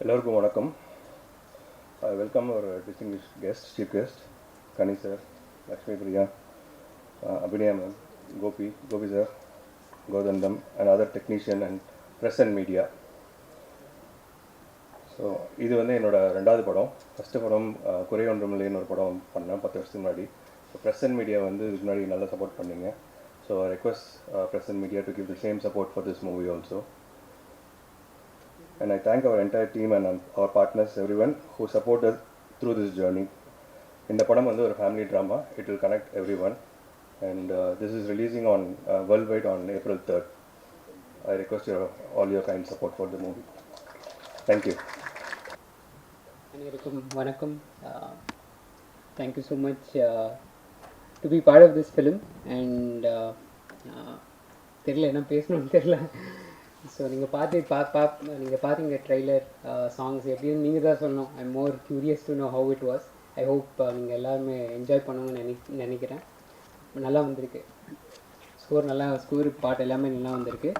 எல்லோருக்கும் வணக்கம். Welcome our distinguish guest, chief guest Kani sir, Lakshmi Priya, Abhinaya ma'am, Gopi sir, Kothandam and other technician and press and media. So இது வந்து என்னோடய ரெண்டாவது படம். ஃபஸ்ட்டு படம் குறை ஒன்றுமில்லைன்னு ஒரு படம் பண்ணேன் 10 வருஷத்துக்கு முன்னாடி. ஸோ ப்ரெஸ் அண்ட் மீடியா வந்து இதுக்கு முன்னாடி நல்லா சப்போர்ட் பண்ணிங்க. So I request press and media to give the same support for this movie also. And I thank our entire team and our partners, everyone who supported through this journey. In the padam vandu or family drama, it will connect everyone, and this is releasing on worldwide on April 3rd. I request all your kind support for the movie. Thank you. Anuragam vanakkam. Thank you so much to be part of this film, and தெரியல என்ன பேசணும்னு தெரியல. So நீங்கள் பார்த்தீங்க trailer, songs எப்படின்னு நீங்கள் தான் சொல்லணும். I am more curious to know how it was. I hope நீங்கள் எல்லாருமே என்ஜாய் பண்ணுவோன்னு நினைக்கிறேன். நல்லா வந்திருக்கு ஸ்கோர் பாட்டு எல்லாமே நல்லா வந்திருக்கு.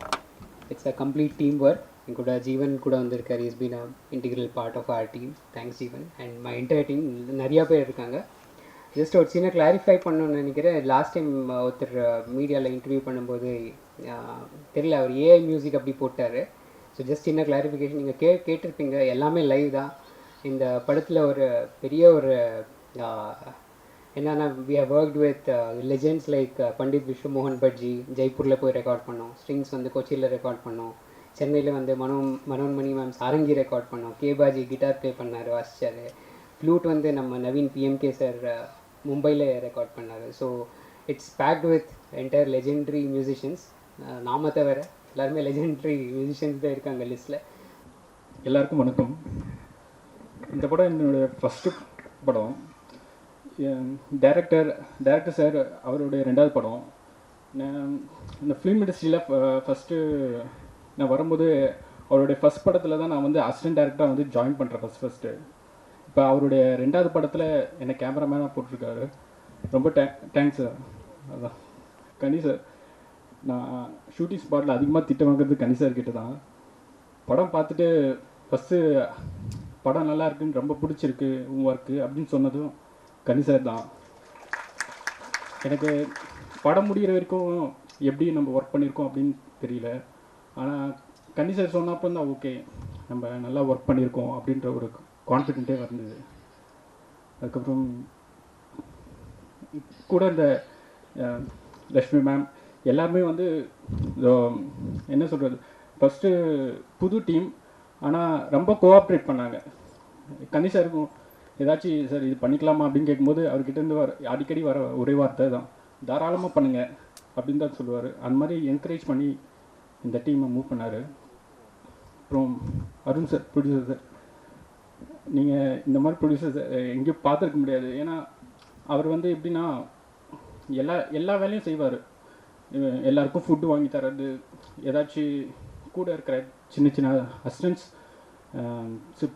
It's a complete team work. என் கூட ஜீவன் கூட வந்திருக்கார். Is been a integral part of our team. Thanks Jeevan and my entire team. நிறையா பேர் இருக்காங்க. ஜஸ்ட் ஒரு சின்ன கிளாரிஃபை பண்ணணும்னு நினைக்கிறேன். லாஸ்ட் டைம் ஒருத்தர் மீடியாவில் இன்டர்வியூ பண்ணும்போது தெரியல, அவர் ஏஐ மியூசிக் அப்படி போட்டார். ஸோ ஜஸ்ட் சின்ன கிளாரிஃபிகேஷன். நீங்கள் கேட்டிருப்பீங்க, எல்லாமே லைவ் தான். இந்த படத்தில் ஒரு பெரிய ஒரு என்னென்னா, we have worked with legends like Pandit Vishwamohan Bhattji. ஜெய்ப்பூரில் போய் ரெக்கார்ட் பண்ணோம். ஸ்ட்ரிங்ஸ் வந்து கொச்சியில் ரெக்கார்ட் பண்ணோம். சென்னையில் வந்து மனோன்மணி மேம் சாரங்கி ரெக்கார்ட் பண்ணோம். கேபாஜி கிட்டார் ப்ளே பண்ணார், வாசிச்சார். ஃப்ளூட் வந்து நம்ம நவீன் பிஎம்கே சார் மும்பையில் ரெக்கார்ட் பண்ணார். So it's packed with entire legendary musicians. நாம தவிர எல்லாருமே லெஜெண்டரி மியூசிஷியன்ஸ் தான் இருக்காங்க லிஸ்ட்டில். எல்லாருக்கும் வணக்கம். இந்த படம் என்னுடைய ஃபஸ்ட்டு படம். டைரக்டர் சார் அவருடைய ரெண்டாவது படம். நான் இந்த ஃபிலிம் இண்டஸ்ட்ரியில் ஃபஸ்ட்டு நான் வரும்போது அவருடைய ஃபஸ்ட் படத்தில் தான் நான் வந்து அசிஸ்டன்ட் டைரக்டராக வந்து ஜாயின் பண்ணுறேன் ஃபஸ்ட்டு. இப்போ அவருடைய ரெண்டாவது படத்தில் என்னை கேமராமேனாக போட்டிருக்காரு. ரொம்ப தேங்க்ஸ் சார். அதான் கனி சார், நான் ஷூட்டிங் ஸ்பாட்டில் அதிகமாக திட்டம் வாங்குறது கனி சார் கிட்ட தான். படம் பார்த்துட்டு ஃபஸ்ட்டு படம் நல்லா இருக்குன்னு, ரொம்ப பிடிச்சிருக்கு உன் ஒர்க்கு அப்படின்னு சொன்னதும் கனி சார் தான். எனக்கு படம் முடிகிற வரைக்கும் எப்படி நம்ம ஒர்க் பண்ணியிருக்கோம் அப்படின்னு தெரியல. ஆனால் கனி சார் சொன்னப்போ தான் ஓகே, நம்ம நல்லா ஒர்க் பண்ணியிருக்கோம் அப்படின்ற ஒரு கான்ஃபிடென்ட்டே வந்தது. அதுக்கப்புறம் கூட இந்த லக்ஷ்மி மேம் எல்லாருமே வந்து என்ன சொல்கிறது, ஃபஸ்ட்டு புது டீம், ஆனால் ரொம்ப கோஆப்ரேட் பண்ணாங்க. கனி சாருக்கும் ஏதாச்சும் சார் இது பண்ணிக்கலாமா அப்படின்னு கேட்கும்போது அவர்கிட்டேருந்து அடிக்கடி வர ஒரே வார்த்தை தான், தாராளமாக பண்ணுங்கள் அப்படின்னு தான் சொல்லுவார். அந்த மாதிரி என்கரேஜ் பண்ணி இந்த டீமை மூவ் பண்ணார். அப்புறம் அருண் சார், ப்ரொடியூசர் சார், நீங்கள் இந்த மாதிரி ப்ரொடியூசர் எங்கேயும் பார்த்துருக்க முடியாது. ஏன்னா அவர் வந்து எப்படின்னா எல்லா வேலையும் செய்வார். எல்லாருக்கும் ஃபுட்டு வாங்கி தர்றது, ஏதாச்சும் கூட இருக்கிற சின்ன சின்ன அசிஸ்டன்ஸ்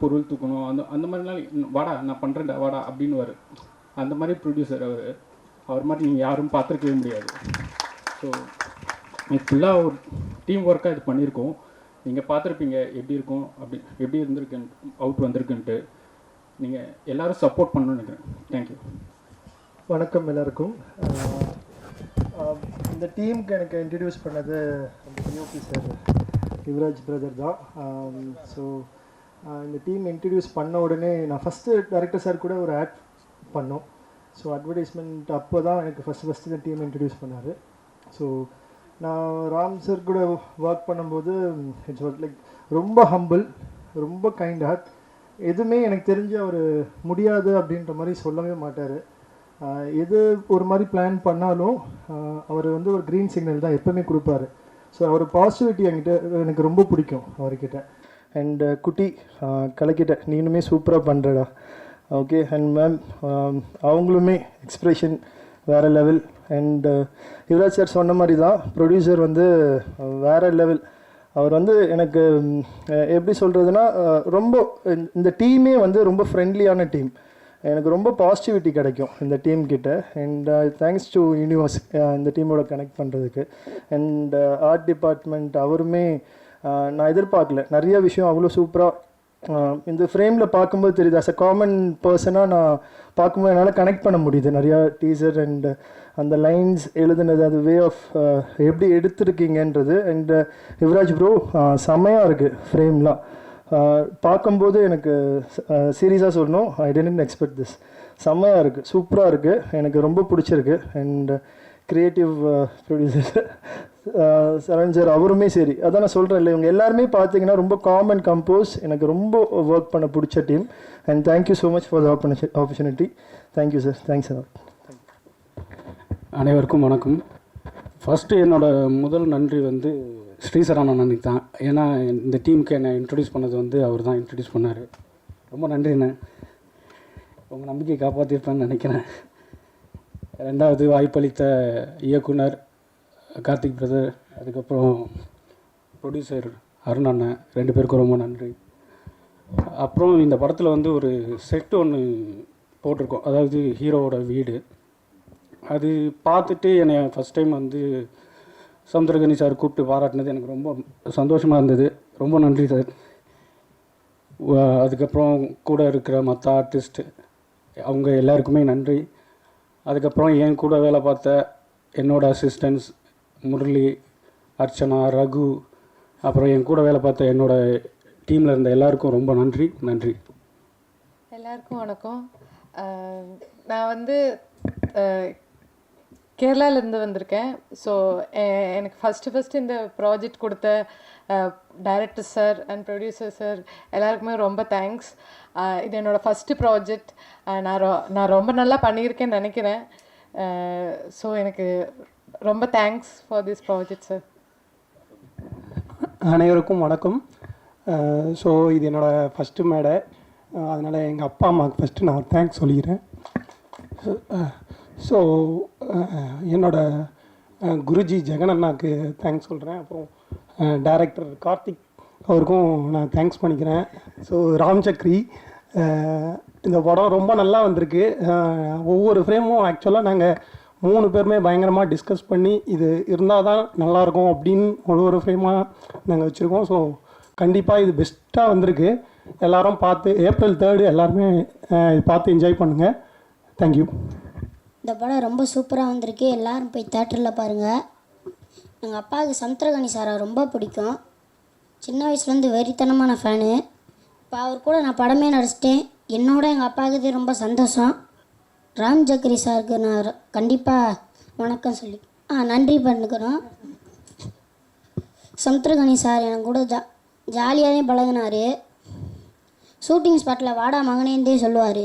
பொருள் தூக்கணும், அந்த மாதிரிலாம் வாடா நான் பண்ணுறேன்டா வாடா அப்படின்னுவார். அந்த மாதிரி ப்ரொடியூசர் அவர் மாதிரி நீங்கள் யாரும் பார்த்துருக்கவே முடியாது. ஸோ இது ஃபுல்லாக ஒரு டீம் ஒர்க்காக இது பண்ணியிருக்கோம். நீங்கள் பார்த்துருப்பீங்க எப்படி இருக்கும், எப்படி இருந்திருக்குன்ட்டு, அவுட் வந்திருக்குன்ட்டு. நீங்கள் எல்லோரும் சப்போர்ட் பண்ணணும்னு நினைக்கிறேன். தேங்க்யூ. வணக்கம் எல்லாருக்கும். இந்த டீமுக்கு எனக்கு இன்ட்ரடியூஸ் பண்ணது அந்த டிஓபி சார் யுவராஜ் பிரதர் தான். ஸோ இந்த டீம் இன்ட்ரடியூஸ் பண்ண உடனே நான் ஃபஸ்ட்டு டைரக்டர் சார் கூட ஒரு ஆட் பண்ணோம். ஸோ அட்வர்டைஸ்மெண்ட் அப்போ தான் எனக்கு ஃபஸ்ட்டு இந்த டீம் இன்ட்ரடியூஸ் பண்ணார். ஸோ நான் ராம் சார் கூட ஒர்க் பண்ணும்போது இட்ஸ் வாஸ் லைக் ரொம்ப ஹம்பிள், ரொம்ப கைண்ட் ஹார்ட். எதுவுமே எனக்கு தெரிஞ்சு அவர் முடியாது அப்படின்ற மாதிரி சொல்லவே மாட்டார். எது ஒரு மாதிரி பிளான் பண்ணாலும் அவர் வந்து ஒரு க்ரீன் சிக்னல் தான் எப்போவுமே கொடுப்பாரு. ஸோ அவர் பாசிட்டிவிட்டி என்கிட்ட எனக்கு ரொம்ப பிடிக்கும் அவர்கிட்ட. அண்ட் குட்டி கலக்கிட்ட நீனுமே சூப்பராக பண்ணுறடா, ஓகே. அண்ட் மேம் அவங்களுமே எக்ஸ்ப்ரெஷன் வேறு லெவல். அண்ட் யுவராஜ் சார் சொன்ன மாதிரி தான் ப்ரொடியூசர் வந்து வேறு லெவல். அவர் வந்து எனக்கு எப்படி சொல்கிறதுனா, ரொம்ப இந்த டீமே வந்து ரொம்ப ஃப்ரெண்ட்லியான டீம். எனக்கு ரொம்ப பாசிட்டிவிட்டி கிடைக்கும் இந்த டீம் கிட்ட. அண்ட் தேங்க்ஸ் டு யூனிவர்ஸ் இந்த டீமோட கனெக்ட் பண்ணுறதுக்கு. அண்ட் ஆர்ட் டிபார்ட்மெண்ட் அவருமே நான் எதிர்பார்க்கல, நிறைய விஷயம் அவ்வளோ சூப்பராக இந்த ஃப்ரேமில் பார்க்கும்போது தெரியுது. அஸ் அ காமன் பர்சனாக நான் பார்க்கும்போது என்னால் கனெக்ட் பண்ண முடியுது நிறையா டீசர் அண்ட் அந்த லைன்ஸ் எழுதுனது, அது வே ஆஃப் எப்படி எடுத்துருக்கீங்கன்றது. அண்ட் யுவராஜ் ப்ரோ செம்மையாக இருக்குது ஃப்ரேம்லாம் பார்க்கும்போது. எனக்கு சீரியஸாக சொல்லணும், ஐ டென்ட் எக்ஸ்பெக்ட் திஸ். செம்மையாக இருக்குது, சூப்பராக இருக்குது, எனக்கு ரொம்ப பிடிச்சிருக்கு. And creative producer Charan sir அவருமே சரி, அதான் நான் சொல்கிறேன் இல்லை, இவங்க எல்லாருமே பார்த்தீங்கன்னா ரொம்ப காமன் கம்போஸ். எனக்கு ரொம்ப ஒர்க் பண்ண பிடிச்ச team. And thank you so much for the opportunity. Thank you sir, thanks sir. அனைவருக்கும் வணக்கம். ஃபஸ்ட்டு என்னோடய முதல் நன்றி வந்து ஸ்ரீசரவணன் அன்னைக்கு தான். ஏன்னா இந்த டீமுக்கு என்னை இன்ட்ரடியூஸ் பண்ணது வந்து அவர் தான் இன்ட்ரடியூஸ் பண்ணார். ரொம்ப நன்றிண்ணே, உங்கள் நம்பிக்கையை காப்பாற்றிருப்பேன்னு நினைக்கிறேன். ரெண்டாவது வாய்ப்பளித்த இயக்குனர் கார்த்திக் பிரதர், அதுக்கப்புறம் ப்ரொடியூசர் அருண் அண்ணன், 2 பேருக்கும் ரொம்ப நன்றி. அப்புறம் இந்த படத்தில் வந்து ஒரு செட் ஒன்று போட்டிருக்கோம், அதாவது ஹீரோவோட வீடு. அது பார்த்துட்டு என்னை ஃபஸ்ட் டைம் வந்து சமுத்திரகனி சார் கூப்பிட்டு பாராட்டினது எனக்கு ரொம்ப சந்தோஷமாக இருந்தது. ரொம்ப நன்றி சார். அதுக்கப்புறம் கூட இருக்கிற மற்ற ஆர்டிஸ்ட் அவங்க எல்லாருக்குமே நன்றி. அதுக்கப்புறம் என் கூட வேலை பார்த்த என்னோடய அசிஸ்டன்ஸ் முரளி, அர்ச்சனா, ரகு, அப்புறம் என் கூட வேலை பார்த்த என்னோடய டீமில் இருந்த எல்லாருக்கும் ரொம்ப நன்றி. எல்லாருக்கும் வணக்கம். நான் வந்து கேரளாவிலேருந்து வந்திருக்கேன். ஸோ எனக்கு ஃபஸ்ட்டு இந்த ப்ராஜெக்ட் கொடுத்த director sir and producer sir எல்லாருக்குமே ரொம்ப தேங்க்ஸ். இது என்னோடய ஃபஸ்ட்டு ப்ராஜெக்ட். நான் ரொம்ப நல்லா பண்ணியிருக்கேன்னு நினைக்கிறேன். ஸோ எனக்கு ரொம்ப thanks for this project sir. அனைவருக்கும் வணக்கம். ஸோ இது என்னோடய ஃபஸ்ட்டு மேடை, அதனால் எங்கள் அப்பா அம்மாவுக்கு ஃபஸ்ட்டு நான் ஒரு தேங்க்ஸ் சொல்லிக்கிறேன். ஸோ என்னோடய குருஜி ஜெகன் அண்ணாவுக்கு தேங்க்ஸ் சொல்கிறேன். அப்புறம் டைரக்டர் கார்த்திக் அவருக்கும் நான் தேங்க்ஸ் பண்ணிக்கிறேன். ஸோ ராம் சக்ரி, இந்த படம் ரொம்ப நல்லா வந்திருக்கு. ஒவ்வொரு ஃப்ரேமும் ஆக்சுவலாக நாங்கள் 3 பேருமே பயங்கரமாக டிஸ்கஸ் பண்ணி இது இருந்தால் தான் நல்லாயிருக்கும் அப்படின்னு ஒரு ஃப்ரேமாக நாங்கள் வச்சுருக்கோம். ஸோ கண்டிப்பாக இது பெஸ்ட்டாக வந்திருக்கு. எல்லோரும் பார்த்து April 3 எல்லாருமே பார்த்து என்ஜாய் பண்ணுங்கள். தேங்க்யூ. இந்த படம் ரொம்ப சூப்பராக வந்திருக்கு, எல்லோரும் போய் தேட்டரில் பாருங்கள். எங்கள் அப்பாவுக்கு சமுத்திரகனி சாரை ரொம்ப பிடிக்கும். சின்ன வயசுலேருந்து வெறித்தனமான ஃபேனு. இப்போ அவர் கூட நான் படமே நடிச்சிட்டேன். என்னோட எங்கள் அப்பாவுக்கு இது ரொம்ப சந்தோஷம். ராம் சக்கரி சாருக்கு நான் கண்டிப்பாக வணக்கம் சொல்லி நன்றி பண்ணிக்கிறோம். சமுத்திரகனி சார் எனக்கு கூட ஜாலியாகவே பழகினார். ஷூட்டிங் ஸ்பாட்டில் வாடா மகனேந்தே சொல்லுவார்.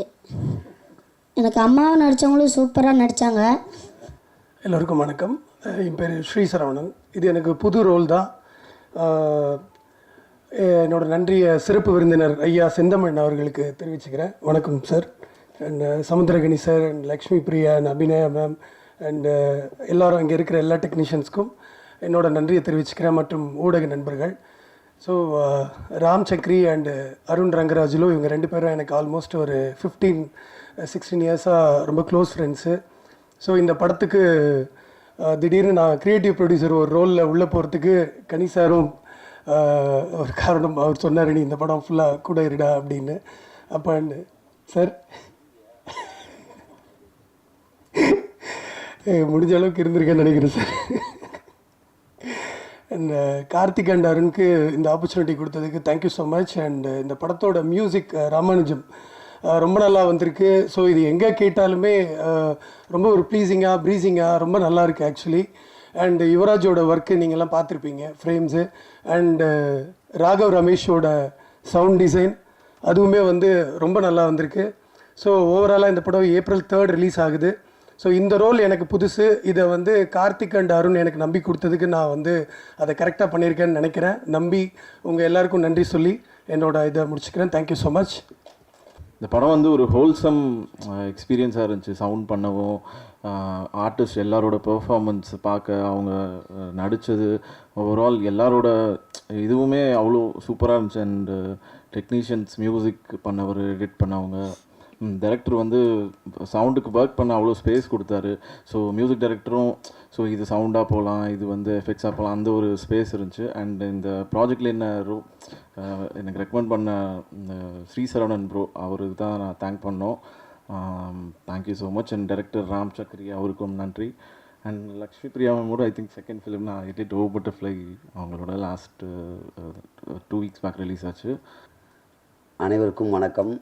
எனக்கு அம்மாவை நடித்தவங்களும் சூப்பராக நடித்தாங்க. எல்லோருக்கும் வணக்கம். என் பேர் ஸ்ரீசரவணன். இது எனக்கு புது ரோல் தான். என்னோட நன்றியை சிறப்பு விருந்தினர் ஐயா செந்தமிழ் அவர்களுக்கு தெரிவிச்சுக்கிறேன். வணக்கம் sir. And Samuthirakani sir and Lakshmi Priya and Abhinaya ma'am and எல்லோரும் இங்கே இருக்கிற எல்லா டெக்னீஷியன்ஸ்க்கும் என்னோட நன்றியை தெரிவிச்சுக்கிறேன், மற்றும் ஊடக நண்பர்கள். ஸோ ராம் சக்ரி அண்டு அருண் ரங்கராஜுலு இவங்க 2 பேரும் எனக்கு ஆல்மோஸ்ட் ஒரு 15-16 இயர்ஸாக ரொம்ப க்ளோஸ் ஃப்ரெண்ட்ஸு. ஸோ இந்த படத்துக்கு திடீர்னு நான் க்ரியேட்டிவ் ப்ரொடியூசர் ஒரு ரோலில் உள்ளே போகிறதுக்கு கனி சாரும் ஒரு காரணம். அவர் சொன்னார், நீ இந்த படம் ஃபுல்லாக கூட இருடா அப்படின்னு. அப்போ சார் முடிஞ்ச அளவுக்கு இருந்திருக்கேன்னு நினைக்கிறேன் சார். அண்ட் கார்த்திக் அண்ட் அருணுக்கு இந்த ஆப்பர்ச்சுனிட்டி கொடுத்ததுக்கு தேங்க்யூ ஸோ மச். அண்ட் இந்த படத்தோட மியூசிக் ராமானுஜம் ரொம்ப நல்லா வந்திருக்கு. ஸோ இது எங்கே கேட்டாலுமே ரொம்ப ஒரு ப்ளீஸிங்காக ப்ரீஸிங்காக ரொம்ப நல்லா இருக்குது ஆக்சுவலி. அண்ட் யுவராஜோட ஒர்க்கு நீங்கள்லாம் பார்த்துருப்பீங்க, ஃப்ரேம்ஸு. அண்டு ராகவ் ரமேஷோட சவுண்ட் டிசைன் அதுவுமே வந்து ரொம்ப நல்லா வந்திருக்கு. ஸோ ஓவராலாக இந்த படம் April 3 ரிலீஸ் ஆகுது. ஸோ இந்த ரோல் எனக்கு புதுசு. இதை வந்து கார்த்திக் அண்ட் அருண் எனக்கு நம்பி கொடுத்ததுக்கு நான் வந்து அதை கரெக்டாக பண்ணியிருக்கேன்னு நினைக்கிறேன். நம்பி உங்கள் எல்லாருக்கும் நன்றி சொல்லி என்னோட இதை முடிச்சுக்கிறேன். Thank you so much. இந்த படம் வந்து ஒரு ஹோல்சம் எக்ஸ்பீரியன்ஸாக இருந்துச்சு. சவுண்ட் பண்ணவும், ஆர்டிஸ்ட் எல்லாரோட பெர்ஃபார்மன்ஸ் பார்க்க, அவங்க நடித்தது, ஓவரால் எல்லாரோட இதுவுமே அவ்வளோ சூப்பராக இருந்துச்சு. அண்டு டெக்னீஷியன்ஸ், மியூசிக் பண்ணவர், எடிட் பண்ணவங்க, டைரக்டர் வந்து சவுண்டுக்கு ஒர்க் பண்ண அவ்வளோ ஸ்பேஸ் கொடுத்தாரு. ஸோ மியூசிக் டைரக்டரும் ஸோ இது சவுண்டாக போகலாம், இது வந்து எஃபெக்ட்ஸாக போகலாம், அந்த ஒரு ஸ்பேஸ் இருந்துச்சு. அண்ட் இந்த ப்ராஜெக்டில் எனக்கு ரெக்கமெண்ட் பண்ண ஸ்ரீ சரவணன் ப்ரோ, அவருக்கு தான் நான் தேங்க் பண்ணோம். Thank you so much. And director Ram Chakri அவருக்கும் நன்றி. அண்ட் லக்ஷ்மி பிரியா மேமோட ஐ திங்க் செகண்ட் ஃபிலிம் நான் எடிட் ஓ பட்டர்ஃப்ளை அவங்களோட லாஸ்ட் 2 வீக்ஸ் பேக் ரிலீஸ் ஆச்சு. அனைவருக்கும் வணக்கம்.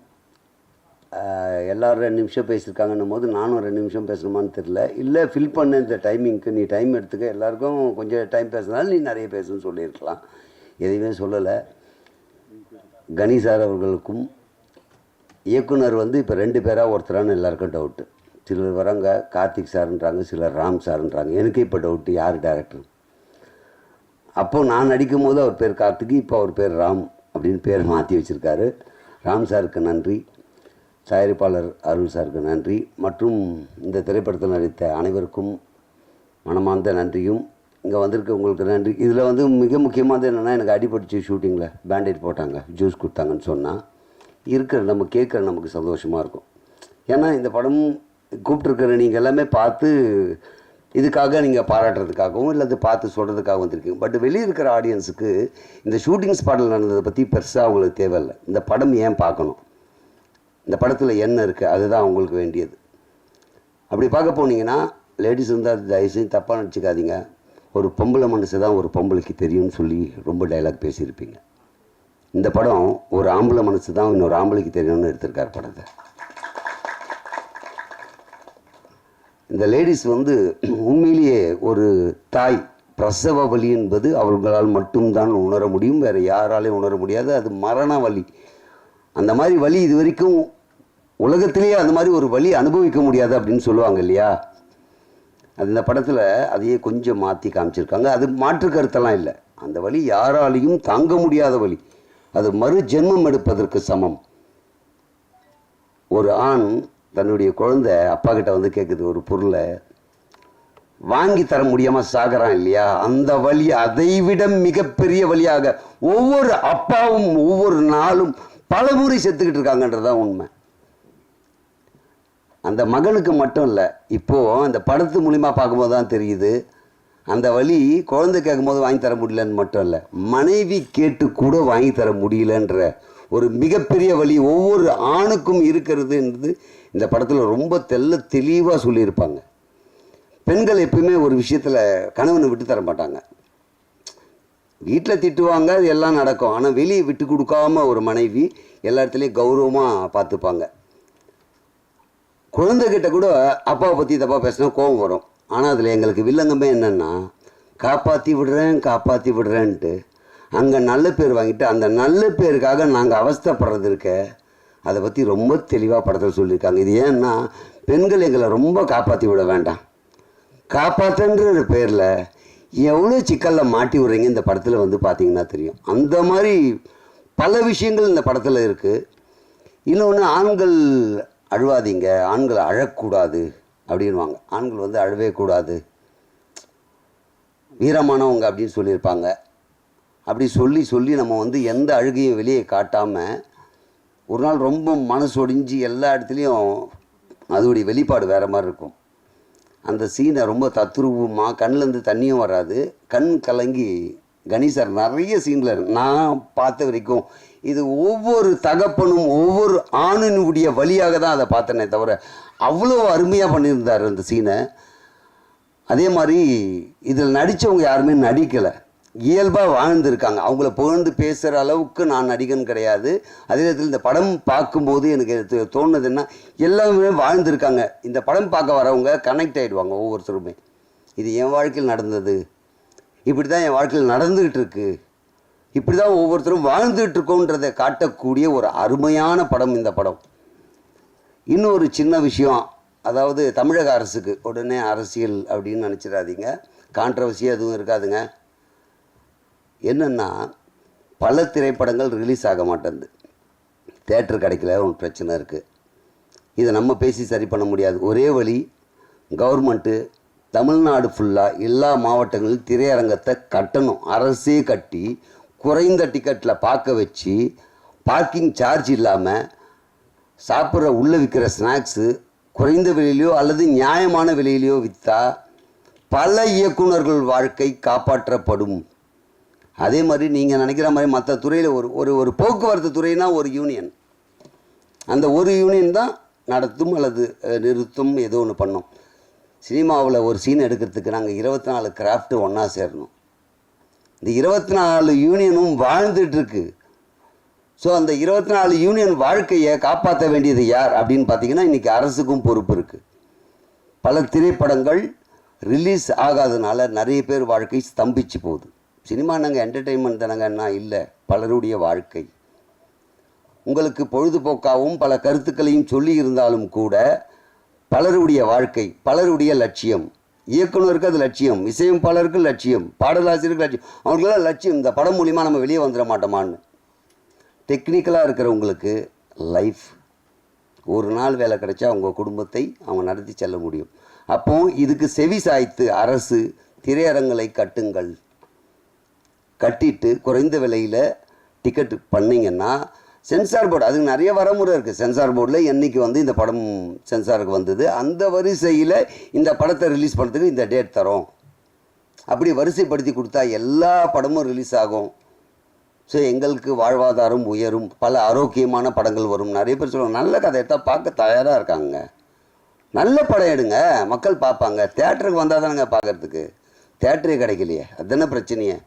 எல்லோரும் 2 நிமிஷம் பேசியிருக்காங்கன்னும் போது நானும் 2 நிமிஷம் பேசணுமான்னு தெரில. இல்லை ஃபில் பண்ண இந்த டைமிங்க்கு நீ டைம் எடுத்துக்க, எல்லாருக்கும் கொஞ்சம் டைம் பேசுனாலும் நீ நிறைய பேசுன்னு சொல்லியிருக்கலாம். எதுவுமே சொல்லலை. கணி சார் அவர்களுக்கும் இயக்குனர் வந்து இப்போ 2 பேராக ஒருத்தரான்னு எல்லாருக்கும் டவுட்டு. சிலர் வரவங்க கார்த்திக் சார்ன்றாங்க, சிலர் ராம் சார்ன்றாங்க. எனக்கு இப்போ டவுட்டு யார் டேரக்டர். அப்போது நான் நடிக்கும் போது அவர் பேர் கார்த்திக், இப்போ அவர் பேர் ராம் அப்படின்னு பேர் மாற்றி வச்சுருக்காரு. ராம் சாருக்கு நன்றி, தயாரிப்பாளர் அருள் சாருக்கு நன்றி, மற்றும் இந்த திரைப்படத்தில் நடித்த அனைவருக்கும் மனமார்ந்த நன்றியும் இங்கே வந்திருக்க உங்களுக்கு நன்றி. இதில் வந்து மிக முக்கியமானது என்னென்னா, எனக்கு அடிபட்டுச்சு ஷூட்டிங்கில், பேண்டேட் போட்டாங்க, ஜூஸ் கொடுத்தாங்கன்னு சொன்னால் நம்ம கேட்குற நமக்கு சந்தோஷமாக இருக்கும். ஏன்னா இந்த படம் கூப்பிட்ருக்கிற நீங்கள் எல்லாமே பார்த்து இதுக்காக நீங்கள் பாராட்டுறதுக்காகவும் இல்லை அது பார்த்து சொல்கிறதுக்காக வந்திருக்கீங்க. பட் வெளியே இருக்கிற ஆடியன்ஸுக்கு இந்த ஷூட்டிங் ஸ்பாட்டில் நடந்ததை பற்றி பெருசாக அவங்களுக்கு தேவையில்லை. இந்த படம் ஏன் பார்க்கணும், இந்த படத்தில் என்ன இருக்குது, அதுதான் அவங்களுக்கு வேண்டியது. அப்படி பார்க்க போனீங்கன்னா லேடிஸ் வந்து அது தயவுசெய்து தப்பாக நினச்சிக்காதீங்க. ஒரு பொம்பளை மனசு தான் ஒரு பொம்பளைக்கு தெரியும்னு சொல்லி ரொம்ப டைலாக் பேசியிருப்பீங்க. இந்த படம் ஒரு ஆம்பளை மனசு தான் இன்னொரு ஆம்பளைக்கு தெரியும்னு எடுத்திருக்கார் படத்தை. இந்த லேடிஸ் வந்து உண்மையிலேயே ஒரு தாய் பிரசவ வலி என்பது அவர்களால் மட்டும்தான் உணர முடியும், வேறு யாராலையும் உணர முடியாது. அது மரண வலி. அந்த மாதிரி வலி இது வரைக்கும் உலகத்திலேயே அந்த மாதிரி ஒரு வலி அனுபவிக்க முடியாது அப்படின்னு சொல்லுவாங்க இல்லையா. அது இந்த படத்தில் அதையே கொஞ்சம் மாற்றி காமிச்சிருக்காங்க. அது மாற்று கருத்தெல்லாம் இல்லை. அந்த வலி யாராலையும் தாங்க முடியாத வலி. அது மறு ஜென்மம் எடுப்பதற்கு சமம். ஒரு ஆண் தன்னுடைய குழந்தை அப்பா கிட்ட வந்து கேட்குது ஒரு பொருளை, வாங்கி தர முடியாமல் சாகிறான் இல்லையா, அந்த வலி அதைவிட மிகப்பெரிய வலியாக ஒவ்வொரு அப்பாவும் ஒவ்வொரு நாளும் பல முறை செத்துக்கிட்டு இருக்காங்கன்றதான் உண்மை. அந்த மகனுக்கு மட்டும் இல்லை, இப்போது அந்த படத்து மூலிமா பார்க்கும்போது தான் தெரியுது அந்த வலி. குழந்தை கேட்கும்போது வாங்கி தர முடியலன்னு மட்டும் இல்லை, மனைவி கேட்டு கூட வாங்கி தர முடியலன்ற ஒரு மிகப்பெரிய வலி ஒவ்வொரு ஆணுக்கும் இருக்கிறதுன்றது இந்த படத்தில் ரொம்ப தெளிவாக சொல்லியிருப்பாங்க. பெண்கள் எப்பவுமே ஒரு விஷயத்தில் கணவனை விட்டு தர மாட்டாங்க. வீட்டில் திட்டுவாங்க, அது எல்லாம் நடக்கும். ஆனால் வெளியே விட்டு கொடுக்காம ஒரு மனைவி எல்லா இடத்துலையும் கௌரவமாக பார்த்துப்பாங்க. குழந்தைகிட்ட கூட அப்பாவை பற்றி தப்பாக பேசினா கோபம் வரும். ஆனால் அதில் எங்களுக்கு வில்லங்கமே என்னென்னா, காப்பாற்றி விடுறேன்ட்டு அங்கே நல்ல பேர் வாங்கிட்டு அந்த நல்ல பேருக்காக நாங்கள் அவஸ்தைப்படுறது இருக்க, அதை பற்றி ரொம்ப தெளிவாக படத்தில் சொல்லியிருக்காங்க. இது ஏன்னா, பெண்கள் எங்களை ரொம்ப காப்பாற்றி விட வேண்டாம், காப்பாற்றுன்ற பேரில் எவ்வளோ சிக்கலில் மாட்டி விடுறீங்க இந்த படத்தில் வந்து பார்த்தீங்கன்னா தெரியும். அந்த மாதிரி பல விஷயங்கள் இந்த படத்தில் இருக்குது. இன்னொன்று, ஆண்கள் அழுவாதீங்க, ஆண்கள் அழக்கூடாது அப்படின்வாங்க. ஆண்கள் வந்து அழவே கூடாது, வீரமானவங்க அப்படின்னு சொல்லியிருப்பாங்க. அப்படி சொல்லி நம்ம வந்து எந்த அழுகையும் வெளியே காட்டாமல் ஒரு நாள் ரொம்ப மனசொடிஞ்சு எல்லா இடத்துலையும் அதோடைய வெளிப்பாடு வேறு மாதிரி இருக்கும். அந்த சீனை ரொம்ப தத்ரூபமாக, கண்ணிலேருந்து தண்ணியும் வராது, கண் கலங்கி கணேசர் நிறைய சீனில் நான் பார்த்த வரைக்கும் இது ஒவ்வொரு தகப்பனும் ஒவ்வொரு ஆணினுடைய வழியாக தான் அதை பார்த்தனே தவிர அவ்வளோ அருமையாக பண்ணியிருந்தார் அந்த சீனை. அதே மாதிரி இதில் நடித்தவங்க யாருமே நடிக்கலை, இயல்பாக வாழ்ந்துருக்காங்க. அவங்கள புகழ்ந்து பேசுகிற அளவுக்கு நான் நடிகன் கிடையாது. அதே நேரத்தில் இந்த படம் பார்க்கும்போது எனக்கு தோணுதுன்னா எல்லாருமே வாழ்ந்துருக்காங்க. இந்த படம் பார்க்க வரவங்க கனெக்ட் ஆகிடுவாங்க ஒவ்வொருத்தருமே. இது என் வாழ்க்கையில் நடந்தது, இப்படி தான் என் வாழ்க்கையில் நடந்துக்கிட்டு இருக்கு, இப்படி தான் ஒவ்வொருத்தரும் வாழ்ந்துகிட்டு இருக்கோன்றதை காட்டக்கூடிய ஒரு அருமையான படம் இந்த படம். இன்னொரு சின்ன விஷயம், அதாவது தமிழக அரசுக்கு உடனே அரசியல் அப்படின்னு நினச்சிடாதீங்க, கான்ட்ரவர்சியாக எதுவும் இருக்காதுங்க. என்னென்னா, பல திரைப்படங்கள் ரிலீஸ் ஆக மாட்டேங்குது, தேட்டர் கிடைக்கல, ஒரு பிரச்சனை இருக்குது. இதை நம்ம பேசி சரி பண்ண முடியாது. ஒரே வழி, கவர்மெண்ட்டு தமிழ்நாடு ஃபுல்லாக எல்லா மாவட்டங்களிலும் திரையரங்கத்தை கட்டணும். அரசே கட்டி குறைந்த டிக்கெட்டில் பார்க்க வச்சு பார்க்கிங் சார்ஜ் இல்லாமல் சாப்பிட்ற உள்ளே விற்கிற ஸ்நாக்ஸு குறைந்த விலையிலையோ அல்லது நியாயமான விலையிலையோ விற்றா பல இயக்குனர்கள் வாழ்க்கை காப்பாற்றப்படும். அதே மாதிரி நீங்கள் நினைக்கிற மாதிரி மற்ற துறையில் ஒரு போக்குவரத்து துறைனா ஒரு யூனியன், அந்த ஒரு யூனியன் தான் நடத்தும் அல்லது நிறுத்தும் ஏதோ ஒன்று பண்ணும். சினிமாவில் ஒரு சீன் எடுக்கிறதுக்கு நாங்கள் 24 கிராஃப்ட்டு ஒன்றா சேரணும். இந்த 24 யூனியனும் வாழ்ந்துட்டுருக்கு. ஸோ அந்த 24 யூனியன் வாழ்க்கையை காப்பாற்ற வேண்டியது யார் அப்படின்னு பார்த்தீங்கன்னா இன்றைக்கி அரசுக்கும் பொறுப்பு இருக்குது. பல திரைப்படங்கள் ரிலீஸ் ஆகாதனால நிறைய பேர் வாழ்க்கை ஸ்தம்பிச்சு போகுது. சினிமா நாங்கள் என்டர்டெயின்மெண்ட் தானங்கன்னா இல்லை, பலருடைய வாழ்க்கை. உங்களுக்கு பொழுதுபோக்காகவும் பல கருத்துக்களையும் சொல்லி இருந்தாலும் கூட பலருடைய வாழ்க்கை, பலருடைய லட்சியம். இயக்குனருக்கு அது லட்சியம், இசையமைப்பாளருக்கு லட்சியம், பாடலாசிரியருக்கு லட்சியம், அவங்களுக்கெல்லாம் லட்சியம் இந்த படம் மூலிமா நம்ம வெளியே வந்துட மாட்டோமான்னு. டெக்னிக்கலாக இருக்கிறவங்களுக்கு லைஃப், ஒரு நாள் வேலை கிடைச்சா அவங்க குடும்பத்தை அவங்க நடத்தி செல்ல முடியும். அப்போ இதுக்கு செவி சாய்த்து அரசு திரையரங்களை கட்டுங்கள், கட்டிட்டு குறைந்த விலையில் டிக்கெட் பண்ணிங்கன்னா சென்சார் போர்டு, அதுக்கு நிறைய வரமுறை இருக்குது. சென்சார் போர்டில் என்றைக்கு இந்த படம் சென்சாருக்கு வந்தது, அந்த வரிசையில் இந்த படத்தை ரிலீஸ் பண்ணுறதுக்கு இந்த டேட் தரோம், அப்படி வரிசைப்படுத்தி கொடுத்தா எல்லா படமும் ரிலீஸ் ஆகும். ஸோ எங்களுக்கு வாழ்வாதாரம் உயரும், பல ஆரோக்கியமான படங்கள் வரும். நிறைய பேர் சொல்லுவாங்க நல்ல கதை எடுத்தால் பார்க்க தயாராக இருக்காங்க, நல்ல படம் எடுங்க மக்கள் பார்ப்பாங்க. தேட்டருக்கு வந்தால் தானுங்க பார்க்குறதுக்கு, தேட்டரே கிடைக்கலையே, அதுதானே பிரச்சனையே.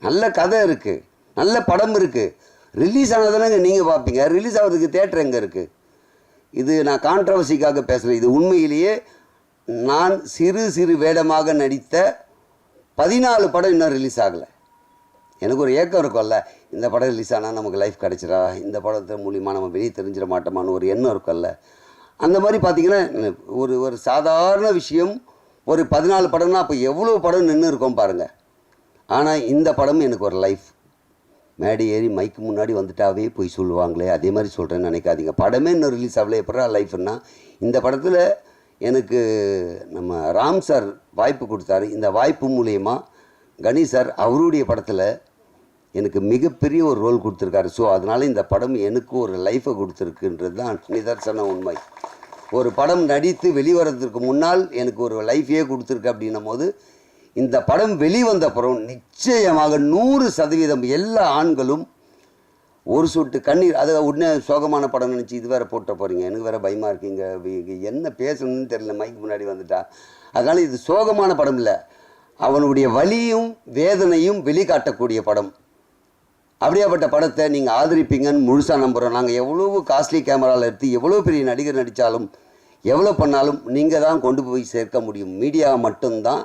நல்ல கதை இருக்குது, நல்ல படம் இருக்குது, ரிலீஸ் ஆனதானங்க நீங்கள் பார்ப்பீங்க, ரிலீஸ் ஆகிறதுக்கு தேட்டர் எங்கே இருக்குது? இது நான் கான்ட்ரவர்சிக்காக பேசுகிறேன். இது உண்மையிலேயே நான் சிறு வேடமாக நடித்த 14 படம் இன்னும் ரிலீஸ் ஆகலை. எனக்கு ஒரு ஏக்கம் இருக்கும்ல, இந்த படம் ரிலீஸ் ஆனால் நமக்கு லைஃப் கிடச்சிடா, இந்த படத்தை மூலிமா நம்ம வெளியே தெரிஞ்சிட மாட்டோமான்னு ஒரு எண்ணம் இருக்கும்ல. அந்த மாதிரி பார்த்திங்கன்னா ஒரு சாதாரண விஷயம், ஒரு 14 படம்னா அப்போ எவ்வளோ படம் நின்று இருக்கோம் பாருங்கள். ஆனால் இந்த படம் எனக்கு ஒரு லைஃப். மேடை ஏறி மைக்கு முன்னாடி வந்துட்டாவே போய் சொல்லுவாங்களே, அதே மாதிரி சொல்கிறேன்னு நினைக்காதீங்க. படமே இன்னும் ரிலீஸ் ஆகலை, எப்படா லைஃப்னா. இந்த படத்தில் எனக்கு நம்ம ராம் சார் வாய்ப்பு கொடுத்தாரு. இந்த வாய்ப்பு மூலயமா கணி சார் அவருடைய படத்தில் எனக்கு மிகப்பெரிய ஒரு ரோல் கொடுத்துருக்காரு. ஸோ அதனால் இந்த படம் எனக்கு ஒரு லைஃப்பை கொடுத்துருக்குன்றது தான் நிதர்சன உண்மை. ஒரு படம் நடித்து வெளிவரதுக்கு முன்னால் எனக்கு ஒரு லைஃபையே கொடுத்துருக்கு அப்படின்னும் போது இந்த படம் வெளிவந்த அப்புறம் நிச்சயமாக 100% எல்லா ஆண்களும் ஒரு சொட்டு கண்ணீர், அதை உடனே சோகமான படம் நினச்சி இது வேறு போட்ட போகிறீங்க, எனக்கு வேறு பயமாக இருக்கீங்க, என்ன பேசணும்னு தெரியல மைக்கு முன்னாடி வந்துட்டா. அதனால் இது சோகமான படம் இல்லை, அவனுடைய வலியும் வேதனையும் வெளிக்காட்டக்கூடிய படம். அப்படியாப்பட்ட படத்தை நீங்கள் ஆதரிப்பீங்கன்னு முழுசாக நம்புகிறோம். நாங்கள் எவ்வளவு காஸ்ட்லி கேமராவில் எடுத்து எவ்வளோ பெரிய நடிகர் நடித்தாலும் எவ்வளோ பண்ணாலும் நீங்கள் தான் கொண்டு போய் சேர்க்க முடியும். மீடியா மட்டும்தான்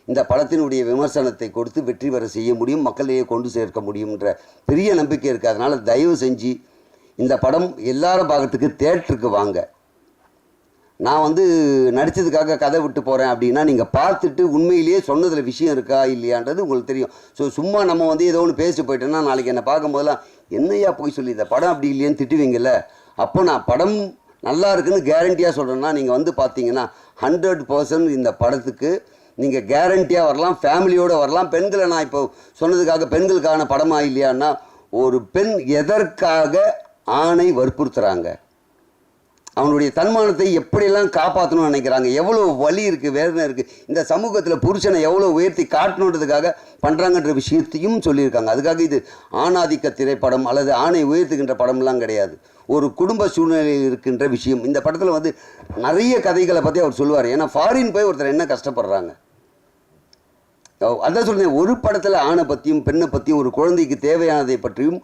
இந்த படத்தினுடைய விமர்சனத்தை கொடுத்து வெற்றி பெற செய்ய முடியும், மக்களையே கொண்டு சேர்க்க முடியும்ன்ற பெரிய நம்பிக்கை இருக்குது. அதனால் தயவு செஞ்சு இந்த படம் எல்லாரும் பார்க்கறதுக்கு தேட்டருக்கு வாங்க. நான் நடித்ததுக்காக கதை விட்டு போகிறேன் அப்படின்னா நீங்கள் பார்த்துட்டு உண்மையிலேயே சொன்னதில் விஷயம் இருக்கா இல்லையான்றது உங்களுக்கு தெரியும். ஸோ சும்மா நம்ம ஏதோ ஒன்று பேசி போயிட்டோன்னா நாளைக்கு என்னை பார்க்கும்போதெல்லாம் என்னையா போய் சொல்லி இந்த படம் அப்படி இல்லையேன்னு திட்டுவீங்கல்ல. அப்போ நான் படம் நல்லா இருக்குன்னு கேரண்டியாக சொல்கிறேன்னா நீங்கள் பார்த்தீங்கன்னா 100% இந்த படத்துக்கு நீங்கள் கேரண்டியாக வரலாம், ஃபேமிலியோடு வரலாம். பெண்களை நான் இப்போ சொன்னதுக்காக பெண்களுக்கான படமாக இல்லையான்னா, ஒரு பெண் எதற்காக ஆணை வற்புறுத்துகிறாங்க, அவனுடைய தன்மானத்தை எப்படியெல்லாம் காப்பாற்றணும்னு நினைக்கிறாங்க, எவ்வளோ வலி இருக்குது, வேதனை இருக்குது, இந்த சமூகத்தில் புருஷனை எவ்வளோ உயர்த்தி காட்டணுன்றதுக்காக பண்ணுறாங்கன்ற விஷயத்தையும் சொல்லியிருக்காங்க. அதுக்காக இது ஆணாதிக்க திரைப்படம் அல்லது ஆணை உயர்த்துகின்ற படம்லாம் கிடையாது, ஒரு குடும்ப சூழ்நிலையில் இருக்கின்ற விஷயம். இந்த படத்தில் நிறைய கதைகளை பற்றி அவர் சொல்லுவார். ஏன்னா ஃபாரின் போய் ஒருத்தர் என்ன கஷ்டப்படுறாங்க, அதான் சொல்லுங்கள். ஒரு படத்தில் ஆணை பற்றியும் பெண்ணை பற்றியும் ஒரு குழந்தைக்கு தேவையானதை பற்றியும்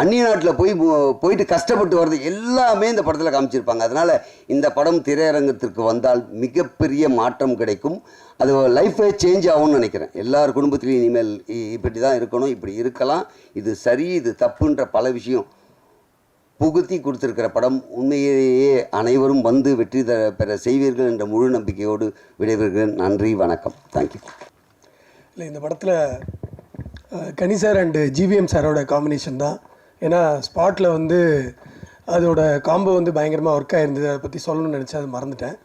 அந்நிய நாட்டில் போயிட்டு கஷ்டப்பட்டு வர்றது எல்லாமே இந்த படத்தில் காமிச்சிருப்பாங்க. அதனால் இந்த படம் திரையரங்கத்திற்கு வந்தால் மிகப்பெரிய மாற்றம் கிடைக்கும். அது லைஃபே சேஞ்ச் ஆகும்னு நினைக்கிறேன். எல்லார் குடும்பத்திலையும் இனிமேல் இப்படி தான் இருக்கணும், இப்படி இருக்கலாம், இது சரி இது தப்புன்ற பல விஷயம் புகுத்தி கொடுத்துருக்கிற படம். உண்மையிலேயே அனைவரும் வெற்றி பெற செய்வீர்கள் என்ற முழு நம்பிக்கையோடு விடைபெறுகிறேன். நன்றி, வணக்கம், தேங்க்யூ. இல்லை, இந்த படத்தில் கனி சார் அண்டு ஜிவிஎம் சாரோட காம்பினேஷன் தான். ஏன்னா ஸ்பாட்டில் அதோட காம்போ பயங்கரமாக ஒர்க் ஆகிருந்தது. அதை பற்றி சொல்லணும்னு நினச்சேன், அதை மறந்துட்டேன்.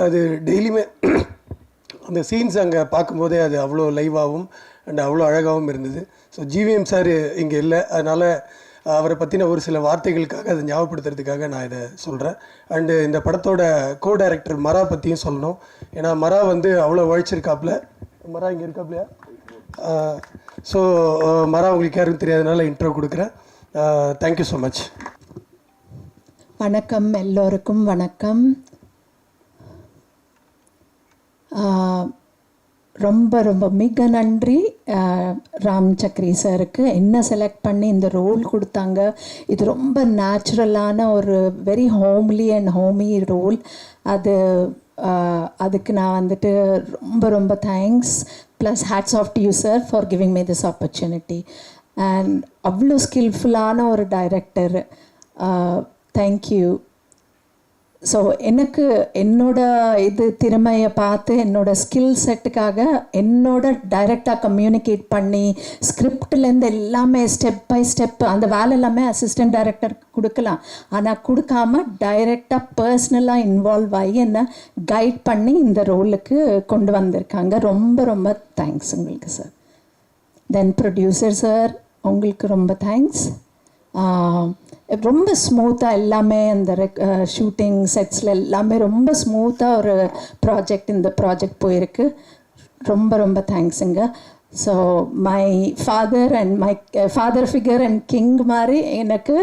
அது டெய்லியுமே அந்த சீன்ஸ் அங்கே பார்க்கும்போதே அது அவ்வளோ லைவாகவும் அண்ட் அவ்வளோ அழகாகவும் இருந்தது. ஸோ ஜிவிஎம் சார் இங்கே இல்லை, அதனால் அவரை பற்றின ஒரு சில வார்த்தைகளுக்காக அதை ஞாபகப்படுத்துறதுக்காக நான் இதை சொல்கிறேன். அண்டு இந்த படத்தோட கோ டைரக்டர் மரா பற்றியும் சொல்லணும். ஏன்னா மரா வந்து அவ்வளோ உழைச்சிருக்காப்புல. மரா இங்கே இருக்காப்லையா? ஸோ மரா உங்களுக்கு யாரும் தெரியாதனால இன்ட்ரோ கொடுக்குறேன். Thank you so much. வணக்கம், எல்லோருக்கும் வணக்கம். ரொம்ப ரொம்ப மிக நன்றி ராம் சக்ரி சாருக்கு என்ன செலக்ட் பண்ணி இந்த ரோல் கொடுத்தாங்க. இது ரொம்ப நேச்சுரலான ஒரு very homely and homey role. அதுக்கு நான் வந்துட்டு ரொம்ப ரொம்ப thanks. Plus hats off to you sir for giving me this opportunity. And அவ்வளோ ஸ்கில்ஃபுல்லான ஒரு டைரக்டர். தேங்க்யூ. ஸோ எனக்கு என்னோட திறமையை பார்த்து என்னோட ஸ்கில் செட்டுக்காக என்னோட டைரெக்டாக கம்யூனிகேட் பண்ணி ஸ்கிரிப்ட்லேருந்து எல்லாமே ஸ்டெப் பை ஸ்டெப் அந்த வேலை எல்லாமே அசிஸ்டன்ட் டைரக்டருக்கு கொடுக்கலாம். ஆனால் கொடுக்காம டைரெக்டாக பர்சனலாக இன்வால்வ் ஆகி என்னை கைட் பண்ணி இந்த ரோலுக்கு கொண்டு வந்திருக்காங்க. ரொம்ப ரொம்ப தேங்க்ஸ் உங்களுக்கு சார். தென் ப்ரொடியூசர் சார், உங்களுக்கு ரொம்ப தேங்க்ஸ். ரொம்ப ஸ்மூத்தாக எல்லாமே அந்த ஷூட்டிங் செட்ஸில் எல்லாமே ரொம்ப ஸ்மூத்தாக ஒரு இந்த ப்ராஜெக்ட் போயிருக்கு. ரொம்ப ரொம்ப தேங்க்ஸுங்க. So my father figure and king மாதிரி எனக்கு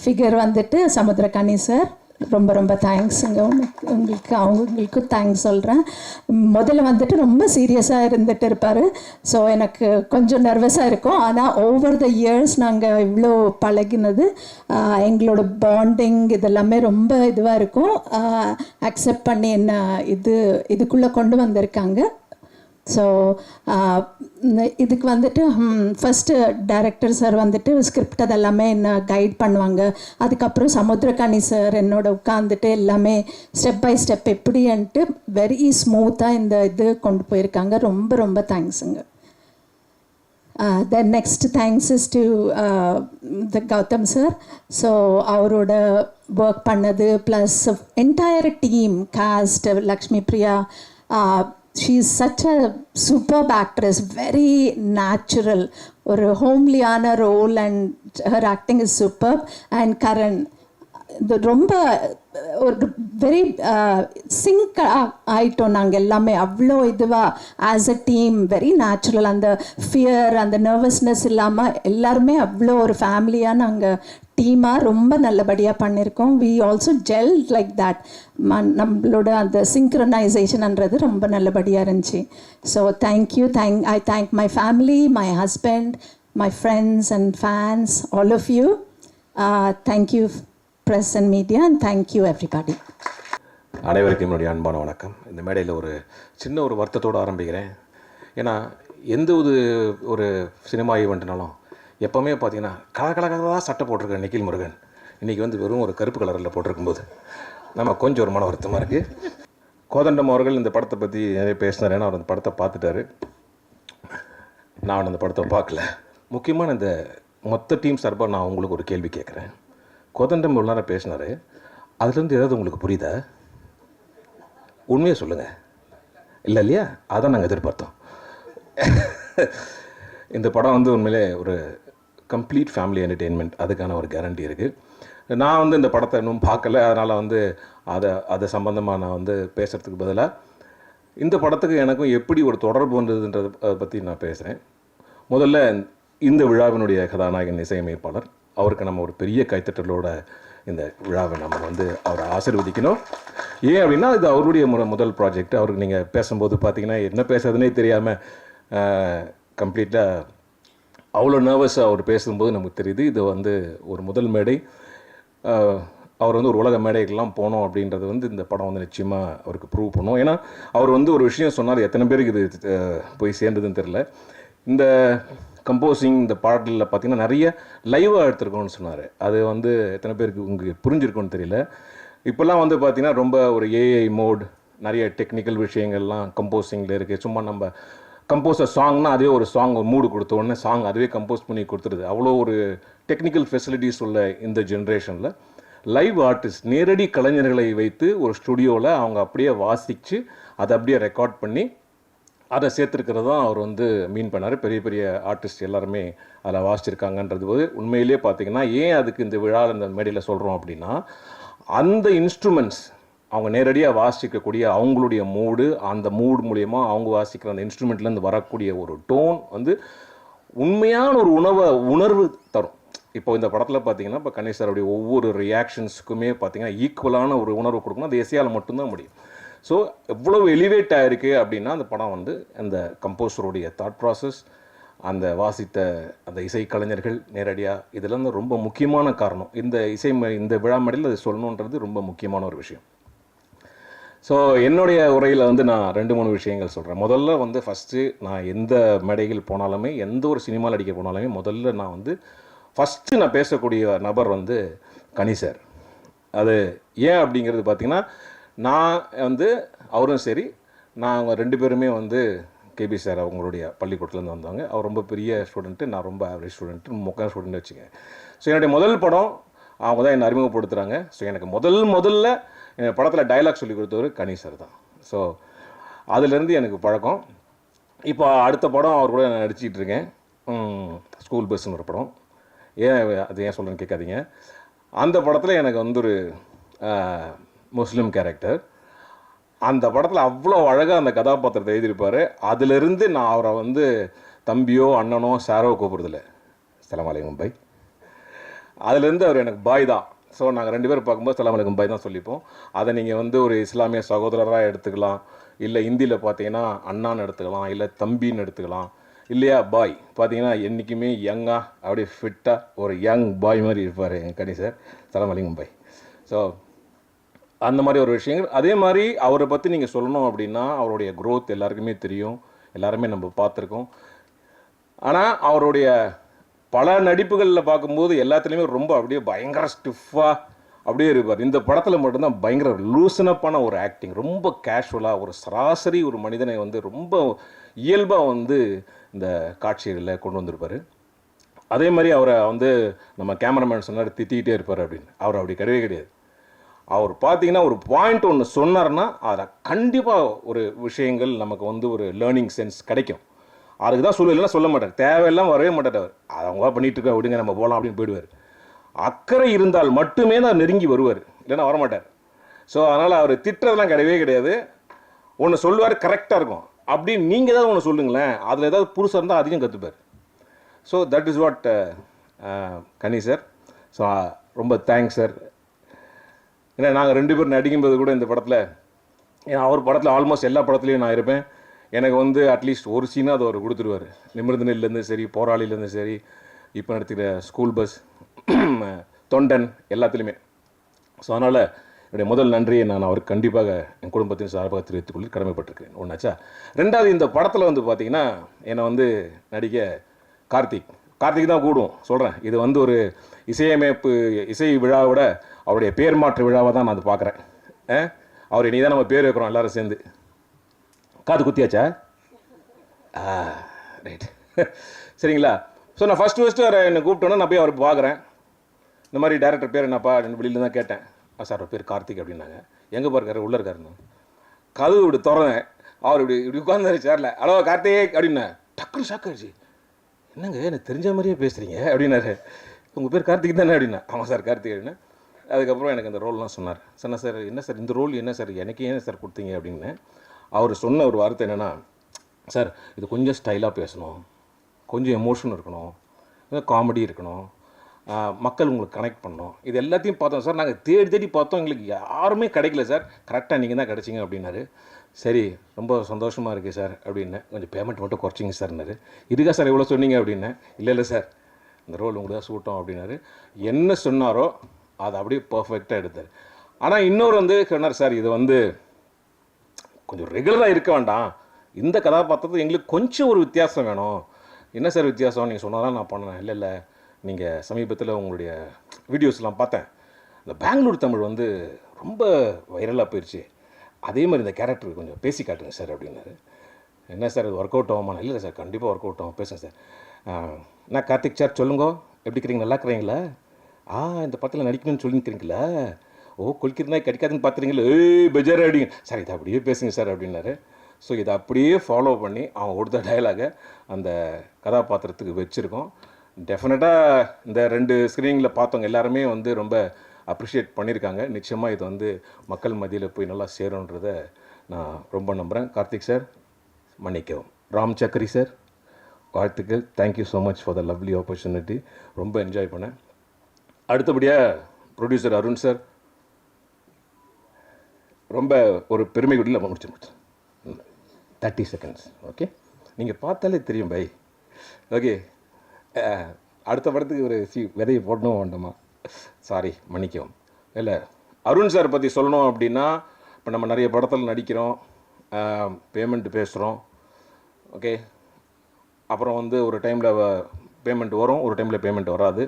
ஃபிகர் வந்துட்டு சமுத்திரக்கனி சார். ரொம்ப ரொம்ப தேங்க்ஸுங்க. அவங்களுக்கும் தேங்க்ஸ் சொல்கிறேன். முதல்ல வந்துட்டு ரொம்ப சீரியஸாக இருந்துகிட்டு இருப்பார். ஸோ எனக்கு கொஞ்சம் நர்வஸாக இருக்கும். ஆனால் ஓவர் த இயர்ஸ் நாங்கள் இவ்வளோ பழகினது, எங்களோட பாண்டிங் இதெல்லாமே ரொம்ப இதுவாக இருக்கும். அக்செப்ட் பண்ணி என்ன இதுக்குள்ளே கொண்டு வந்திருக்காங்க. ஸோ இதுக்கு வந்துட்டு ஃபஸ்ட்டு டைரக்டர் சார் வந்துட்டு ஸ்கிரிப்ட் அதெல்லாமே என்ன கைட் பண்ணுவாங்க. அதுக்கப்புறம் சமுத்திரக்கனி சார் என்னோட உட்காந்துட்டு எல்லாமே ஸ்டெப் பை ஸ்டெப் எப்படின்ட்டு வெரி ஸ்மூத்தாக இந்த கொண்டு போயிருக்காங்க. ரொம்ப ரொம்ப தேங்க்ஸுங்க. Then next thanks is to the Gautham sir. So அவரோட ஒர்க் பண்ணது plus entire team cast, Lakshmi Priya, she is such a superb actress, very natural, ஒரு ஹோம்லியான role and her acting is superb. and Karan ரொம்ப ஒரு வெரி சிங்க் ஆகிட்டோம் நாங்கள் எல்லாமே. அவ்வளோ இதுவாக as a team very natural. அந்த ஃபியர் அந்த நர்வஸ்னஸ் இல்லாமல் எல்லாருமே அவ்வளோ ஒரு ஃபேமிலியாக நாங்கள் டீமாக ரொம்ப நல்லபடியாக பண்ணியிருக்கோம். We also gel like that. நம்மளோட அந்த சிங்க்ரனைசேஷன்ன்றது ரொம்ப நல்லபடியாக இருந்துச்சு. So thank you. I thank my family, my husband, my friends and fans, all of you. Thank you press and media, and thank you everybody. அனைவருக்கும் என்னுடைய அன்பான வணக்கம். இந்த மேடையில் ஒரு சின்ன ஒரு வருத்தத்தோடு ஆரம்பிக்கிறேன். ஏன்னா எந்த ஒரு சினிமா ஈவெண்ட்னாலும் எப்போவுமே பார்த்தீங்கன்னா கலகலகலாக சட்டை போட்டிருக்க நிக்கில் முருகன் இன்றைக்கி வந்து வெறும் ஒரு கருப்பு கலரில் போட்டிருக்கும்போது நம்ம கொஞ்சம் ஒரு மன வருத்தமாக இருக்குது. கோதண்டம் அவர்கள் இந்த படத்தை பற்றி நிறைய பேசினார். ஏன்னா அவர் அந்த படத்தை பார்த்துட்டாரு, நான் அந்த படத்தை பார்க்கல. முக்கியமான இந்த மொத்த டீம் சார்பாக நான் உங்களுக்கு ஒரு கேள்வி கேட்குறேன். கோதண்டம் இவ்வளோ நேரம் பேசினார், அதுலேருந்து ஏதாவது உங்களுக்கு புரியுதா? உண்மையாக சொல்லுங்கள். இல்லை இல்லையா? அதான் நாங்கள் எதிர்பார்த்தோம். இந்த படம் வந்து உண்மையிலே ஒரு கம்ப்ளீட் ஃபேமிலி என்டர்டெயின்மெண்ட், அதுக்கான ஒரு கேரண்டி இருக்குது. நான் வந்து இந்த படத்தை இன்னும் பார்க்கல, அதனால் வந்து அதை சம்மந்தமாக நான் வந்து பேசுகிறதுக்கு பதிலாக இந்த படத்துக்கு எனக்கும் எப்படி ஒரு தொடர்பு வந்ததுன்றதை பற்றி நான் பேசுகிறேன். முதல்ல இந்த விழாவினுடைய கதாநாயகன் இசையமைப்பாளர், அவருக்கு நம்ம ஒரு பெரிய கைத்தட்டலோட இந்த விழாவை நம்ம வந்து அவரை ஆசீர்வதிக்கணும். ஏன் அப்படின்னா இது அவருடைய முதல் ப்ராஜெக்ட். அவருக்கு நீங்கள் பேசும்போது பார்த்தீங்கன்னா என்ன பேசுறதுனே தெரியாமல் கம்ப்ளீட்டாக அவ்வளோ நர்வஸாக அவர் பேசும்போது நமக்கு தெரியுது இது வந்து ஒரு முதல் மேடை. அவர் வந்து ஒரு உலக மேடைக்கெல்லாம் போனோம் அப்படின்றது வந்து இந்த படம் வந்து நிச்சயமாக அவருக்கு ப்ரூவ் பண்ணும். ஏன்னா அவர் வந்து ஒரு விஷயம் சொன்னார், எத்தனை பேருக்கு இது போய் சேர்ந்ததுன்னு தெரில. இந்த கம்போசிங் இந்த பாடலில் பார்த்திங்கன்னா நிறைய லைவாக எடுத்துருக்கோன்னு சொன்னார். அது வந்து எத்தனை பேருக்கு உங்களுக்கு புரிஞ்சிருக்கோன்னு தெரியல. இப்போல்லாம் வந்து பார்த்திங்கன்னா ரொம்ப ஒரு ஏஐ மோட், நிறைய டெக்னிக்கல் விஷயங்கள்லாம் கம்போசிங்கில் இருக்குது. சும்மா நம்ம கம்போஸர் சாங்னா அதே ஒரு சாங் ஒரு மூடு கொடுத்த உடனே சாங் அதுவே கம்போஸ் பண்ணி கொடுத்துருது. அவ்வளோ ஒரு டெக்னிக்கல் ஃபெசிலிட்டிஸ் உள்ள இந்த ஜென்ரேஷனில் லைவ் ஆர்டிஸ்ட், நேரடி கலைஞர்களை வைத்து ஒரு ஸ்டுடியோவில் அவங்க அப்படியே வாசித்து அதை அப்படியே ரெக்கார்ட் பண்ணி அதை சேர்த்துருக்கிறது தான் அவர் வந்து மீன் பண்ணார். பெரிய பெரிய ஆர்டிஸ்ட் எல்லாருமே அதில் வாசிச்சிருக்காங்கன்றது போது உண்மையிலே பார்த்திங்கன்னா ஏன் அதுக்கு இந்த விழாவில் இந்த மேடையில் சொல்கிறோம் அப்படின்னா, அந்த இன்ஸ்ட்ருமெண்ட்ஸ் அவங்க நேரடியாக வாசிக்கக்கூடிய அவங்களுடைய மூடு, அந்த மூடு மூலயமா அவங்க வாசிக்கிற அந்த இன்ஸ்ட்ருமெண்ட்லேருந்து வரக்கூடிய ஒரு டோன் வந்து உண்மையான ஒரு உணர்வு தரும். இப்போ இந்த படத்தில் பார்த்தீங்கன்னா, இப்போ கணேஷ் சாருடைய ஒவ்வொரு ரியாக்ஷன்ஸுக்குமே பார்த்தீங்கன்னா ஈக்குவலான ஒரு உணர்வு கொடுக்கணும். அது எஸ்ஏயால் மட்டும்தான் முடியும். ஸோ எவ்வளவு எலிவேட் ஆகிருக்கு அப்படின்னா அந்த படம் வந்து அந்த கம்போஸருடைய தாட் ப்ராசஸ், அந்த வாசித்த அந்த இசைக்கலைஞர்கள் நேரடியாக இதெல்லாம் தான் ரொம்ப முக்கியமான காரணம். இந்த விழா மேடையில் அது சொல்லணுன்றது ரொம்ப முக்கியமான ஒரு விஷயம். ஸோ என்னுடைய உரையில் வந்து நான் 2-3 விஷயங்கள் சொல்கிறேன். முதல்ல வந்து ஃபஸ்ட்டு நான் எந்த மேடைகள் போனாலுமே, எந்த ஒரு சினிமாவில் அடிக்க போனாலுமே முதல்ல நான் வந்து ஃபஸ்ட்டு நான் பேசக்கூடிய நபர் வந்து கனி சார். அது ஏன் அப்படிங்கிறது பார்த்திங்கன்னா, நான் வந்து அவரும் சரி, நாங்கள் 2 பேருமே வந்து கேபி சார் அவங்களுடைய பள்ளிக்கூடத்துலேருந்து வந்தாங்க. அவர் ரொம்ப பெரிய ஸ்டூடெண்ட்டு, நான் ரொம்ப ஆவரேஜ் ஸ்டூடெண்ட்டு, மொக்க ஸ்டூடெண்ட் வச்சுங்க. ஸோ என்னுடைய முதல் படம் அவங்க தான் என்னை அறிமுகப்படுத்துகிறாங்க. ஸோ எனக்கு முதல்ல என் படத்தில் டைலாக் சொல்லி கொடுத்தவர் கனி சார் தான். ஸோ அதுலேருந்து எனக்கு பழக்கம். இப்போ அடுத்த படம் அவர் கூட நான் நடிச்சிக்கிட்டு இருக்கேன். ஸ்கூல் பஸ்ஸுன்னு ஒரு படம். அது ஏன் சொல்கிறேன்னு கேட்காதீங்க. அந்த படத்தில் எனக்கு வந்து ஒரு முஸ்லீம் கேரக்டர். அந்த படத்தில் அவ்வளோ அழகாக அந்த கதாபாத்திரத்தை எழுதியிருப்பார். அதிலிருந்து நான் அவரை வந்து தம்பியோ அண்ணனோ சாரோ கூப்பிட்றதில்ல, அஸ்ஸலாமு அலைக்கும் பாய். அதுலேருந்து அவர் எனக்கு பாய் தான். ஸோ நாங்கள் 2 பேரும் பார்க்கும்போது அஸ்ஸலாமு அலைக்கும் பாய் தான் சொல்லிப்போம். அதை நீங்கள் வந்து ஒரு இஸ்லாமிய சகோதரராக எடுத்துக்கலாம், இல்லை ஹிந்தியில் பார்த்தீங்கன்னா அண்ணான்னு எடுத்துக்கலாம், இல்லை தம்பின்னு எடுத்துக்கலாம், இல்லையா பாய் பார்த்தீங்கன்னா என்றைக்குமே யங்காக அப்படியே ஃபிட்டாக ஒரு யங் பாய் மாதிரி இருப்பார் என் கனி சார். அஸ்ஸலாமு அலைக்கும் பாய். ஸோ அந்த மாதிரி ஒரு விஷயங்கள். அதே மாதிரி அவரை பற்றி நீங்கள் சொல்லணும் அப்படின்னா அவருடைய க்ரோத் எல்லாருக்குமே தெரியும், எல்லாருமே நம்ம பார்த்துருக்கோம். ஆனால் அவருடைய பல நடிப்புகளில் பார்க்கும்போது எல்லாத்துலேயுமே ரொம்ப அப்படியே பயங்கர ஸ்டிஃபாக அப்படியே இருப்பார். இந்த படத்தில் மட்டும்தான் பயங்கர லூசனப்பான ஒரு ஆக்டிங், ரொம்ப கேஷுவலாக ஒரு சராசரி ஒரு மனிதனை வந்து ரொம்ப இயல்பாக வந்து இந்த காட்சிகளில் கொண்டு வந்திருப்பார். அதே மாதிரி அவரை வந்து நம்ம கேமராமேன் சொன்னார் திட்டிகிட்டே இருப்பார் அப்படின்னு. அவர் அப்படி கிடையவே கிடையாது. அவர் பார்த்தீங்கன்னா ஒரு பாயிண்ட் ஒன்று சொன்னார்னா அதில் கண்டிப்பாக ஒரு விஷயங்கள் நமக்கு வந்து ஒரு லேர்னிங் சென்ஸ் கிடைக்கும். அதுக்கு தான் இல்லைன்னா சொல்ல மாட்டார், தேவையெல்லாம் வரவே மாட்டார். அவர் அவங்க பண்ணிகிட்டு இருக்க விடுங்க நம்ம போகலாம் அப்படின்னு போயிடுவார். அக்கறை இருந்தால் மட்டுமே தான் நெருங்கி வருவார், இல்லைன்னா வரமாட்டார். ஸோ அதனால் அவர் திட்டுறதுலாம் கிடையவே கிடையாது. ஒன்று சொல்லுவார் கரெக்டாக இருக்கும். அப்படி நீங்கள் ஏதாவது ஒன்று சொல்லுங்களேன், அதில் ஏதாவது புதுசாக இருந்தால் அதிகம் கற்றுப்பார். So that is what Ghani sir. So ரொம்ப தேங்க்ஸ் சார். ஏன்னா நாங்கள் 2 பேரும் நடிக்கும்போது கூட இந்த படத்தில், ஏன்னா அவர் படத்தில் ஆல்மோஸ்ட் எல்லா படத்துலையும் நான் இருப்பேன். எனக்கு வந்து அட்லீஸ்ட் ஒரு சீனாக அது அவர் கொடுத்துருவார். நிமிர்ந்தனிலேருந்து சரி, போராளிலேருந்து சரி, இப்போ நடத்துகிற ஸ்கூல் பஸ், தொண்டன் எல்லாத்துலேயுமே. ஸோ அதனால் என்னுடைய முதல் நன்றியை நான் அவருக்கு கண்டிப்பாக என் குடும்பத்தின் சார்பாக தெரிவித்துக் கொள்ள கடமைப்பட்டிருக்கேன். ஒன்றாச்சா. 2வது இந்த படத்தில் வந்து பார்த்திங்கன்னா என்னை வந்து நடிக்க கார்த்திக் தான் கூடுவோம் சொல்கிறேன். இது வந்து ஒரு இசை விழாவோட அவருடைய பேர் மாற்று விழாவை தான் நான் அது பார்க்குறேன். அவர் இனி தான் நம்ம பேர் வைக்கிறோம் எல்லோரும் சேர்ந்து. காது குத்தியாச்சா? ரைட். சரிங்களா. ஸோ நான் ஃபஸ்ட்டு அவரை என்னை கூப்பிட்டோன்னா நான் போய் அவருக்கு பார்க்குறேன். இந்த மாதிரி டேரக்டர் பேர் என்னப்பா அப்படின்னு வெளியில் தான் கேட்டேன். சார் அவர் பேர் கார்த்திக் அப்படின்னாங்க. எங்கே பார்க்காரு? உள்ளே இருக்காருன்னு. கதவு இப்படி திறந்தேன். அவர் இப்படி உட்கார்ந்தாரு சேரில். ஹலோ கார்த்திக் அப்படின்னா டக்குனு ஷாக் ஆகிடுச்சு. என்னங்க எனக்கு தெரிஞ்ச மாதிரியே பேசுகிறீங்க அப்படின்னாரு. உங்கள் பேர் கார்த்திக் தானே அப்படின்னா. ஆமாம் சார் கார்த்திக் அப்படின்னா. அதுக்கப்புறம் எனக்கு அந்த ரோல்லாம் சொன்னார். சொன்னேன் சார் என்ன சார் இந்த ரோல் என்ன சார் எனக்கு ஏன் சார் கொடுத்தீங்க அப்படின்னு. அவர் சொன்ன ஒரு வார்த்தை என்னென்னா, சார் இது கொஞ்சம் ஸ்டைலாக பேசணும், கொஞ்சம் எமோஷன் இருக்கணும், காமெடி இருக்கணும், மக்கள் உங்களுக்கு கனெக்ட் பண்ணணும். இது எல்லாத்தையும் பார்த்தோம் சார். நாங்கள் தேடி பார்த்தோம், எங்களுக்கு யாருமே கிடைக்கல சார். கரெக்டாக நீங்கள் தான் கிடச்சிங்க அப்படின்னாரு. சரி ரொம்ப சந்தோஷமாக இருக்குது சார் அப்படின்னேன். கொஞ்சம் பேமெண்ட் மட்டும் குறைச்சிங்க சார்னாரு. இதுக்கா சார் எவ்வளோ சொன்னீங்க அப்படின்னேன். இல்லை சார் இந்த ரோல் உங்களுக்கு தான் சூட்டும் அப்படின்னாரு. என்ன சொன்னாரோ அதை அப்படியே பர்ஃபெக்டாக எடுத்தார். ஆனால் இன்னொரு வந்து சொன்னார், சார் இது வந்து கொஞ்சம் ரெகுலராக இருக்க வேண்டாம், இந்த கதாபாத்திரத்தை எங்களுக்கு கொஞ்சம் ஒரு வித்தியாசம் வேணும். என்ன சார் வித்தியாசம் நீங்கள் சொன்னாதான் நான் பண்ணேன். இல்லை நீங்கள் சமீபத்தில் உங்களுடைய வீடியோஸ்லாம் பார்த்தேன், இந்த பெங்களூர் தமிழ் வந்து ரொம்ப வைரலாக போயிடுச்சு, அதே மாதிரி இந்த கேரக்டர் கொஞ்சம் பேசி காட்டுங்க சார் அப்படின்னாரு. என்ன சார் இது ஒர்க் அவுட் ஆகுமா? இல்லை சார் கண்டிப்பாக ஒர்க் அவுட் ஆகும், பேசுங்க சார். நான் கார்த்திக் சார் சொல்லுங்க, எப்படி இருக்கிறீங்க, நல்லா இருக்கிறீங்களா? இந்த படத்தில் நடிக்கணும்னு சொல்லிக்கிறீங்களா? கொல்கிறனா கிடைக்காதுன்னு பார்த்துறீங்களா? பெஜார் அப்படிங்க சார், இதை அப்படியே பேசுங்க சார் அப்படின்னாரு. ஸோ இதை அப்படியே ஃபாலோ பண்ணி அவன் கொடுத்த டயலாகை அந்த கதாபாத்திரத்துக்கு வச்சுருக்கோம். டெஃபினட்டாக இந்த 2 ஸ்க்ரீனிங்கில் பார்த்தவங்க எல்லாருமே வந்து ரொம்ப அப்ரிஷியேட் பண்ணியிருக்காங்க. நிச்சயமாக இது வந்து மக்கள் மத்தியில் போய் நல்லா சேரும்ன்றதை நான் ரொம்ப நம்புகிறேன். கார்த்திக் சார் மன்னிக்கவும். ராம் சக்கரி சார் வாழ்த்துக்கள். Thank you so much for the lovely opportunity. ரொம்ப என்ஜாய் பண்ணேன். அடுத்தபடியாக ப்ரொடியூசர் அருண் சார் ரொம்ப ஒரு பெருமை வீட்டில் முடிச்சு 30 செகண்ட்ஸ். ஓகே, நீங்கள் பார்த்தாலே தெரியும் பை. ஓகே, அடுத்த படத்துக்கு ஒரு விதையை போடணும் வேண்டாமா? சாரி, மன்னிக்கவும். இல்லை, அருண் சார் பற்றி சொல்லணும் அப்படின்னா, இப்போ நம்ம நிறைய படத்தில் நடிக்கிறோம், பேமெண்ட் பேசுகிறோம். ஓகே, அப்புறம் வந்து ஒரு டைமில் பேமெண்ட் வரும், ஒரு டைமில் பேமெண்ட் வராது.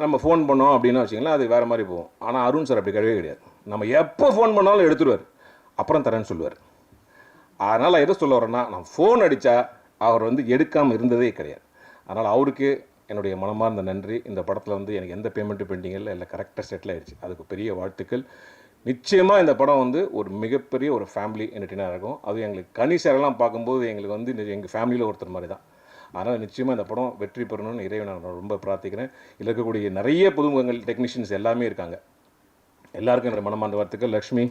நம்ம ஃபோன் பண்ணோம் அப்படின்னா வச்சிங்களேன், அது வேறு மாதிரி போகும். ஆனால் அருண் சார் அப்படி கிடையவே கிடையாது. நம்ம எப்போ ஃபோன் பண்ணாலும் எடுத்துடுவார், அப்புறம் தரேன்னு சொல்லுவார். அதனால் எதை சொல்ல வரேன்னா, நான் ஃபோன் அடித்தா அவர் வந்து எடுக்காமல் இருந்ததே கிடையாது. அதனால் அவருக்கு என்னுடைய மனமார்ந்த நன்றி. இந்த படத்தில் வந்து எனக்கு எந்த பேமெண்ட்டு பெண்டிங் இல்லை கரெக்டாக செட்டில் ஆகிடுச்சு. அதுக்கு பெரிய வாழ்த்துக்கள். நிச்சயமாக இந்த படம் வந்து ஒரு மிகப்பெரிய ஒரு ஃபேமிலி என்டர்டெயினாக இருக்கும். அதுவும் எங்களுக்கு கனி சாரெல்லாம் பார்க்கும்போது எங்களுக்கு வந்து எங்கள் ஃபேமிலியில் ஒருத்தர் மாதிரி தான். அதனால் நிச்சயமாக இந்த படம் வெற்றி பெறணும்னு இறைவனை நான் ரொம்ப பிரார்த்திக்கிறேன். இதில் இருக்கக்கூடிய நிறைய புதுமுகங்கள் டெக்னீஷியன்ஸ் எல்லாமே இருக்காங்க. எல்லாருக்கும் என்னுடைய மனமார்ந்த வாழ்த்துக்கள். Lakshmi,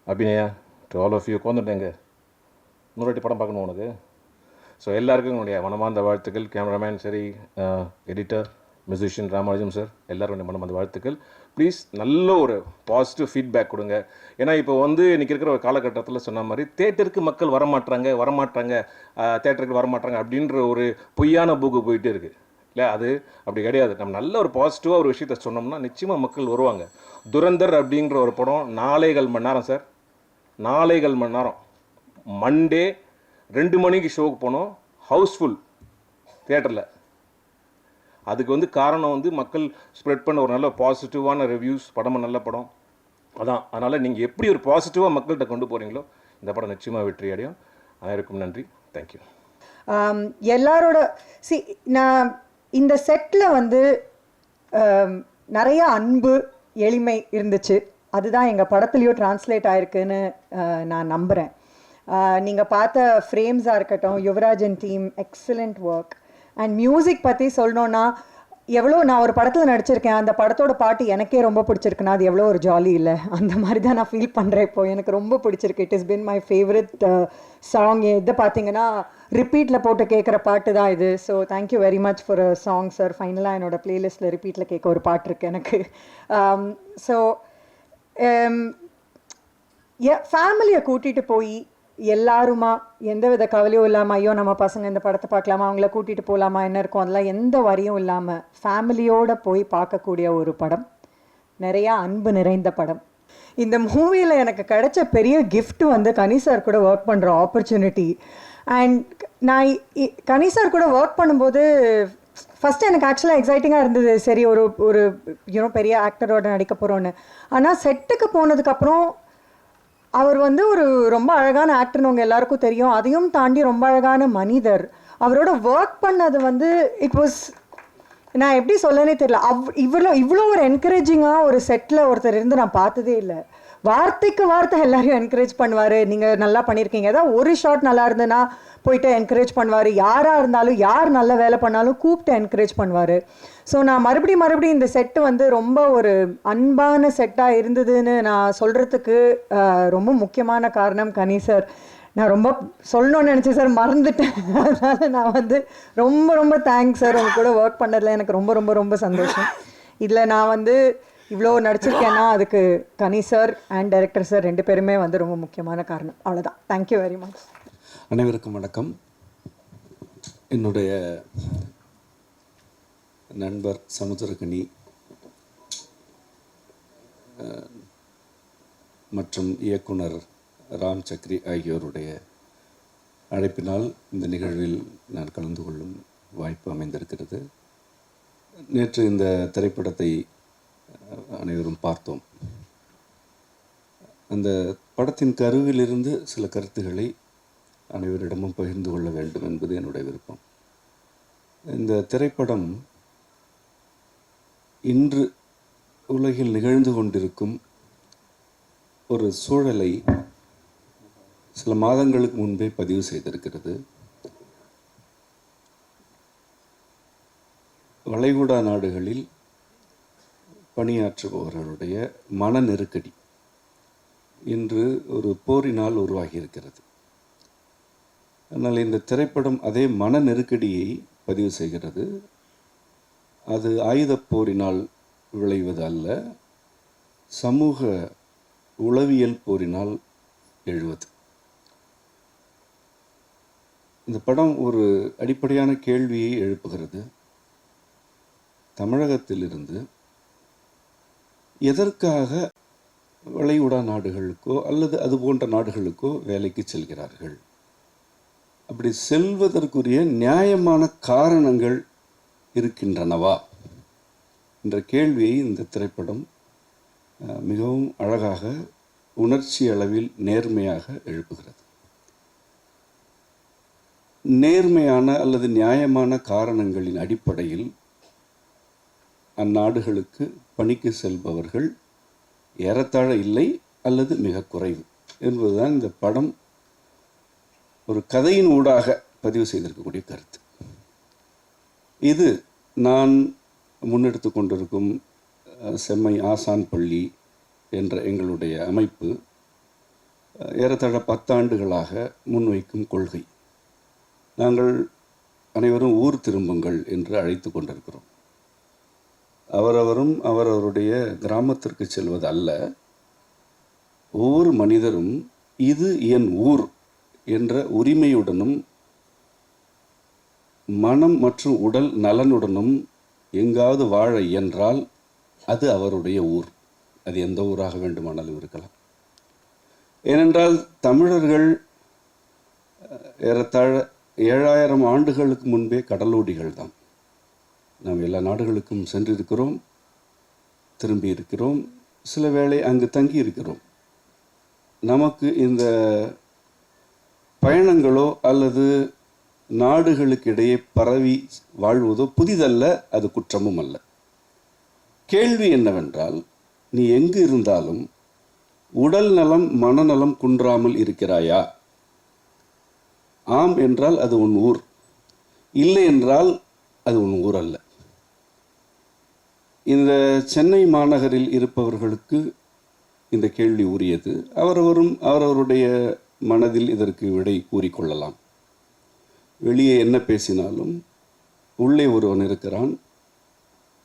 Abhinaya, to all of you. உட்காந்துட்டேங்க, இன்னொரு படம் பார்க்கணும் உனக்கு. ஸோ எல்லாருக்கும் என்னுடைய மனமார்ந்த வாழ்த்துக்கள். கேமராமேன் சரி, எடிட்டர், மியூசிஷியன் ராமானுஜம் சார், எல்லாரும் என்னுடைய மனமார்ந்த வாழ்த்துக்கள். ப்ளீஸ் நல்ல ஒரு பாசிட்டிவ் ஃபீட்பேக் கொடுங்க. ஏன்னா இப்போ வந்து இன்றைக்கி இருக்கிற ஒரு காலகட்டத்தில் சொன்ன மாதிரி தேட்டருக்கு மக்கள் வரமாட்டாங்க தேட்டருக்கு வரமாட்டாங்க அப்படின்ற ஒரு பொய்யான போக்கு போயிட்டே இருக்குது இல்லை. அது அப்படி கிடையாது. நம்ம நல்ல ஒரு பாசிட்டிவாக ஒரு விஷயத்த சொன்னோம்னா நிச்சயமாக மக்கள் வருவாங்க. துரந்தர் அப்படின்ற ஒரு படம் 4.25 மணி நேரம் சார், 4.25 மணி நேரம். மண்டே 2 மணிக்கு ஷோக்கு போனோம், ஹவுஸ்ஃபுல் தியேட்டரில். அதுக்கு வந்து காரணம் வந்து மக்கள் ஸ்ப்ரெட் பண்ண ஒரு நல்ல பாசிட்டிவான ரிவ்யூஸ். படமும் நல்ல படம் அதான். அதனால் நீங்கள் எப்படி ஒரு பாசிட்டிவாக மக்கள்கிட்ட கொண்டு போகிறீங்களோ இந்த படம் நிச்சயமாக வெற்றி அடையும். அனைவருக்கும் நன்றி. தேங்க்யூ. எல்லாரோட நான் இந்த செட்டில் வந்து நிறைய அன்பு, எளிமை இருந்துச்சு. அதுதான் எங்கள் படத்துலேயும் டிரான்ஸ்லேட் ஆகிருக்குன்னு நான் நம்புகிறேன். நீங்கள் பார்த்த ஃப்ரேம்ஸாக இருக்கட்டும், Yuvarajan team excellent work. And music பற்றி சொல்லணுன்னா, எவ்வளோ நான் ஒரு படத்தில் நடிச்சிருக்கேன், அந்த படத்தோட பாட்டு எனக்கே ரொம்ப பிடிச்சிருக்குன்னா அது எவ்வளோ ஒரு ஜாலி இல்லை? அந்த மாதிரி தான் நான் ஃபீல் பண்ணுறேன். இப்போ எனக்கு ரொம்ப பிடிச்சிருக்கு. It is been my favourite song. இதை பார்த்தீங்கன்னா ரிப்பீட்டில் போட்டு கேட்குற பாட்டு தான் இது. So thank you very much for a song sir. ஃபைனலாக என்னோடய ப்ளேலிஸ்ட்டில் ரிப்பீட்டில் கேட்க ஒரு பாட்டு இருக்குது எனக்கு. ஸோ ஃபேமிலியை கூட்டிகிட்டு போய் எல்லாருமா எந்த வித கவலையும் இல்லாமல், ஐயோ நம்ம பசங்க இந்த படத்தை பார்க்கலாமா, அவங்கள கூட்டிகிட்டு போகலாமா, என்ன இருக்கும், அதெல்லாம் எந்த வரியும் இல்லாமல் ஃபேமிலியோடு போய் பார்க்கக்கூடிய ஒரு படம். நிறையா அன்பு நிறைந்த படம். இந்த மூவியில் எனக்கு கிடைச்ச பெரிய கிஃப்ட் வந்து கனி சார் கூட ஒர்க் பண்ணுற ஆப்பர்ச்சுனிட்டி. அண்ட் நான் கனி சார் கூட ஒர்க் பண்ணும்போது ஃபஸ்ட்டு எனக்கு ஆக்சுவலாக எக்ஸைட்டிங்காக இருந்தது. சரி, ஒரு பெரிய ஆக்டரோட நடிக்க போகிறோன்னு. ஆனால் செட்டுக்கு போனதுக்கப்புறம் அவர் வந்து ஒரு ரொம்ப அழகான ஆக்டர்னு உங்கள் எல்லாருக்கும் தெரியும். அதையும் தாண்டி ரொம்ப அழகான மனிதர். அவரோட ஒர்க் பண்ணது வந்து இட் வாஸ், நான் எப்படி சொல்லனே தெரியல. இவ்வளோ ஒரு என்கரேஜிங்காக ஒரு செட்டில் ஒருத்தர் இருந்து நான் பார்த்ததே இல்லை. வார்த்தைக்கு வார்த்தை எல்லாரையும் என்கரேஜ் பண்ணுவார். நீங்கள் நல்லா பண்ணியிருக்கீங்க, ஏதாவது ஒரு ஷாட் நல்லா இருந்ததுன்னா போயிட்டு என்கரேஜ் பண்ணுவார். யாராக இருந்தாலும், யார் நல்ல வேலை பண்ணாலும் கூப்பிட்டு என்கரேஜ் பண்ணுவார். ஸோ நான் மறுபடியும் இந்த செட்டு வந்து ரொம்ப ஒரு அன்பான செட்டாக இருந்ததுன்னு நான் சொல்கிறதுக்கு ரொம்ப முக்கியமான காரணம் கனி சார். நான் ரொம்ப சொல்லணும்னு நினச்சேன் சார், மறந்துட்டேன். அதனால் நான் வந்து ரொம்ப தேங்க்ஸ் சார். உங்க கூட ஒர்க் பண்ணதில் எனக்கு ரொம்ப சந்தோஷம். இதில் நான் வந்து இவ்வளோ நடிச்சிருக்கேன்னா அதுக்கு கனி சார் அண்ட் டைரக்டர் சார் 2 பேருமே வந்து ரொம்ப முக்கியமான காரணம். அவ்வளோதான். Thank you very much. அனைவருக்கும் வணக்கம். என்னுடைய நண்பர் சமுத்திரகனி மற்றும் இயக்குனர் ராம் சக்ரி ஆகியோருடைய அழைப்பினால் இந்த நிகழ்வில் நான் கலந்து கொள்ளும் வாய்ப்பு அமைந்திருக்கிறது. நேற்று இந்த திரைப்படத்தை அனைவரும் பார்த்தோம். அந்த படத்தின் கருவிலிருந்து சில கருத்துக்களை அனைவரிடமும் பகிர்ந்து கொள்ள வேண்டும் என்பது என்னுடைய விருப்பம். இந்த திரைப்படம் இன்று உலகில் நிகழ்ந்து கொண்டிருக்கும் ஒரு சூழலை சில மாதங்களுக்கு முன்பே பதிவு செய்திருக்கிறது. வளைகுடா நாடுகளில் பணியாற்றுபவர்களுடைய மன நெருக்கடி இன்று ஒரு போரினால் உருவாகி இருக்கிறது. ஆனால் இந்த திரைப்படம் அதே மன நெருக்கடியை பதிவு செய்கிறது. அது ஆயுதப் போரினால் விளைவது அல்ல, சமூக உளவியல் போரினால் எழுவது. இந்த படம் ஒரு அடிப்படையான கேள்வியை எழுப்புகிறது. தமிழகத்திலிருந்து எதற்காக வளைகுடா நாடுகளுக்கோ அல்லது அது போன்ற நாடுகளுக்கோ வேலைக்கு செல்கிறார்கள்? அப்படி செல்வதற்குரிய நியாயமான காரணங்கள் இருக்கின்றனவா என்ற கேள்வியை இந்த திரைப்படம் மிகவும் அழகாக, உணர்ச்சி அளவில் நேர்மையாக எழுப்புகிறது. நேர்மையான அல்லது நியாயமான காரணங்களின் அடிப்படையில் அந்நாடுகளுக்கு பணிக்கு செல்பவர்கள் ஏறத்தாழ இல்லை அல்லது மிக குறைவு என்பதுதான் இந்த படம் ஒரு கதையின் ஊடாக பதிவு செய்திருக்கக்கூடிய கருத்து. இது நான் முன்னெடுத்து கொண்டிருக்கும் செம்மை ஆசான் பள்ளி என்ற எங்களுடைய அமைப்பு ஏறத்தாழ 10 ஆண்டுகளாக முன்வைக்கும் கொள்கை. நாங்கள் அனைவரும் ஊர் திரும்புங்கள் என்று அழைத்து கொண்டிருக்கிறோம். அவரவரும் அவரவருடைய கிராமத்திற்கு செல்வது அல்ல, ஒவ்வொரு மனிதரும் இது என் ஊர் என்ற உரிமையுடனும் மனம் மற்றும் உடல் நலனுடனும் எங்காவது வாழ இயன்றால் அது அவருடைய ஊர். அது எந்த ஊராக வேண்டுமானாலும் இருக்கலாம். ஏனென்றால் தமிழர்கள் ஏறத்தாழ 7000 ஆண்டுகளுக்கு முன்பே கடலோடிகள் தான். நாம் எல்லா நாடுகளுக்கும் சென்றிருக்கிறோம், திரும்பி இருக்கிறோம், சில வேளை அங்கு தங்கி இருக்கிறோம். நமக்கு இந்த பயணங்களோ அல்லது நாடுகளுக்கு இடையே பரவி வாழ்வதோ புதிதல்ல, அது குற்றமும் அல்ல. கேள்வி என்னவென்றால், நீ எங்கு இருந்தாலும் உடல் நலம் மனநலம் குன்றாமல் இருக்கிறாயா? ஆம் என்றால் அது உன் ஊர், இல்லை என்றால் அது உன் ஊர் அல்ல. இந்த சென்னை மாநகரில் இருப்பவர்களுக்கு இந்த கேள்வி உரியது. அவரவரும் அவரவருடைய மனதில் இதற்கு விடை கூறிக்கொள்ளலாம். வெளியே என்ன பேசினாலும் உள்ளே ஒருவன் இருக்கிறான்,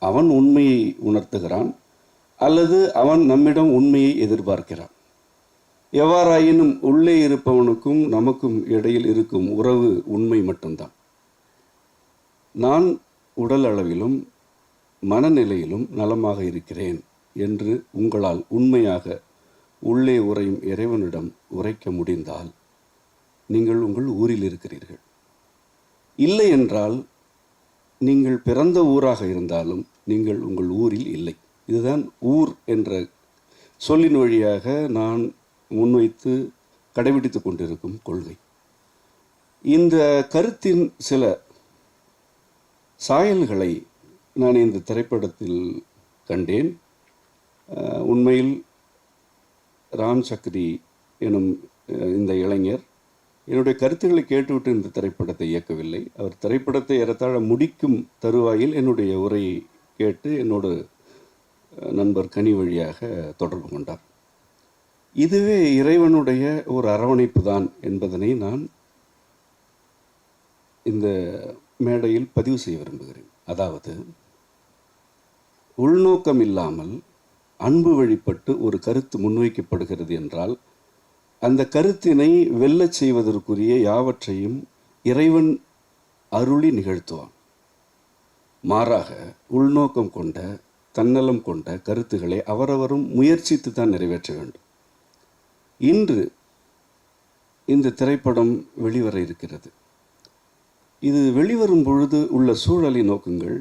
அவன் உண்மையை உணர்த்துகிறான் அல்லது அவன் நம்மிடம் உண்மையை எதிர்பார்க்கிறான். எவ்வாறாயினும் உள்ளே இருப்பவனுக்கும் நமக்கும் இடையில் இருக்கும் உறவு உண்மை மட்டும்தான். நான் உடல் அளவிலும் மனநிலையிலும் நலமாக இருக்கிறேன் என்று உங்களால் உண்மையாக உள்ளே உறையும் இறைவனிடம் உரைக்க முடிந்தால் நீங்கள் உங்கள் ஊரில் இருக்கிறீர்கள். இல்லை என்றால் நீங்கள் பிறந்த ஊராக இருந்தாலும் நீங்கள் உங்கள் ஊரில் இல்லை. இதுதான் ஊர் என்ற சொல்லின் வழியாக நான் முன்வைத்து கடைபிடித்து கொண்டிருக்கும் கொள்கை. இந்த கருத்தின் சில சாயல்களை நான் இந்த திரைப்படத்தில் கண்டேன். உண்மையில் ராம் சக்ரி எனும் இந்த இளைஞர் என்னுடைய கருத்துக்களை கேட்டுவிட்டு இந்த திரைப்படத்தை இயக்கவில்லை. அவர் திரைப்படத்தை ஏறத்தாழ முடிக்கும் தருவாயில் என்னுடைய உரையை கேட்டு என்னோட நண்பர் கனி வழியாக தொடர்பு கொண்டார். இதுவே இறைவனுடைய ஒரு அரவணைப்பு தான் என்பதனை நான் இந்த மேடையில் பதிவு செய்ய விரும்புகிறேன். அதாவது, உள்நோக்கம் இல்லாமல் அன்பு வழிபட்டு ஒரு கருத்து முன்வைக்கப்படுகிறது என்றால் அந்த கருத்தினை வெல்லச் செய்வதற்குரிய யாவற்றையும் இறைவன் அருளி நிகழ்த்துவான். மாறாக உள்நோக்கம் கொண்ட தன்னலம் கொண்ட கருத்துக்களை அவரவரும் முயற்சித்து தான் நிறைவேற்ற வேண்டும். இன்று இந்த திரைப்படம் வெளிவர இருக்கிறது. இது வெளிவரும் பொழுது உள்ள சூழலை நோக்குங்கள்.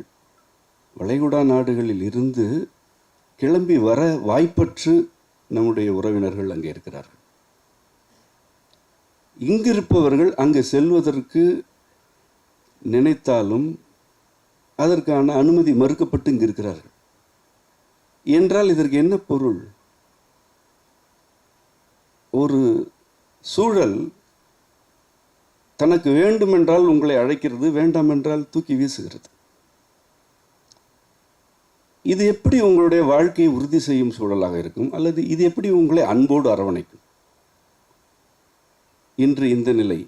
வளைகுடா நாடுகளில் இருந்து கிளம்பி வர வாய்ப்பற்று நம்முடைய உறவினர்கள் அங்கே இருக்கிறார்கள். இங்கிருப்பவர்கள் அங்கு செல்வதற்கு நினைத்தாலும் அதற்கான அனுமதி மறுக்கப்பட்டு இங்கு இருக்கிறார்கள் என்றால் இதற்கு என்ன பொருள்? ஒரு சூழல் தனக்கு வேண்டுமென்றால் உங்களை அழைக்கிறது, வேண்டாம் என்றால் தூக்கி வீசுகிறது. இது எப்படி உங்களுடைய வாழ்க்கையை உறுதி செய்யும் சூழலாக இருக்கும், அல்லது இது எப்படி உங்களை அன்போடு அரவணைக்கும்? இன்று இந்த நிலை,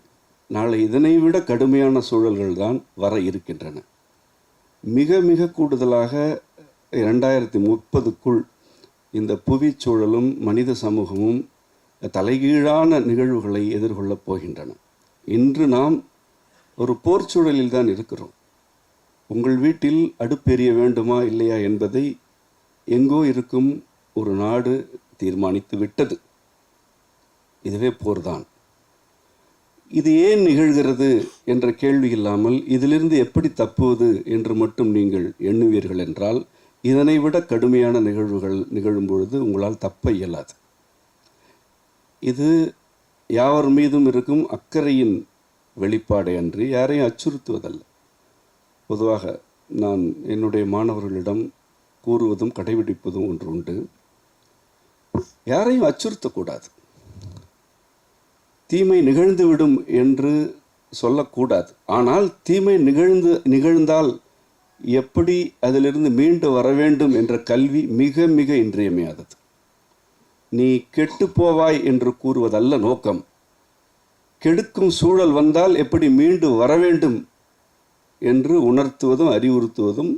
நாளை இதனை விட கடுமையான சூழல்கள் தான் வர இருக்கின்றன. மிக மிக கூடுதலாக 2030க்குள் இந்த புவிச்சூழலும் மனித சமூகமும் தலைகீழான நிகழ்வுகளை எதிர்கொள்ளப் போகின்றன. இன்று நாம் ஒரு போர் சூழலில் தான் இருக்கிறோம். உங்கள் வீட்டில் அடுப்பெரிய வேண்டுமா இல்லையா என்பதை எங்கோ இருக்கும் ஒரு நாடு தீர்மானித்து விட்டது. இதுவே போர்தான். இது ஏன் நிகழ்கிறது என்ற கேள்வி இல்லாமல் இதிலிருந்து எப்படி தப்புவது என்று மட்டும் நீங்கள் எண்ணுவீர்கள் என்றால், இதனை விட கடுமையான நிகழ்வுகள் நிகழும் பொழுது உங்களால் தப்ப இயலாது. இது யாவர் மீதும் இருக்கும் அக்கறையின் வெளிப்பாடே அன்றி யாரையும் அச்சுறுத்துவதல்ல. பொதுவாக நான் என்னுடைய மாணவர்களிடம் கூறுவதும் கடைபிடிப்பதும் ஒன்று உண்டு. யாரையும் அச்சுறுத்தக்கூடாது, தீமை நிகழ்ந்துவிடும் என்று சொல்லக்கூடாது. ஆனால் தீமை நிகழ்ந்தால் எப்படி அதிலிருந்து மீண்டு வர வேண்டும் என்ற கல்வி மிக மிக இன்றியமையாதது. நீ கெட்டு போவாய் என்று கூறுவதல்ல நோக்கம். கெடுக்கும் சூழல் வந்தால் எப்படி மீண்டு வர வேண்டும் என்று உணர்த்துவதும் அறிவுறுத்துவதும்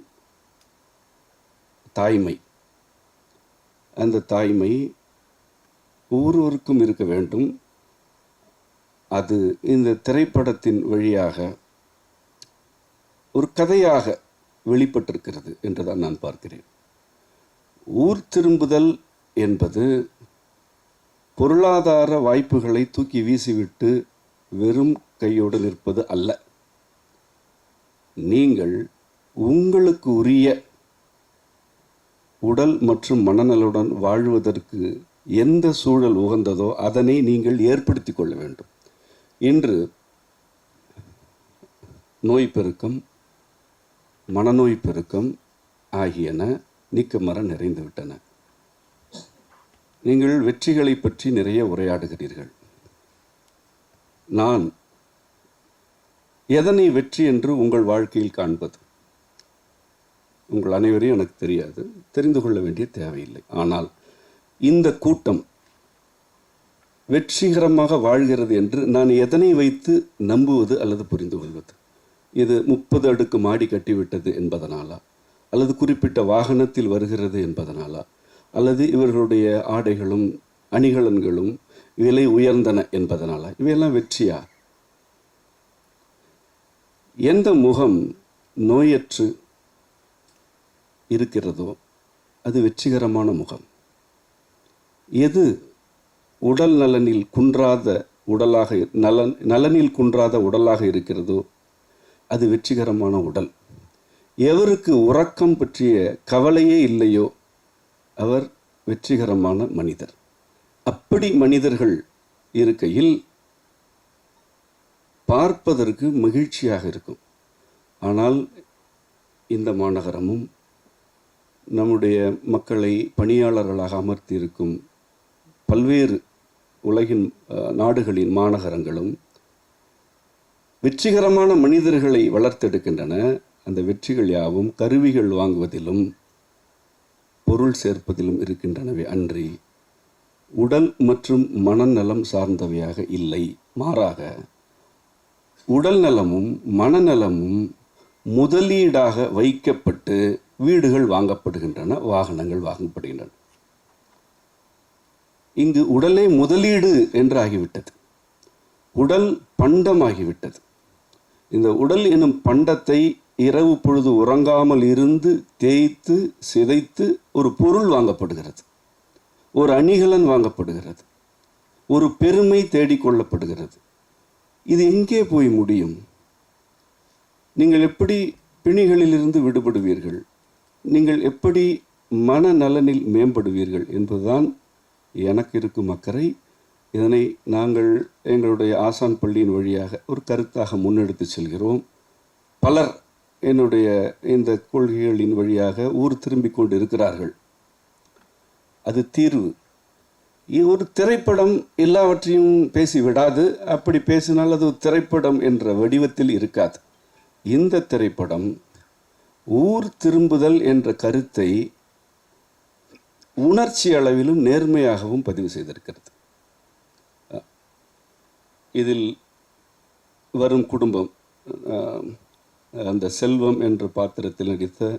தாய்மை. அந்த தாய்மை ஒவ்வொருவருக்கும் இருக்க வேண்டும். அது இந்த திரைப்படத்தின் வழியாக ஒரு கதையாக வெளிப்பட்டிருக்கிறது என்றுதான் நான் பார்க்கிறேன். ஊர் திரும்புதல் என்பது பொருளாதார வாய்ப்புகளை தூக்கி வீசிவிட்டு வெறும் கையோடு நிற்பது அல்ல. நீங்கள் உங்களுக்கு உரிய உடல் மற்றும் மனநலுடன் வாழ்வதற்கு எந்த சூழல் உகந்ததோ அதனை நீங்கள் ஏற்படுத்தி கொள்ள வேண்டும். இன்று நோய் பெருக்கம், மனநோய் பெருக்கம் ஆகியன நீக்கமர நிறைந்துவிட்டன. நீங்கள் வெற்றிகளை பற்றி நிறைய உரையாடுகிறீர்கள். நான் எதனை வெற்றி என்று உங்கள் வாழ்க்கையில் காண்பது? உங்கள் அனைவரையும் எனக்கு தெரியாது, தெரிந்து கொள்ள வேண்டிய தேவையில்லை. ஆனால் இந்த கூட்டம் வெற்றிகரமாக வாழ்கிறது என்று நான் எதனை வைத்து நம்புவது அல்லது புரிந்து கொள்வது? இது 30 அடுக்கு மாடி கட்டிவிட்டது என்பதனாலா, அல்லது குறிப்பிட்ட வாகனத்தில் வருகிறது என்பதனாலா, அல்லது இவர்களுடைய ஆடைகளும் அணிகலன்களும் விலை உயர்ந்தன என்பதனாலா? இவையெல்லாம் வெற்றியா? எந்த முகம் நோயற்று இருக்கிறதோ அது வெற்றிகரமான முகம். எது உடல் நலனில் குன்றாத உடலாக நலனில் குன்றாத உடலாக இருக்கிறதோ அது வெற்றிகரமான உடல். எவருக்கு உறக்கம் பற்றிய கவலையே இல்லையோ அவர் வெற்றிகரமான மனிதர். அப்படி மனிதர்கள் இருக்கையில் பார்ப்பதற்கு மகிழ்ச்சியாக இருக்கும். ஆனால் இந்த மாநகரமும் நம்முடைய மக்களை பணியாளர்களாக அமர்த்தி இருக்கும் பல்வேறு உலகின் நாடுகளின் மாநகரங்களும் வெற்றிகரமான மனிதர்களை வளர்த்தெடுக்கின்றன. அந்த வெற்றிகள் யாவும் கருவிகள் வாங்குவதிலும் பொருள் சேர்ப்பதிலும் இருக்கின்றனவே அன்றி உடல் மற்றும் மனநலம் சார்ந்தவையாக இல்லை. மாறாக உடல் நலமும் மனநலமும் முதலீடாக வைக்கப்பட்டு வீடுகள் வாங்கப்படுகின்றன, வாகனங்கள் வாங்கப்படுகின்றன. இங்கு உடலே முதலீடு என்று ஆகிவிட்டது. உடல் பண்டமாகிவிட்டது. இந்த உடல் எனும் பண்டத்தை இரவு பொழுது உறங்காமல் இருந்து தேய்த்து சிதைத்து ஒரு பொருள் வாங்கப்படுகிறது, ஒரு அணிகலன் வாங்கப்படுகிறது, ஒரு பெருமை தேடிக்கொள்ளப்படுகிறது. இது எங்கே போய் முடியும்? நீங்கள் எப்படி பிணிகளிலிருந்து விடுபடுவீர்கள்? நீங்கள் எப்படி மனநலனில் மேம்படுவீர்கள் என்பதுதான் எனக்கு இருக்கும் அக்கறை. இதனை நாங்கள் எங்களுடைய ஆசான் பள்ளியின் வழியாக ஒரு கருத்தாக முன்னெடுத்து செல்கிறோம். பலர் என்னுடைய இந்த கொள்கைகளின் வழியாக ஊர் திரும்பிக் கொண்டு இருக்கிறார்கள். அது தீர்வு. ஒரு திரைப்படம் எல்லாவற்றையும் பேசி விடாது. அப்படி பேசினால் அது திரைப்படம் என்ற வடிவத்தில் இருக்காது. இந்த திரைப்படம் ஊர் திரும்புதல் என்ற கருத்தை உணர்ச்சி அளவிலும் நேர்மையாகவும் பதிவு செய்திருக்கிறது. இதில் வரும் குடும்பம், அந்த செல்வம் என்ற பாத்திரத்தில் நடித்த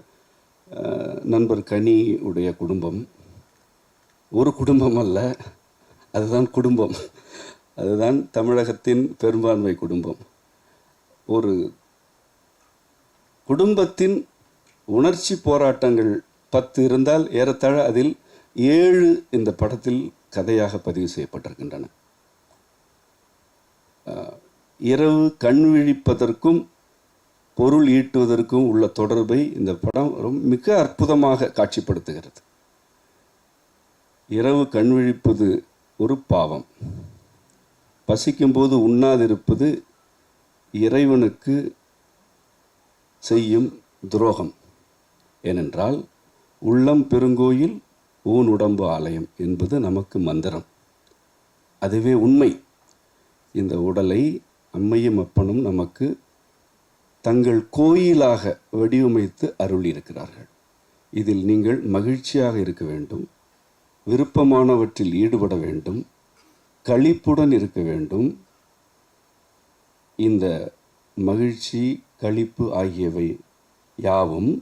நண்பர் கனி உடைய குடும்பம் ஒரு குடும்பம் அல்ல, அதுதான் குடும்பம். அதுதான் தமிழகத்தின் பெரும்பான்மை குடும்பம். ஒரு குடும்பத்தின் உணர்ச்சி போராட்டங்கள் 10 இருந்தால் ஏறத்தாழ அதில் 7 இந்த படத்தில் கதையாக பதிவு செய்யப்பட்டிருக்கின்றன. இரவு கண் விழிப்பதற்கும் பொருள் ஈட்டுவதற்கும் உள்ள தொடர்பை இந்த படம் மிக அற்புதமாக காட்சிப்படுத்துகிறது. இரவு கண் விழிப்பது ஒரு பாவம், பசிக்கும்போது உண்ணாதிருப்பது இறைவனுக்கு செய்யும் துரோகம். ஏனென்றால் உள்ளம் பெருங்கோயில் ஊன் உடம்பு ஆலயம் என்பது நமக்கு மந்திரம். அதுவே உண்மை. இந்த உடலை அம்மையும் அப்பனும் நமக்கு தங்கள் கோயிலாக வடிவமைத்து அருளியிருக்கிறார்கள். இதில் நீங்கள் மகிழ்ச்சியாக இருக்க வேண்டும், விருப்பமானவற்றில் ஈடுபட வேண்டும், களிப்புடன் இருக்க வேண்டும். இந்த மகிழ்ச்சி, களிப்பு ஆகியவை யாவும்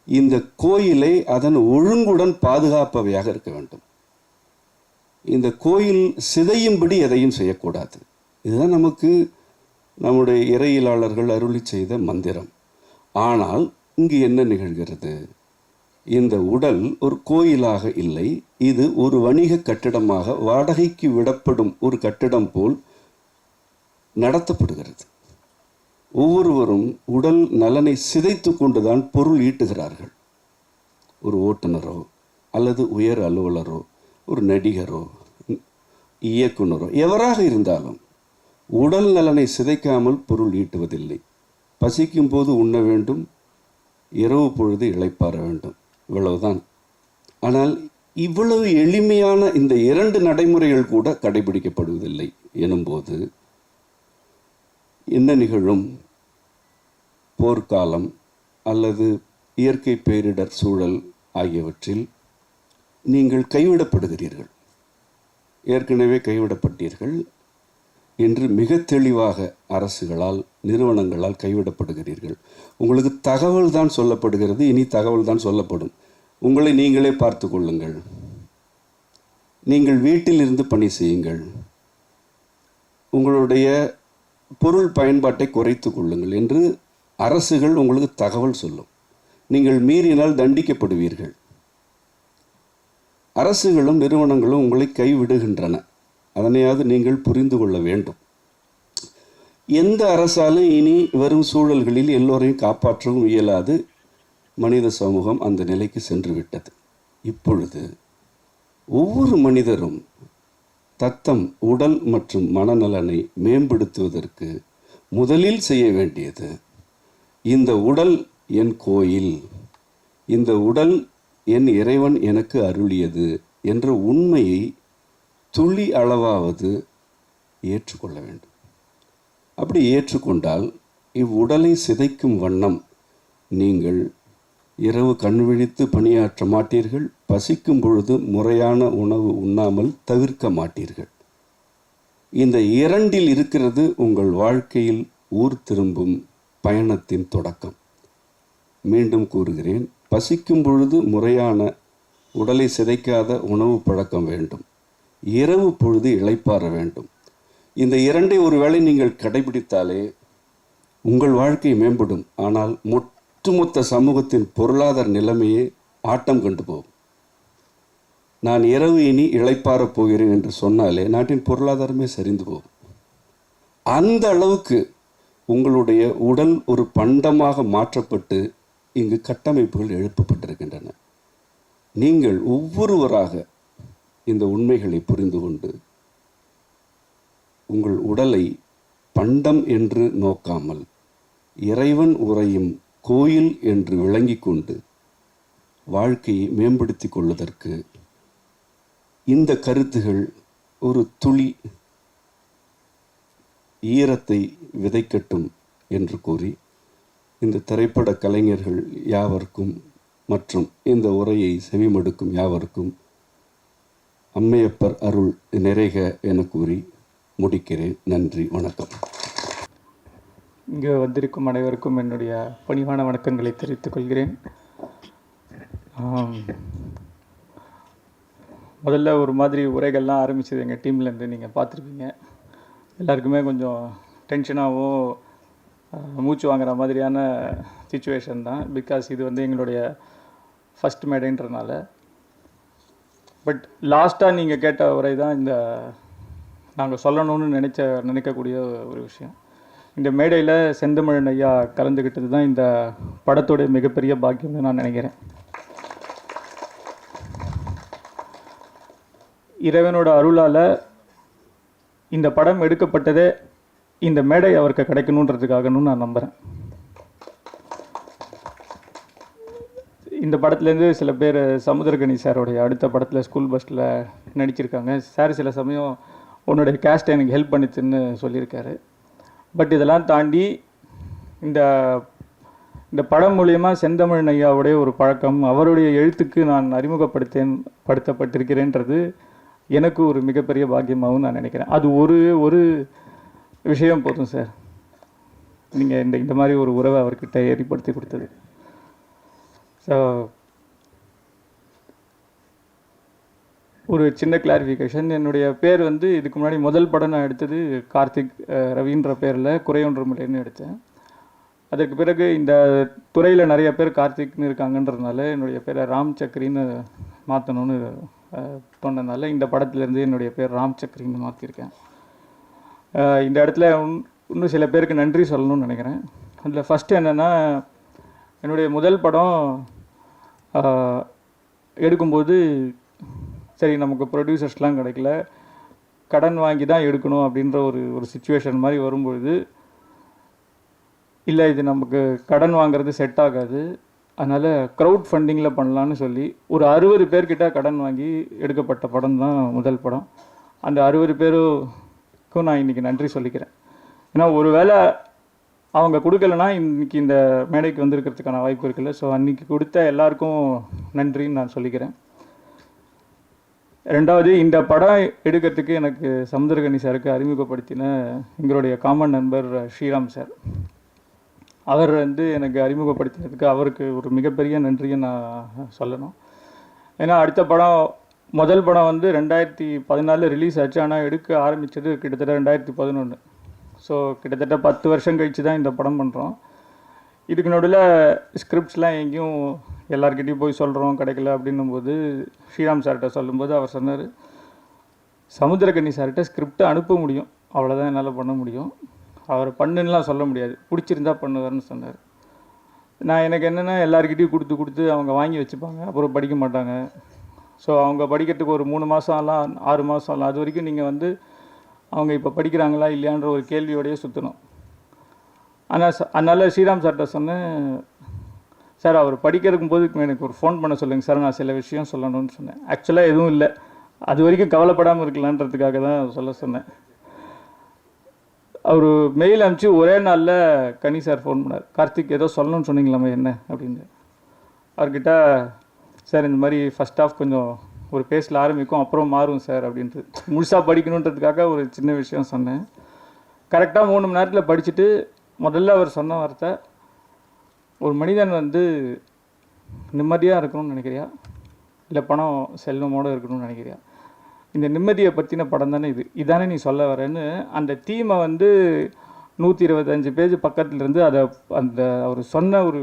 இந்த கோயிலை அதன் ஒழுங்குடன் பாதுகாப்பவையாக இருக்க வேண்டும். இந்த கோயில் சிதையும்படி எதையும் செய்யக்கூடாது. இதுதான் நமக்கு நம்முடைய இறையியலாளர்கள் அருளி செய்த மந்திரம். ஆனால் இங்கு என்ன நிகழ்கிறது? இந்த உடல் ஒரு கோயிலாக இல்லை, இது ஒரு வணிக கட்டிடமாக வாடகைக்கு விடப்படும் ஒரு கட்டிடம் போல் நடத்தப்படுகிறது. ஒவ்வொருவரும் உடல் நலனை சிதைத்து கொண்டுதான் பொருள் ஈட்டுகிறார்கள். ஒரு ஓட்டுநரோ அல்லது உயர் அலுவலரோ ஒரு நடிகரோ இயக்குனரோ எவராக இருந்தாலும் உடல் நலனை சிதைக்காமல் பொருள் ஈட்டுவதில்லை. பசிக்கும் போது உண்ண வேண்டும், இரவு பொழுது இளைப்பாற வேண்டும், இவ்வளவுதான். ஆனால் இவ்வளவு எளிமையான இந்த 2 நடைமுறைகள் கூட கடைபிடிக்கப்படுவதில்லை எனும்போது என்ன நிகழும்? போர்க்காலம் அல்லது இயற்கை பேரிடர் சூழல் ஆகியவற்றில் நீங்கள் கைவிடப்படுகிறீர்கள். ஏற்கனவே கைவிடப்பட்டீர்கள். இன்று மிக தெளிவாக அரசுகளால், நிறுவனங்களால் கைவிடப்படுகிறீர்கள். உங்களுக்கு தகவல் தான் சொல்லப்படுகிறது, இனி தகவல் தான் சொல்லப்படும். உங்களை நீங்களே பார்த்து கொள்ளுங்கள், நீங்கள் வீட்டில் இருந்து பணி செய்யுங்கள், உங்களுடைய பொருள் பயன்பாட்டை குறைத்து கொள்ளுங்கள் என்று அரசுகள் உங்களுக்கு தகவல் சொல்லும். நீங்கள் மீறினால் தண்டிக்கப்படுவீர்கள். அரசுகளும் நிறுவனங்களும் உங்களை கைவிடுகின்றன. அதனையாவது நீங்கள் புரிந்து கொள்ள வேண்டும். எந்த அரசாலும் இனி வரும் சூழல்களில் எல்லோரையும் காப்பாற்றவும் இயலாது. மனித சமூகம் அந்த நிலைக்கு சென்று விட்டது. இப்பொழுது ஒவ்வொரு மனிதரும் தத்தம் உடல் மற்றும் மனநலனை மேம்படுத்துவதற்கு முதலில் செய்ய வேண்டியது, இந்த உடல் என் கோயில், இந்த உடல் என் இறைவன் எனக்கு அருளியது என்ற உண்மையை துளி அளவாவது ஏற்றுக்கொள்ள வேண்டும். அப்படி ஏற்றுக்கொண்டால் இவ்வுடலை சிதைக்கும் வண்ணம் நீங்கள் இரவு கண் விழித்து பணியாற்ற மாட்டீர்கள், பசிக்கும் பொழுது முறையான உணவு உண்ணாமல் தவிர்க்க மாட்டீர்கள். இந்த 2இல் இருக்கிறது உங்கள் வாழ்க்கையில் ஊர் திரும்பும் பயணத்தின் தொடக்கம். மீண்டும் கூறுகிறேன், பசிக்கும் பொழுது முறையான உடலை சிதைக்காத உணவு பழக்கம் வேண்டும், இரவு பொழுது இளைப்பாற வேண்டும். இந்த 2ஐ ஒருவேளை நீங்கள் கடைபிடித்தாலே உங்கள் வாழ்க்கை மேம்படும். ஆனால் ஒட்டுமொத்த சமூகத்தின் பொருளாதார நிலைமையே ஆட்டம் கண்டு போகும். நான் இரவு இனி இளைப்பாறப் போகிறேன் என்று சொன்னாலே நாட்டின் பொருளாதாரமே சரிந்து போகும். அந்த அளவுக்கு உங்களுடைய உடல் ஒரு பண்டமாக மாற்றப்பட்டு இங்கு கட்டமைப்புகள் எழுப்பப்பட்டிருக்கின்றன. நீங்கள் ஒவ்வொருவராக இந்த உண்மைகளை புரிந்து கொண்டு உங்கள் உடலை பண்டம் என்று நோக்காமல் இறைவன் உறையும் கோயில் என்று விளங்கி கொண்டு வாழ்க்கையை மேம்படுத்தி கொள்வதற்கு இந்த கருத்துகள் ஒரு துளி ஈரத்தை விதைக்கட்டும் என்று கூறி இந்த திரைப்பட கலைஞர்கள் யாவருக்கும் மற்றும் இந்த உரையை செவிமடுக்கும் யாவருக்கும் அம்மையப்பர் அருள் நிறைக என கூறி முடிக்கிறேன். நன்றி, வணக்கம். இங்கே வந்திருக்கும் அனைவருக்கும் என்னுடைய பணிவான வணக்கங்களை தெரிவித்துக் கொள்கிறேன். முதல்ல ஒரு மாதிரி உரைகள்லாம் ஆரம்பிச்சது எங்கள் டீம்லேருந்து நீங்கள் பார்த்துருப்பீங்க. எல்லாருக்குமே கொஞ்சம் டென்ஷனாகவும் மூச்சு வாங்குற மாதிரியான சிச்சுவேஷன் தான். பிகாஸ் இது வந்து எங்களுடைய ஃபஸ்ட் மேடைன்றனால. பட் லாஸ்ட்டாக நீங்கள் கேட்ட உரை தான் இந்த நாங்கள் சொல்லணும்னு நினைக்கக்கூடிய ஒரு விஷயம். இந்த மேடையில் செந்தமிழன் ஐயா கலந்துக்கிட்டது தான் இந்த படத்தோடைய மிகப்பெரிய பாக்கியம்னு நான் நினைக்கிறேன். இறைவனோட அருளால் இந்த படம் எடுக்கப்பட்டதே இந்த மேடை அவருக்கு கிடைக்கணுன்றதுக்காகன்னு நான் நம்புகிறேன். இந்த படத்துலேருந்து சில பேர் சமுத்திரகனி சாரோடைய அடுத்த படத்தில் ஸ்கூல் பஸ்ஸில் நடிச்சிருக்காங்க. சார் சில சமயம் உன்னுடைய கேஸ்ட்டை எனக்கு ஹெல்ப் பண்ணிச்சுன்னு சொல்லியிருக்காரு. பட் இதெல்லாம் தாண்டி இந்த படம் மூலயமா செந்தமிழன் ஐயாவுடைய ஒரு பழக்கம், அவருடைய எழுத்துக்கு நான் படுத்தப்பட்டிருக்கிறேன்றது எனக்கு ஒரு மிகப்பெரிய பாக்கியமாகவும் நான் நினைக்கிறேன். அது ஒரு விஷயம் போதும் சார், நீங்கள் இந்த மாதிரி ஒரு உறவை அவர்கிட்ட ஏற்படுத்தி கொடுத்தது. ஸோ ஒரு சின்ன கிளாரிஃபிகேஷன், என்னுடைய பேர் வந்து இதுக்கு முன்னாடி முதல் படம் நான் எடுத்தது கார்த்திக் ரவின்ற பேரில் குறையொன்றுமில்லைன்னு எடுத்தேன். அதற்கு பிறகு இந்த துறையில் நிறைய பேர் கார்த்திக்னு இருக்காங்கன்றதுனால என்னுடைய பேரை ராம் சக்கரின்னு மாற்றணும்னு தோணுனால இந்த படத்துலேருந்து என்னுடைய பேர் ராம் சக்கரின்னு மாற்றிருக்கேன். இந்த இடத்துல இன்னும் சில பேருக்கு நன்றி சொல்லணும்னு நினைக்கிறேன். அதில் ஃபஸ்ட்டு என்னென்னா, என்னுடைய முதல் படம் எடுக்கும்போது சரி நமக்கு ப்ரொடியூசர்ஸ்லாம் கிடைக்கல, கடன் வாங்கி தான் எடுக்கணும் அப்படின்ற ஒரு சுச்சுவேஷன் மாதிரி வரும்பொழுது, இல்லை இது நமக்கு கடன் வாங்குறது செட் ஆகாது, அதனால் க்ரௌட் ஃபண்டிங்கில் பண்ணலான்னு சொல்லி ஒரு 60 பேர்கிட்ட கடன் வாங்கி எடுக்கப்பட்ட படம் தான் முதல் படம். அந்த 60 பேருக்கும் நான் இன்றைக்கி நன்றி சொல்லிக்கிறேன். ஏன்னா ஒரு வேளை அவங்க கொடுக்கலனா இன்றைக்கி இந்த மேடைக்கு வந்திருக்கிறதுக்கான வாய்ப்பு இருக்குல்ல. ஸோ அன்றைக்கி கொடுத்த எல்லாருக்கும் நன்றின்னு நான் சொல்லிக்கிறேன். ரெண்டாவது, இந்த படம் எடுக்கிறதுக்கு எனக்கு சமுத்திரகனி சாருக்கு அறிமுகப்படுத்தின எங்களுடைய காமன் நண்பர் ஸ்ரீராம் சார், அவர் வந்து எனக்கு அறிமுகப்படுத்தினதுக்கு அவருக்கு ஒரு மிகப்பெரிய நன்றியை நான் சொல்லணும். ஏன்னா அடுத்த படம் முதல் படம் வந்து 2014 ரிலீஸ் ஆச்சு, ஆனால் எடுக்க ஆரம்பித்தது கிட்டத்தட்ட 2011. ஸோ கிட்டத்தட்ட 10 வருஷம் கழித்து தான் இந்த படம் பண்ணுறோம். இதுக்கு நடுவில் ஸ்கிரிப்ட்ஸ்லாம் எங்கேயும் எல்லாருக்கிட்டையும் போய் சொல்கிறோம் கிடைக்கல அப்படின்னும்போது ஸ்ரீராம் சார்கிட்ட சொல்லும்போது அவர் சொன்னார், சமுத்திரகனி சார்கிட்ட ஸ்கிரிப்டை அனுப்ப முடியும், அவ்வளோதான் என்னால் பண்ண முடியும், அவர் பண்ணுன்னெலாம் சொல்ல முடியாது, பிடிச்சிருந்தா பண்ணுவார்னு சொன்னார். நான் எனக்கு என்னென்னா எல்லாருக்கிட்டையும் கொடுத்து அவங்க வாங்கி வச்சுப்பாங்க, அப்புறம் படிக்க மாட்டாங்க. ஸோ அவங்க படிக்கிறதுக்கு ஒரு 3 மாதம் ஆகலாம், 6 மாதம் ஆகலாம். அது வரைக்கும் நீங்கள் வந்து அவங்க இப்போ படிக்கிறாங்களா இல்லையான்ற ஒரு கேள்வியோடையே சுற்றணும். அதனால் ஸ்ரீராம் சார்கிட்ட சொன்னேன், சார் அவர் படிக்கிறக்கும் போது எனக்கு ஒரு ஃபோன் பண்ண சொல்லுங்கள் சார், நான் சில விஷயம் சொல்லணும்னு சொன்னேன். ஆக்சுவலாக எதுவும் இல்லை, அது வரைக்கும் கவலைப்படாமல் இருக்கலான்றதுக்காக தான் சொல்ல சொன்னேன். அவர் மெயில் அனுப்பிச்சு ஒரே நாளில் கனி சார் ஃபோன் பண்ணார், கார்த்திக் ஏதோ சொல்லணும்னு சொன்னீங்களாமே என்ன அப்படின்னு. அவர்கிட்ட சார் இந்த மாதிரி ஃபஸ்ட் ஆஃப் கொஞ்சம் ஒரு பேஸில் ஆரம்பிக்கும் அப்புறம் மாறும் சார் அப்படின்ட்டு முழுசாக படிக்கணுன்றதுக்காக ஒரு சின்ன விஷயம் சொன்னேன். கரெக்டாக 3 மணி நேரத்தில் படிச்சுட்டு முதல்ல அவர் சொன்ன வார்த்தை, ஒரு மனிதன் வந்து நிம்மதியாக இருக்கணும்னு நினைக்கிறியா இல்லை பணம் செல்வமோடு இருக்கணும்னு நினைக்கிறியா, இந்த நிம்மதியை பற்றின படம் தானே இதானே நீ சொல்ல வரேன்னு அந்த தீமை வந்து 125 பேஜ் பக்கத்துலேருந்து அதை அந்த அவர் சொன்ன ஒரு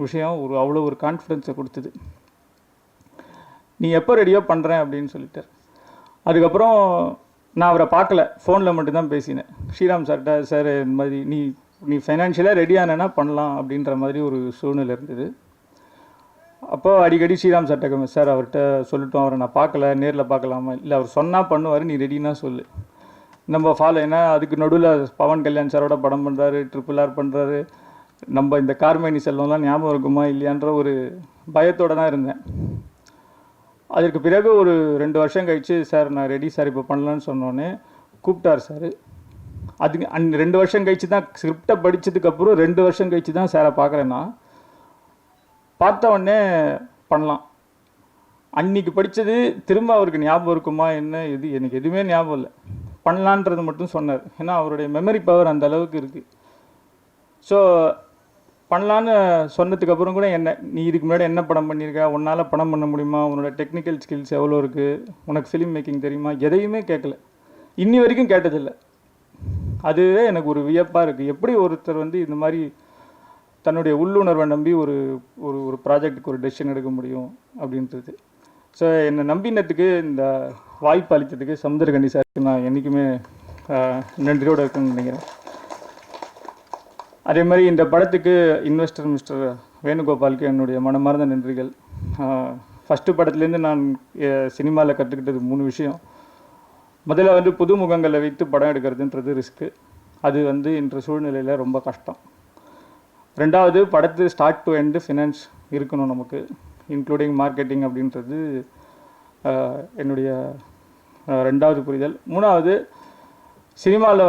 விஷயம் அவ்வளோ ஒரு கான்ஃபிடென்ஸை கொடுத்தது. நீ எப்போ ரெடியோ பண்ணுறேன் அப்படின்னு சொல்லிட்டார். அதுக்கப்புறம் நான் அவரை பார்க்கல, ஃபோனில் மட்டும்தான் பேசினேன். ஸ்ரீராம் சார்கிட்ட, சார் இந்த மாதிரி நீ ஃபைனான்ஷியலாக ரெடியானேன்னா பண்ணலாம் அப்படின்ற மாதிரி ஒரு சூழ்நிலை இருந்தது. அப்போது அடிக்கடி ஸ்ரீராம் சார்கிட்ட, சார் அவர்கிட்ட சொல்லட்டும், அவரை நான் பார்க்கல, நேரில் பார்க்கலாமா, இல்லை அவர் சொன்னால் பண்ணுவார், நீ ரெடினா சொல்லு, நம்ம ஃபாலோ. ஏன்னா அதுக்கு நடுவில் பவன் கல்யாண் சாரோட படம் பண்ணுறாரு, RRR பண்ணுறாரு, நம்ம இந்த கார்மேனி செல்வம்லாம் ஞாபகம் இருக்குமா இல்லையான்ற ஒரு பயத்தோடு தான் இருந்தேன். அதற்கு பிறகு ஒரு 2 வருஷம் கழித்து சார் நான் ரெடி சார் இப்போ பண்ணலான்னு சொன்னோன்னே கூப்பிட்டார் சார். அதுக்கு 2 வருஷம் கழித்து தான் ஸ்கிரிப்டை படித்ததுக்கப்புறம் 2 வருஷம் கழித்து தான் சாரை பார்க்குறேன்னா, பார்த்த உடனே பண்ணலாம். அன்றைக்கி படித்தது திரும்ப அவருக்கு ஞாபகம் இருக்குமா என்ன இது எனக்கு எதுவுமே ஞாபகம் இல்லை. பண்ணலான்றது மட்டும் சொன்னார். ஏன்னா அவருடைய மெமரி பவர் அந்த அளவுக்கு இருக்குது. ஸோ பண்ணலான்னு சொன்னதுக்கப்புறம் கூட நீ இதுக்கு முன்னாடி என்ன படம் பண்ணியிருக்க, உன்னால் படம் பண்ண முடியுமா, உன்னோட டெக்னிக்கல் ஸ்கில்ஸ் எவ்வளோ இருக்குது, உனக்கு ஃபிலிம் மேக்கிங் தெரியுமா, எதையுமே கேட்கல. இன்னி வரைக்கும் கேட்டதில்லை. அதுவே எனக்கு ஒரு வியப்பாக இருக்குது. எப்படி ஒருத்தர் இந்த மாதிரி தன்னுடைய உள்ளுணர்வை நம்பி ஒரு ஒரு ஒரு ப்ராஜெக்ட்டுக்கு ஒரு டெசிஷன் எடுக்க முடியும் அப்படின்றது. ஸோ என்னை நம்பினத்துக்கு இந்த வாய்ப்பு அளித்ததுக்கு சமுத்திரகனி சாருக்கு நான் என்றைக்குமே நன்றியோடு இருக்குன்னு நினைக்கிறேன். அதே மாதிரி இந்த படத்துக்கு இன்வெஸ்டர் மிஸ்டர் வேணுகோபாலுக்கு என்னுடைய மனமார்ந்த நன்றிகள். ஃபஸ்ட்டு படத்துலேருந்து நான் சினிமாவில் கற்றுக்கிட்டது 3 விஷயம். முதல்ல புது முகங்களை வைத்து படம் எடுக்கிறதுன்றது ரிஸ்க்கு. அது இன்ற சூழ்நிலையில் ரொம்ப கஷ்டம். 2வது படத்து ஸ்டார்ட் டு எண்டு ஃபினான்ஸ் இருக்கணும் நமக்கு, இன்க்ளூடிங் மார்க்கெட்டிங் அப்படின்றது என்னுடைய 2வது புரிதல். 3வது சினிமாவில்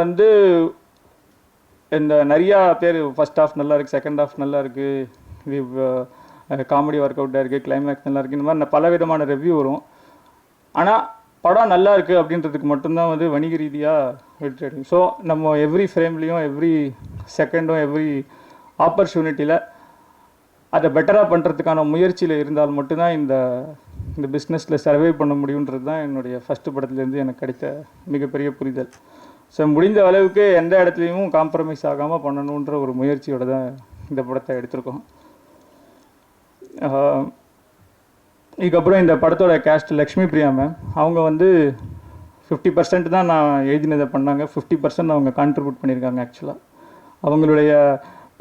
இந்த நிறையா பேர் ஃபஸ்ட் ஹாஃப் நல்லா இருக்குது, செகண்ட் ஹாஃப் நல்லா இருக்குது, இது காமெடி ஒர்க் அவுட்டாக இருக்குது, கிளைமேக்ஸ் நல்லா இருக்குது, இந்த மாதிரி பல விதமான ரிவ்யூ வரும். ஆனால் படம் நல்லா இருக்குது அப்படின்றதுக்கு மட்டும்தான் வணிக ரீதியாக வெற்றி அடையும். ஸோ நம்ம எவ்ரி ஃப்ரேம்லேயும் எவ்ரி செகண்டும் எவ்ரி ஆப்பர்ச்சுனிட்டியில் அதை பெட்டராக பண்ணுறதுக்கான முயற்சியில் இருந்தால் மட்டும்தான் இந்த பிஸ்னஸில் சர்வை பண்ண முடியுன்றது தான் என்னுடைய ஃபஸ்ட்டு படத்துலேருந்து எனக்கு கிடைத்த மிகப்பெரிய புரிதல். ஸோ முடிந்த அளவுக்கு எந்த இடத்துலையும் காம்ப்ரமைஸ் ஆகாமல் பண்ணணுன்ற ஒரு முயற்சியோடு தான் இந்த படத்தை எடுத்திருக்கோம். இதுக்கப்புறம் இந்த படத்தோட கேஸ்ட் லக்ஷ்மி பிரியா மேம், அவங்க 50% தான் நான் எழுதினதை பண்ணாங்க, 50% அவங்க கான்ட்ரிபியூட் பண்ணியிருக்காங்க. ஆக்சுவலாக அவங்களுடைய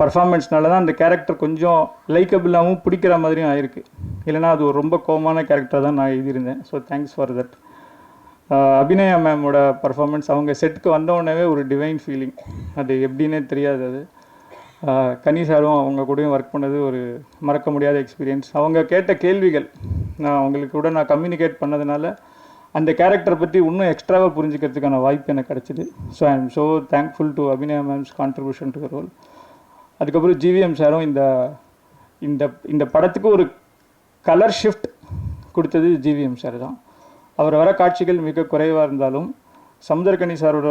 பர்ஃபார்மன்ஸ்னால தான் அந்த கேரக்டர் கொஞ்சம் லைக்கபிளாகவும் பிடிக்கிற மாதிரியும் ஆயிருக்கு. இல்லைனா அது ஒரு ரொம்ப கோமான கேரக்டர் தான் நான் எழுதியிருந்தேன். So thanks for that. Abhinaya மேமோட பர்ஃபார்மன்ஸ், அவங்க செட்டுக்கு வந்தோடனே ஒரு டிவைன் ஃபீலிங், அது எப்படின்னே தெரியாது. அது கனி சாரும் அவங்க கூடயும் ஒர்க் பண்ணது ஒரு மறக்க முடியாத எக்ஸ்பீரியன்ஸ். அவங்க கேட்ட கேள்விகள் அவங்களுக்கு கூட நான் கம்யூனிகேட் பண்ணதுனால அந்த கேரக்டரை பற்றி இன்னும் எக்ஸ்ட்ராவாக புரிஞ்சுக்கிறதுக்கான வாய்ப்பு எனக்கு கிடச்சிது. So I am so thankful to Abhinaya ma'am's contribution to the role. அதுக்கப்புறம் ஜிவிஎம் சாரும் இந்த படத்துக்கு ஒரு கலர் ஷிஃப்ட் கொடுத்தது ஜிவிஎம் சார் தான். அவர் வர காட்சிகள் மிக குறைவாக இருந்தாலும் சமுத்திரகனி சாரோட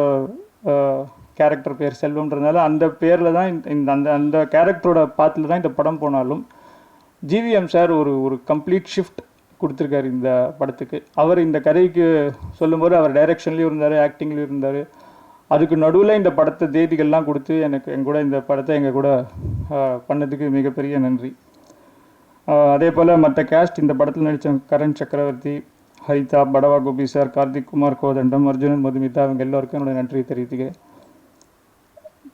கேரக்டர் பேர் செல்வம்ன்றதுனால அந்த பேரில் தான் அந்த கேரக்டரோட பாத்தில் தான் இந்த படம் போனாலும் ஜிவிஎம் சார் ஒரு கம்ப்ளீட் ஷிஃப்ட் கொடுத்துருக்காரு இந்த படத்துக்கு. அவர் இந்த கதைக்கு சொல்லும்போது அவர் டைரெக்ஷன்லேயும் இருந்தார், ஆக்டிங்லேயும் இருந்தார். அதுக்கு நடுவில் இந்த படத்தை தேதிகள்லாம் கொடுத்து எங்கூட இந்த படத்தை எங்கள் கூட பண்ணதுக்கு மிகப்பெரிய நன்றி. அதே போல் மற்ற கேஸ்ட் இந்த படத்தில் நடித்த கரண் சக்கரவர்த்தி, ஹரிதா, படவா கோபி சார், கார்த்திக் குமார் கோதண்டம், அர்ஜுனன், மதுமிதா, அவங்க எல்லோருக்கும் என்னோட நன்றி தெரிவித்துக்கிறேன்.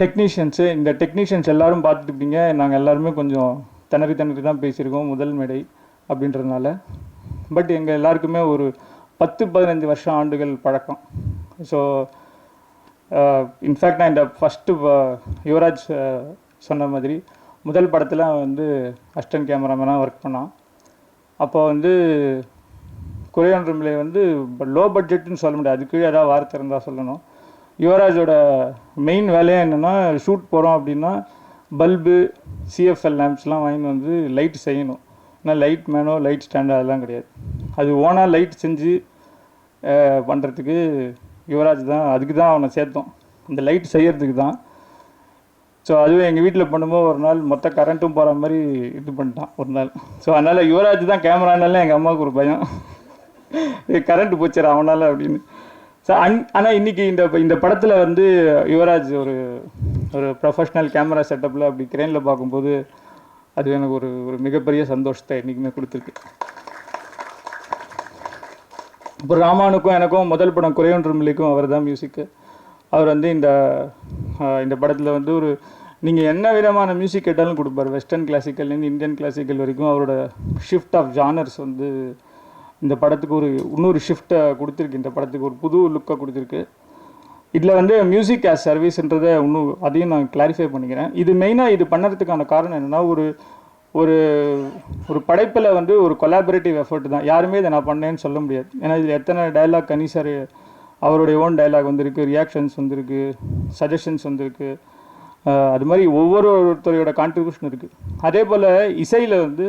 டெக்னீஷியன்ஸு, இந்த டெக்னீஷியன்ஸ் எல்லோரும் பார்த்துட்டுப்பீங்க, நாங்கள் எல்லாருமே கொஞ்சம் திணறி தான் பேசியிருக்கோம் முதல் மேடை அப்படின்றதுனால. பட் எங்கள் எல்லாருக்குமே ஒரு 10-15 வருஷம் ஆண்டுகள் பழக்கம். ஸோ இன்ஃபேக்ட் நான் இந்த ஃபஸ்ட்டு யுவராஜ் சொன்ன மாதிரி முதல் படத்தில் அசிஸ்டன்ட் கேமராமேனாக ஒர்க் பண்ணான். அப்போ குறையொன்றுமில்லை லோ பட்ஜெட்டுன்னு சொல்ல முடியாது, அதுக்கு ஏதாவது வார்த்தை இருந்தால் சொல்லணும். யுவராஜோட மெயின் வேலையே என்னென்னா, ஷூட் போகிறோம் அப்படின்னா பல்பு, சிஎஃப்எல் லேம்ப்ஸ்லாம் வாங்கி லைட் செய்யணும். ஆனால் லைட் மேனோ லைட் ஸ்டாண்டோ அதெல்லாம் கிடையாது. அது ஓனாக லைட் செஞ்சு பண்ணுறதுக்கு யுவராஜ் தான், அதுக்கு தான் அவனை சேர்த்தோம், இந்த லைட் செய்யறதுக்கு தான். ஸோ அதுவே எங்கள் வீட்டில் பண்ணும்போது ஒரு நாள் மொத்த கரண்ட்டும் போகிற மாதிரி இது பண்ணிட்டான் ஒரு நாள். ஸோ அதனால் யுவராஜ் தான் கேமரானால எங்கள் அம்மாவுக்கு ஒரு பயம், கரண்ட்டு போச்சிடா அவனால் அப்படின்னு. ஸோ ஆனால் இன்றைக்கி இந்த படத்தில் யுவராஜ் ஒரு ப்ரொஃபஷ்னல் கேமரா செட்டப்பில் அப்படி கிரேனில் பார்க்கும்போது அது எனக்கு ஒரு மிகப்பெரிய சந்தோஷத்தை என்றைக்குமே கொடுத்துருக்கு. இப்போ ராமானுக்கும் எனக்கும் முதல் படம் குறையொன்றுமில்லைக்கும் அவர் தான் மியூசிக்கு. அவர் இந்த படத்தில் நீங்கள் என்ன விதமான மியூசிக் கேட்டாலும் கொடுப்பார். வெஸ்டர்ன் கிளாசிக்கல்லேருந்து இந்தியன் கிளாசிக்கல் வரைக்கும் அவரோட ஷிஃப்ட் ஆஃப் ஜானர்ஸ் இந்த படத்துக்கு இன்னொரு ஷிஃப்ட்டை கொடுத்துருக்கு. இந்த படத்துக்கு ஒரு புது லுக்கை கொடுத்துருக்கு. இதில் மியூசிக் ஆஸ் சர்வீஸ்ன்றதை அதையும் நான் கிளாரிஃபை பண்ணிக்கிறேன். இது மெயினாக இது பண்ணுறதுக்கான காரணம் என்னென்னா, ஒரு ஒரு படைப்பில் வந்து ஒரு கொலாபரேட்டிவ் எஃபர்ட் தான். யாருமே இதை நான் பண்ணேன்னு சொல்ல முடியாது. ஏன்னா இதில் எத்தனை டைலாக் கனி சார் அவருடைய ஓன் டைலாக் வந்திருக்கு, ரியாக்ஷன்ஸ் வந்திருக்கு, சஜஷன்ஸ் வந்திருக்கு. அது மாதிரி ஒவ்வொருத்தரையோட கான்ட்ரிபியூஷன் இருக்குது. அதே போல் இசையில் வந்து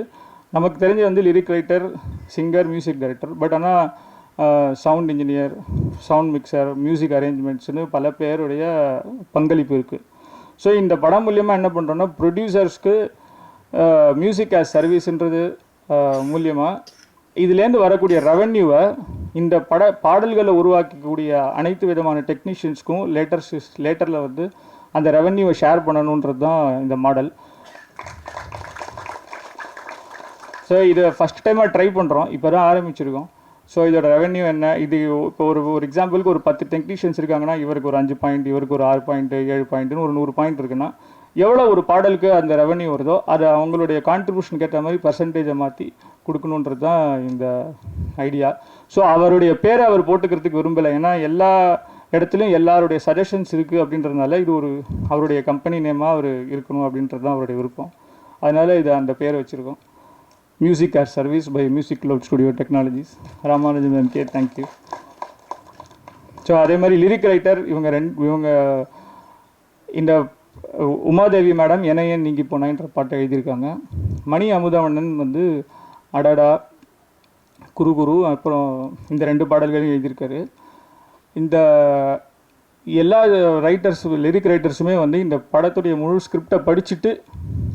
நமக்கு தெரிஞ்ச வந்து lyric writer, singer, music director. But ஆனால் sound engineer, sound mixer, music அரேஞ்ச்மெண்ட்ஸ்னு பல பேருடைய பங்களிப்பு இருக்குது. ஸோ இந்த படம் மூலியமாக என்ன பண்ணுறோன்னா, ப்ரொடியூசர்ஸ்க்கு மியூசிக் ஆஸ் சர்வீஸ்ன்றது மூலியமாக இதுலேருந்து வரக்கூடிய ரெவன்யூவை இந்த பாடல்களை உருவாக்கக்கூடிய அனைத்து விதமான டெக்னீஷியன்ஸ்க்கும் லேட்டரில் வந்து அந்த ரெவன்யூவை ஷேர் பண்ணணுன்றது தான் இந்த மாடல். ஸோ இதை ஃபஸ்ட் டைமாக ட்ரை பண்ணுறோம், இப்போ தான் ஆரம்பிச்சிருக்கோம். ஸோ இதோட ரெவன்யூ என்ன, இது இப்போ ஒரு எக்ஸாம்பிளுக்கு ஒரு 10 டெக்னீஷியன்ஸ் இருக்காங்கன்னா இவருக்கு ஒரு 5 பாயிண்ட், இவருக்கு ஒரு 6 பாயிண்ட்டு, 7 பாயிண்ட்டுன்னு ஒரு 100 பாயிண்ட் இருக்குன்னா எவ்வளோ ஒரு பாடலுக்கு அந்த ரெவன்யூ வருதோ அது அவங்களுடைய கான்ட்ரிபியூஷனுக்கு ஏற்ற மாதிரி பர்சன்டேஜை மாற்றி கொடுக்கணுன்றது தான் இந்த ஐடியா. ஸோ அவருடைய பேரை அவர் போட்டுக்கிறதுக்கு விரும்பலை. ஏன்னா எல்லா இடத்துலையும் எல்லாருடைய சஜஷன்ஸ் இருக்குது அப்படின்றதுனால இது ஒரு அவருடைய கம்பெனி நேமாக அவர் இருக்கணும் அப்படின்றது தான் அவருடைய விருப்பம். அதனால் இதை அந்த பேரை வச்சுருக்கோம். Music as service by music cloud studio technologies, Ramanujam MK. Thank you. So அதே மாதிரி லிரிக் ரைட்டர் இவங்க இந்த உமாதேவி மேடம் ஏன் நீங்கி போனான்ற பாட்டை எழுதியிருக்காங்க. மணி அமுதவண்ணன் வந்து அடடா, குரு, அப்புறம் இந்த 2 பாடல்களையும் எழுதியிருக்காரு. இந்த எல்லா லிரிக் ரைட்டர்ஸுமே வந்து இந்த படத்துடைய முழு ஸ்கிரிப்டை படிச்சுட்டு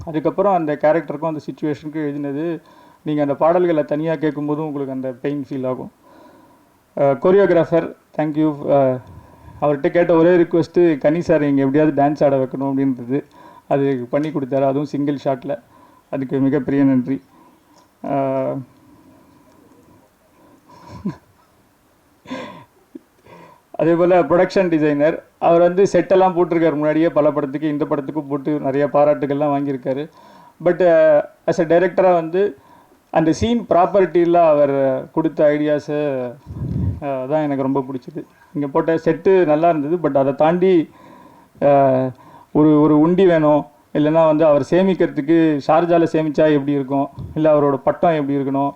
அதுக்கப்புறம் அந்த கேரக்டருக்கும் அந்த சிச்சுவேஷனுக்கும் எழுதினது. நீங்கள் அந்த பாடல்களை தனியாக கேட்கும்போதும் உங்களுக்கு அந்த பெயின் ஃபீல் ஆகும். Choreographer thank you. அவர்கிட்ட கேட்ட ஒரே ரிக்வெஸ்ட்டு, கனி சார் இங்கே எப்படியாவது டான்ஸ் ஆட வைக்கணும் அப்படின்றது. அது பண்ணி கொடுத்தாரு, அதுவும் சிங்கிள் ஷாட்டில். அதுக்கு மிகப்பெரிய நன்றி. அதே போல் ப்ரொடக்ஷன் டிசைனர் அவர் வந்து செட்டெல்லாம் போட்டிருக்காரு முன்னாடியே, பல படத்துக்கு, இந்த படத்துக்கும் போட்டு நிறைய பாராட்டுகள்லாம் வாங்கியிருக்காரு. பட் அஸ் அ டைரக்டராக வந்து அந்த சீன் ப்ராப்பர்ட்டியில் அவர் கொடுத்த ஐடியாஸை தான் எனக்கு ரொம்ப பிடிச்சிது. இங்கே போட்ட செட்டு நல்லா இருந்தது. பட் அதை தாண்டி ஒரு உண்டி வேணும், இல்லைன்னா வந்து அவர் சேமிக்கிறதுக்கு ஷார்ஜாவில் சேமித்தா எப்படி இருக்கும், இல்லை அவரோட பட்டம் எப்படி இருக்கணும்,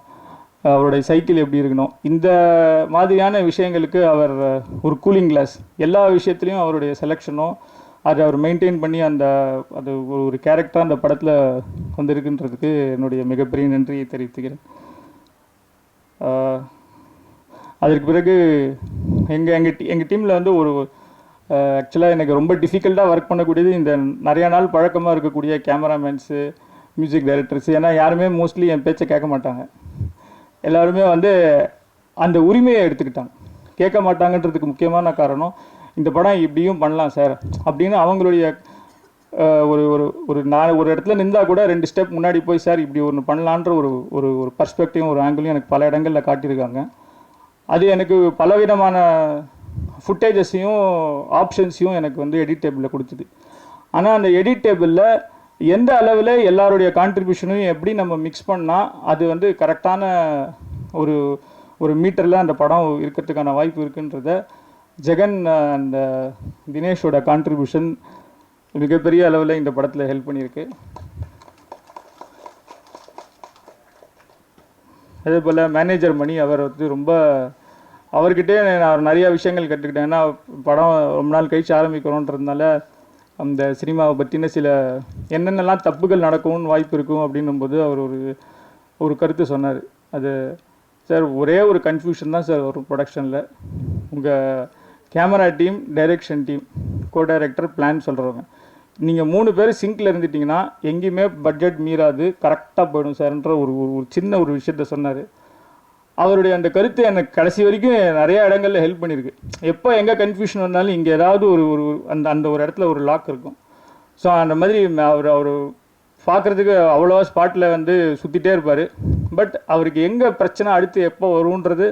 அவருடைய சைக்கிள் எப்படி இருக்கணும், இந்த மாதிரியான விஷயங்களுக்கு அவர் ஒரு கூலிங் கிளாஸ், எல்லா விஷயத்துலையும் அவருடைய செலெக்ஷனும் அதை அவர் மெயின்டைன் பண்ணி அது ஒரு கேரக்டராக அந்த படத்தில் வந்திருக்குன்றதுக்கு என்னுடைய மிகப்பெரிய நன்றியை தெரிவித்துக்கிறேன். அதற்கு பிறகு எங்கள் டீமில் வந்து ஆக்சுவலாக எனக்கு ரொம்ப டிஃபிகல்ட்டாக ஒர்க் பண்ணக்கூடியது இந்த நிறையா நாள் பழக்கமாக இருக்கக்கூடிய கேமராமேன்ஸு, மியூசிக் டைரக்டர்ஸு. ஏன்னா யாருமே மோஸ்ட்லி என் பேச்சை கேட்க மாட்டாங்க. எல்லாருமே வந்து அந்த உரிமையை எடுத்துக்கிட்டாங்க. கேட்க மாட்டாங்கன்றதுக்கு முக்கியமான காரணம், இந்த படம் இப்படியும் பண்ணலாம் சார் அப்படின்னு அவங்களுடைய நான் ஒரு இடத்துல நின்றால் கூட 2 ஸ்டெப் முன்னாடி போய் சார் இப்படி ஒன்று பண்ணலான்ற ஒரு பர்ஸ்பெக்டிவும் ஒரு ஆங்கிளையும் எனக்கு பல இடங்களில் காட்டியிருக்காங்க. அது எனக்கு பலவிதமான ஃபுட்டேஜஸையும் ஆப்ஷன்ஸையும் எனக்கு வந்து எடிட் டேபிளில் கொடுத்துது. ஆனால் அந்த எடிட் டேபிளில் எந்த அளவில் எல்லாருடைய கான்ட்ரிபியூஷனையும் எப்படி நம்ம மிக்ஸ் பண்ணால் அது வந்து கரெக்டான ஒரு மீட்டரில் அந்த படம் இருக்கிறதுக்கான வாய்ப்பு இருக்குன்றத ஜெகன் அந்த தினேஷோட கான்ட்ரிபியூஷன் மிகப்பெரிய அளவில் இந்த படத்தில் ஹெல்ப் பண்ணியிருக்கு. அதே போல் மேனேஜர் மணி அவர் வந்து அவர்கிட்டே நான் நிறையா விஷயங்கள் கற்றுக்கிட்டேன். ஏன்னா படம் ரொம்ப நாள் கழிச்சு ஆரம்பிக்கிறோன்றதுனால அந்த சினிமாவை பற்றின சில என்னென்னலாம் தப்புகள் நடக்கும்னு வாய்ப்பு இருக்கும் அப்படின்னும்போது அவர் ஒரு கருத்து சொன்னார். அது சார் ஒரே ஒரு கன்ஃபியூஷன் தான் சார் வரும் ப்ரொடக்ஷனில். உங்கள் camera team, direction team, co director, plan சொல்கிறவங்க, நீங்கள் 3 பேர் சிங்கில் இருந்துட்டிங்கன்னா எங்கேயுமே பட்ஜெட் மீறாது, கரெக்டாக போயிடும் சார்ன்ற ஒரு சின்ன ஒரு விஷயத்த சொன்னார். அவருடைய அந்த கருத்து எனக்கு கடைசி வரைக்கும் நிறையா இடங்களில் ஹெல்ப் பண்ணியிருக்கு. எப்போ எங்கே கன்ஃபியூஷன் வந்தாலும் இங்கே ஏதாவது அந்த ஒரு இடத்துல ஒரு லாக் இருக்கும். ஸோ அந்த மாதிரி அவர் பார்க்குறதுக்கு அவ்வளோவா ஸ்பாட்டில் வந்து சுற்றிட்டே இருப்பார். பட் அவருக்கு எங்கே பிரச்சனை அடுத்து எப்போ வருன்றது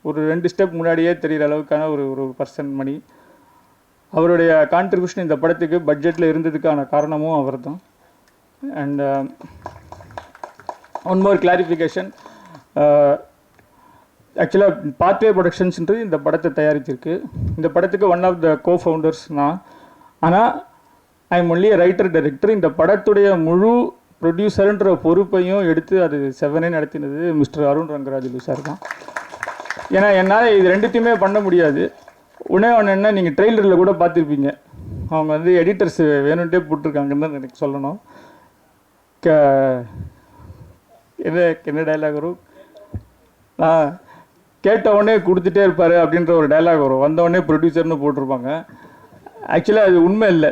ஒரு 2 ஸ்டெப் முன்னாடியே தெரிகிற அளவுக்கான ஒரு பர்சன் மணி. அவருடைய கான்ட்ரிபியூஷன் இந்த படத்துக்கு பட்ஜெட்டில் இருந்ததுக்கான காரணமும் அவர் தான். அண்ட் ஒன் மோர் கிளாரிஃபிகேஷன், ஆக்சுவலாக பாத்வே ப்ரொடக்ஷன்ஸ்ன்றது இந்த படத்தை தயாரிச்சிருக்கு. இந்த படத்துக்கு ஒன் ஆஃப் த கோ-ஃபவுண்டர்ஸ் நான். ஆனால் I am only writer director. இந்த படத்துடைய முழு ப்ரொடியூசருன்ற பொறுப்பையும் எடுத்து அது செவனே நடத்தினது மிஸ்டர் அருண் ரங்கராஜுலு சார் தான். ஏன்னா என்னால் இது ரெண்டுத்தையுமே பண்ண முடியாது. ஒன்று என்ன, நீங்கள் ட்ரெய்லரில் கூட பார்த்துருப்பீங்க, அவங்க வந்து எடிட்டர்ஸ் வேணுன்ட்டே போட்டிருக்காங்கன்னு தான் எனக்கு சொல்லணும். என்ன டைலாக் வரும், கேட்டவுடனே கொடுத்துட்டே இருப்பார் அப்படின்ற ஒரு டைலாக் வரும். வந்தவுடனே ப்ரொடியூசர்னு போட்டிருப்பாங்க. ஆக்சுவலாக அது உண்மை இல்லை.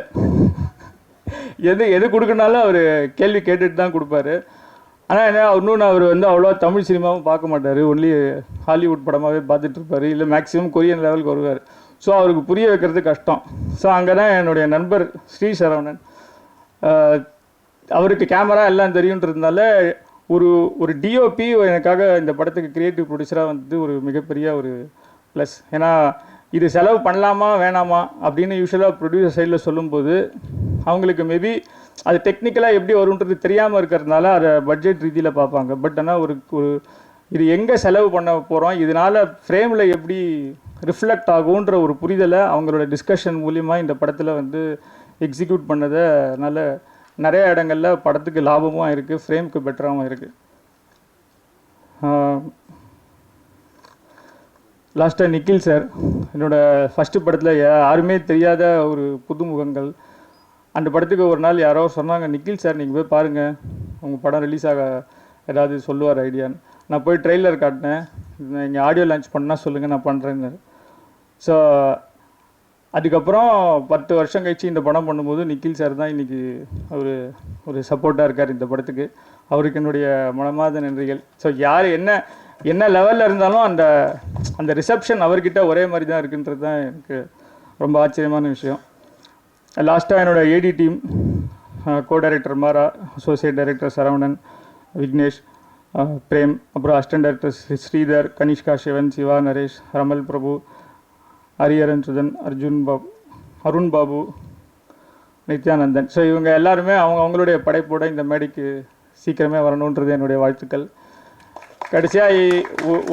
எது கொடுக்கனாலும் அவர் கேள்வி கேட்டுட்டு தான் கொடுப்பாரு. ஆனால் என்ன, இன்னொன்று அவர் வந்து அவ்வளோ தமிழ் சினிமாவும் பார்க்க மாட்டார், ஒன்லி ஹாலிவுட் படமாகவே பார்த்துட்ருப்பார், இல்லை மேக்ஸிமம் கொரியன் லெவலுக்கு வருவார். ஸோ அவருக்கு புரிய வைக்கிறது கஷ்டம். ஸோ அங்கே தான் என்னுடைய நண்பர் ஸ்ரீ சரவணன், அவருக்கு கேமரா எல்லாம் தெரியுன்றதுனால ஒரு டிஓபி எனக்காக இந்த படத்துக்கு க்ரியேட்டிவ் ப்ரொடியூசராக வந்து ஒரு மிகப்பெரிய ஒரு ப்ளஸ். ஏன்னா இது செலவு பண்ணலாமா வேணாமா அப்படின்னு யூஸ்வலாக ப்ரொடியூசர் சைடில் சொல்லும்போது அவங்களுக்கு மேபி அது டெக்னிக்கலாக எப்படி வரும்ன்றது தெரியாமல் இருக்கிறதுனால அதை பட்ஜெட் ரீதியில் பார்ப்பாங்க. பட் ஆனால் ஒரு இது எங்கே செலவு பண்ண போகிறோம், இதனால் ஃப்ரேமில் எப்படி ரிஃப்ளெக்ட் ஆகுன்ற ஒரு புரிதலை அவங்களோட டிஸ்கஷன் மூலிமா இந்த படத்தில் வந்து எக்ஸிக்யூட் பண்ணதை அதனால் நிறைய இடங்களில் படத்துக்கு லாபமும் இருக்குது, ஃப்ரேமுக்கு பெட்டராகவும் இருக்குது. லாஸ்ட்டாக நிக்கில் சார், என்னோடய ஃபஸ்ட்டு படத்தில் யாருமே தெரியாத ஒரு புதுமுகங்கள். அந்த படத்துக்கு ஒரு நாள் யாரோ சொன்னாங்க, நிக்கில் சார் நீங்கள் போய் பாருங்கள், உங்கள் படம் ரிலீஸ் ஆக ஏதாவது சொல்லுவார் ஐடியான்னு. நான் போய் ட்ரெய்லர் காட்டினேன், நீங்கள் ஆடியோ லான்ச் பண்ணால் சொல்லுங்கள் நான் பண்ணுறேன்னு. ஸோ அதுக்கப்புறம் 10 வருஷம் கழிச்சு இந்த படம் பண்ணும்போது நிக்கில் சார் தான் இன்றைக்கி ஒரு சப்போர்ட்டாக இருக்கார் இந்த படத்துக்கு. அவருக்கு என்னுடைய மனமார்ந்த நன்றிகள். ஸோ யார் என்ன லெவலில் இருந்தாலும் அந்த ரிசப்ஷன் அவர்கிட்ட ஒரே மாதிரி தான் இருக்குன்றது தான் எனக்கு ரொம்ப ஆச்சரியமான விஷயம். லாஸ்ட்டாக என்னோட AD team, co director Mara, associate director Saravanan, Vignesh, Prem, அப்புறம் assistant director Sridhar, Kanishka, Sivan, Siva, Naresh, Ramal Prabhu, Hariharan Sudhan, Arun Babu, Nithyanandan. So இவங்க எல்லாருமே அவங்களுடைய படைப்போட இந்த மேடைக்கு சீக்கிரமே வரணுன்றது என்னுடைய வாழ்த்துக்கள். கடைசியாக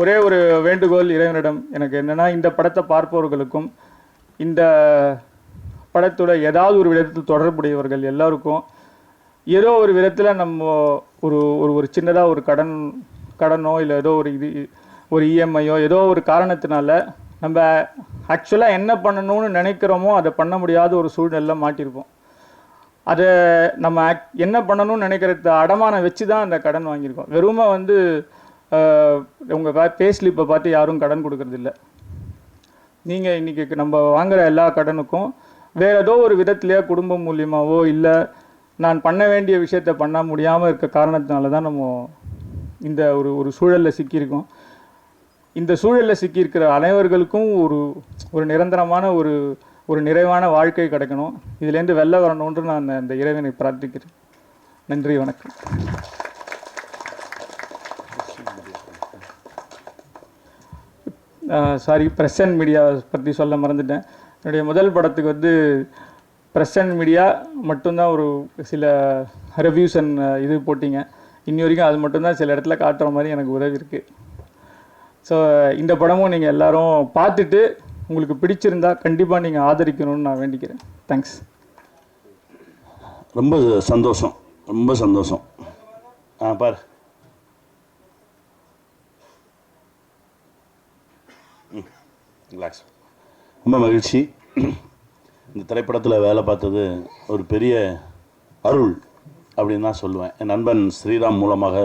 ஒரே ஒரு வேண்டுகோள் இறைவனிடம் எனக்கு என்னென்னா, இந்த படத்தை பார்ப்பவர்களுக்கும் இந்த படத்தோட ஏதாவது ஒரு விதத்தில் தொடர்புடையவர்கள் எல்லாருக்கும் ஏதோ ஒரு விதத்தில் நம்ம ஒரு சின்னதாக ஒரு கடனோ இல்லை ஏதோ ஒரு இஎம்ஐயோ ஏதோ ஒரு காரணத்தினால நம்ம ஆக்சுவலாக என்ன பண்ணணும்னு நினைக்கிறோமோ அதை பண்ண முடியாத ஒரு சூழ்நிலை மாட்டியிருப்போம். அதை நம்ம என்ன பண்ணணும்னு நினைக்கிறத அடமானம் வச்சு தான் அந்த கடன் வாங்கியிருக்கோம். வெறுமை வந்து உங்கள் பே ஸ்லிப்பை பார்த்து யாரும் கடன் கொடுக்கறதில்ல. நீங்கள் இன்றைக்கி நம்ம வாங்குகிற எல்லா கடனுக்கும் வேறு ஏதோ ஒரு விதத்துலையோ குடும்பம் மூலியமாகவோ இல்லை நான் பண்ண வேண்டிய விஷயத்தை பண்ண முடியாமல் இருக்க காரணத்தினால தான் நம்ம இந்த ஒரு சூழலில் சிக்கியிருக்கோம். இந்த சூழலில் சிக்கியிருக்கிற அனைவர்களுக்கும் ஒரு நிரந்தரமான ஒரு நிறைவான வாழ்க்கை கிடைக்கணும். இதுலேருந்து வெளில வரணுன்று நான் இந்த இறைவனை பிரார்த்திக்கிறேன். நன்றி, வணக்கம். சாரி, ப்ரெஸ் அண்ட் மீடியா பற்றி சொல்ல மறந்துட்டேன். என்னுடைய முதல் படத்துக்கு வந்து ப்ரெஸ் அண்ட் மீடியா மட்டும்தான் ஒரு சில ரிவ்யூஸ் அண்ட் இது போட்டிங்க. இன்னி வரைக்கும் அது மட்டும்தான் சில இடத்துல காட்டுற மாதிரி எனக்கு உதவி இருக்குது. ஸோ இந்த படமும் நீங்கள் எல்லோரும் பார்த்துட்டு உங்களுக்கு பிடிச்சிருந்தா கண்டிப்பாக நீங்கள் ஆதரிக்கணும்னு நான் வேண்டிக்கிறேன். தேங்க்ஸ். ரொம்ப சந்தோஷம், ரொம்ப சந்தோஷம். பாரு, ரிலாக்ஸ். ரொம்ப மகிழ்ச்சி. இந்த திரைப்படத்தில் வேலை பார்த்தது ஒரு பெரிய அருள் அப்படின்னு தான் சொல்லுவேன். என் நண்பன் ஸ்ரீராம் மூலமாக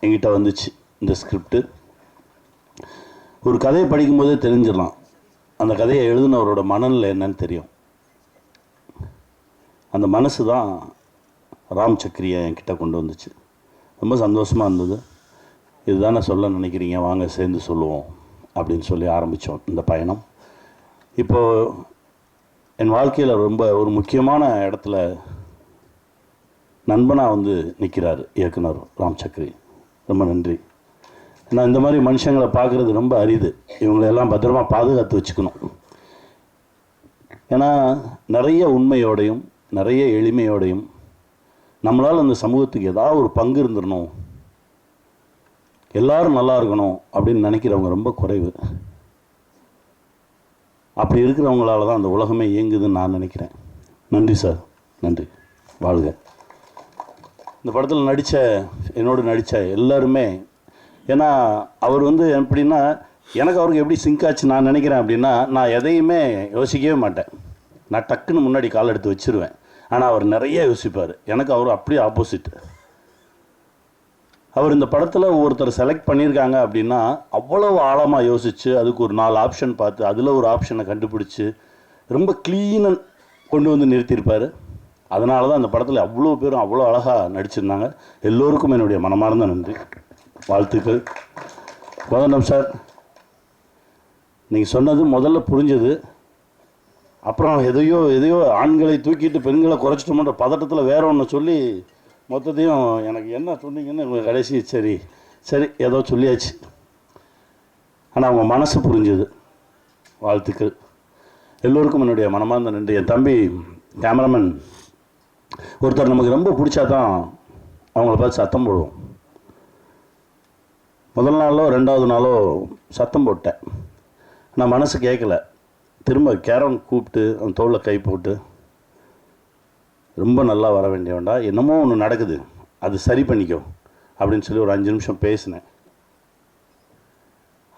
என்கிட்ட வந்துச்சு இந்த ஸ்கிரிப்டு. ஒரு கதையை படிக்கும்போதே தெரிஞ்சிடலாம் அந்த கதையை எழுதினவரோட மனநிலை என்னன்னு தெரியும். அந்த மனசு தான் ராம் சக்ரியை என்கிட்ட கொண்டு வந்துச்சு. ரொம்ப சந்தோஷமாக இருந்தது. இதுதானே சொல்ல நினைக்கிறீங்க, வாங்க சேர்ந்து சொல்லுவோம் அப்படின்னு சொல்லி ஆரம்பித்தோம் இந்த பயணம். இப்போது என் வாழ்க்கையில் ரொம்ப ஒரு முக்கியமான இடத்துல நண்பனாக வந்து நிற்கிறார் இயக்குனர் ராம் சக்ரி. ரொம்ப நன்றி. நான் இந்த மாதிரி மனுஷங்களை பார்க்குறது ரொம்ப அரிது. இவங்களெல்லாம் பத்திரமா பாதுகாத்து வச்சுக்கணும். ஏன்னா நிறைய உண்மையோடையும் நிறைய எளிமையோடையும் நம்மளால் அந்த சமூகத்துக்கு ஏதாவது ஒரு பங்கு இருந்துடணும், எல்லாரும் நல்லா இருக்கணும் அப்படின்னு நினைக்கிறவங்க ரொம்ப குறைவு. அப்படி இருக்கிறவங்களால தான் அந்த உலகமே இயங்குதுன்னு நான் நினைக்கிறேன். நன்றி சார், நன்றி. வாழ்க. இந்த படத்தில் என்னோடு நடித்த எல்லாருமே, ஏன்னா அவர் வந்து எப்படின்னா எனக்கு அவருக்கு எப்படி சிங்க் ஆச்சு நான் நினைக்கிறேன் அப்படின்னா, நான் எதையுமே யோசிக்கவே மாட்டேன், நான் டக்குன்னு முன்னாடி கால் எடுத்து வச்சுருவேன். ஆனால் அவர் நிறைய யோசிப்பார். எனக்கு அவர் அப்படியே ஆப்போசிட். அவர் இந்த படத்தில் ஒருத்தர் செலக்ட் பண்ணியிருக்காங்க அப்படின்னா அவ்வளவு ஆழமாக யோசித்து அதுக்கு ஒரு 4 ஆப்ஷன் பார்த்து அதில் ஒரு ஆப்ஷனை கண்டுபிடிச்சி ரொம்ப க்ளீனாக கொண்டு வந்து நிறுத்தியிருப்பார். அதனால தான் அந்த படத்தில் அவ்வளோ பேரும் அவ்வளோ அழகாக நடிச்சிருந்தாங்க. எல்லோருக்கும் என்னுடைய மனமார்ந்த நன்றி, வாழ்த்துக்கள். கோதண்டம் சார், நீங்கள் சொன்னது முதல்ல புரிஞ்சது. அப்புறம் எதையோ ஆண்களை தூக்கிட்டு பெண்களை குறைச்சிட்டோம்ன்ற பதட்டத்தில் வேற ஒன்று சொல்லி மொத்தத்தையும் எனக்கு என்ன சொன்னீங்கன்னு கடைசி சரி ஏதோ சொல்லியாச்சு. ஆனால் அவங்க மனசு புரிஞ்சுது. வாழ்த்துக்கள். எல்லோருக்கும் என்னுடைய மனமார்ந்த நன்றி. என் தம்பி கேமராமேன் ஒருத்தர் நமக்கு ரொம்ப பிடிச்சா தான் அவங்கள பார்த்து சத்தம் போடுவோம். முதல் நாளோ 2வது நாளோ சத்தம் போட்டேன், நான் மனசு கேட்கல. திரும்ப கேரன் கூப்பிட்டு அவன் தோளில் கை போட்டு, ரொம்ப நல்லா வர வேண்டியவன்டா, என்னமோ ஒன்று நடக்குது, அது சரி பண்ணிக்கோ அப்படின்னு சொல்லி ஒரு 5 நிமிஷம் பேசினேன்.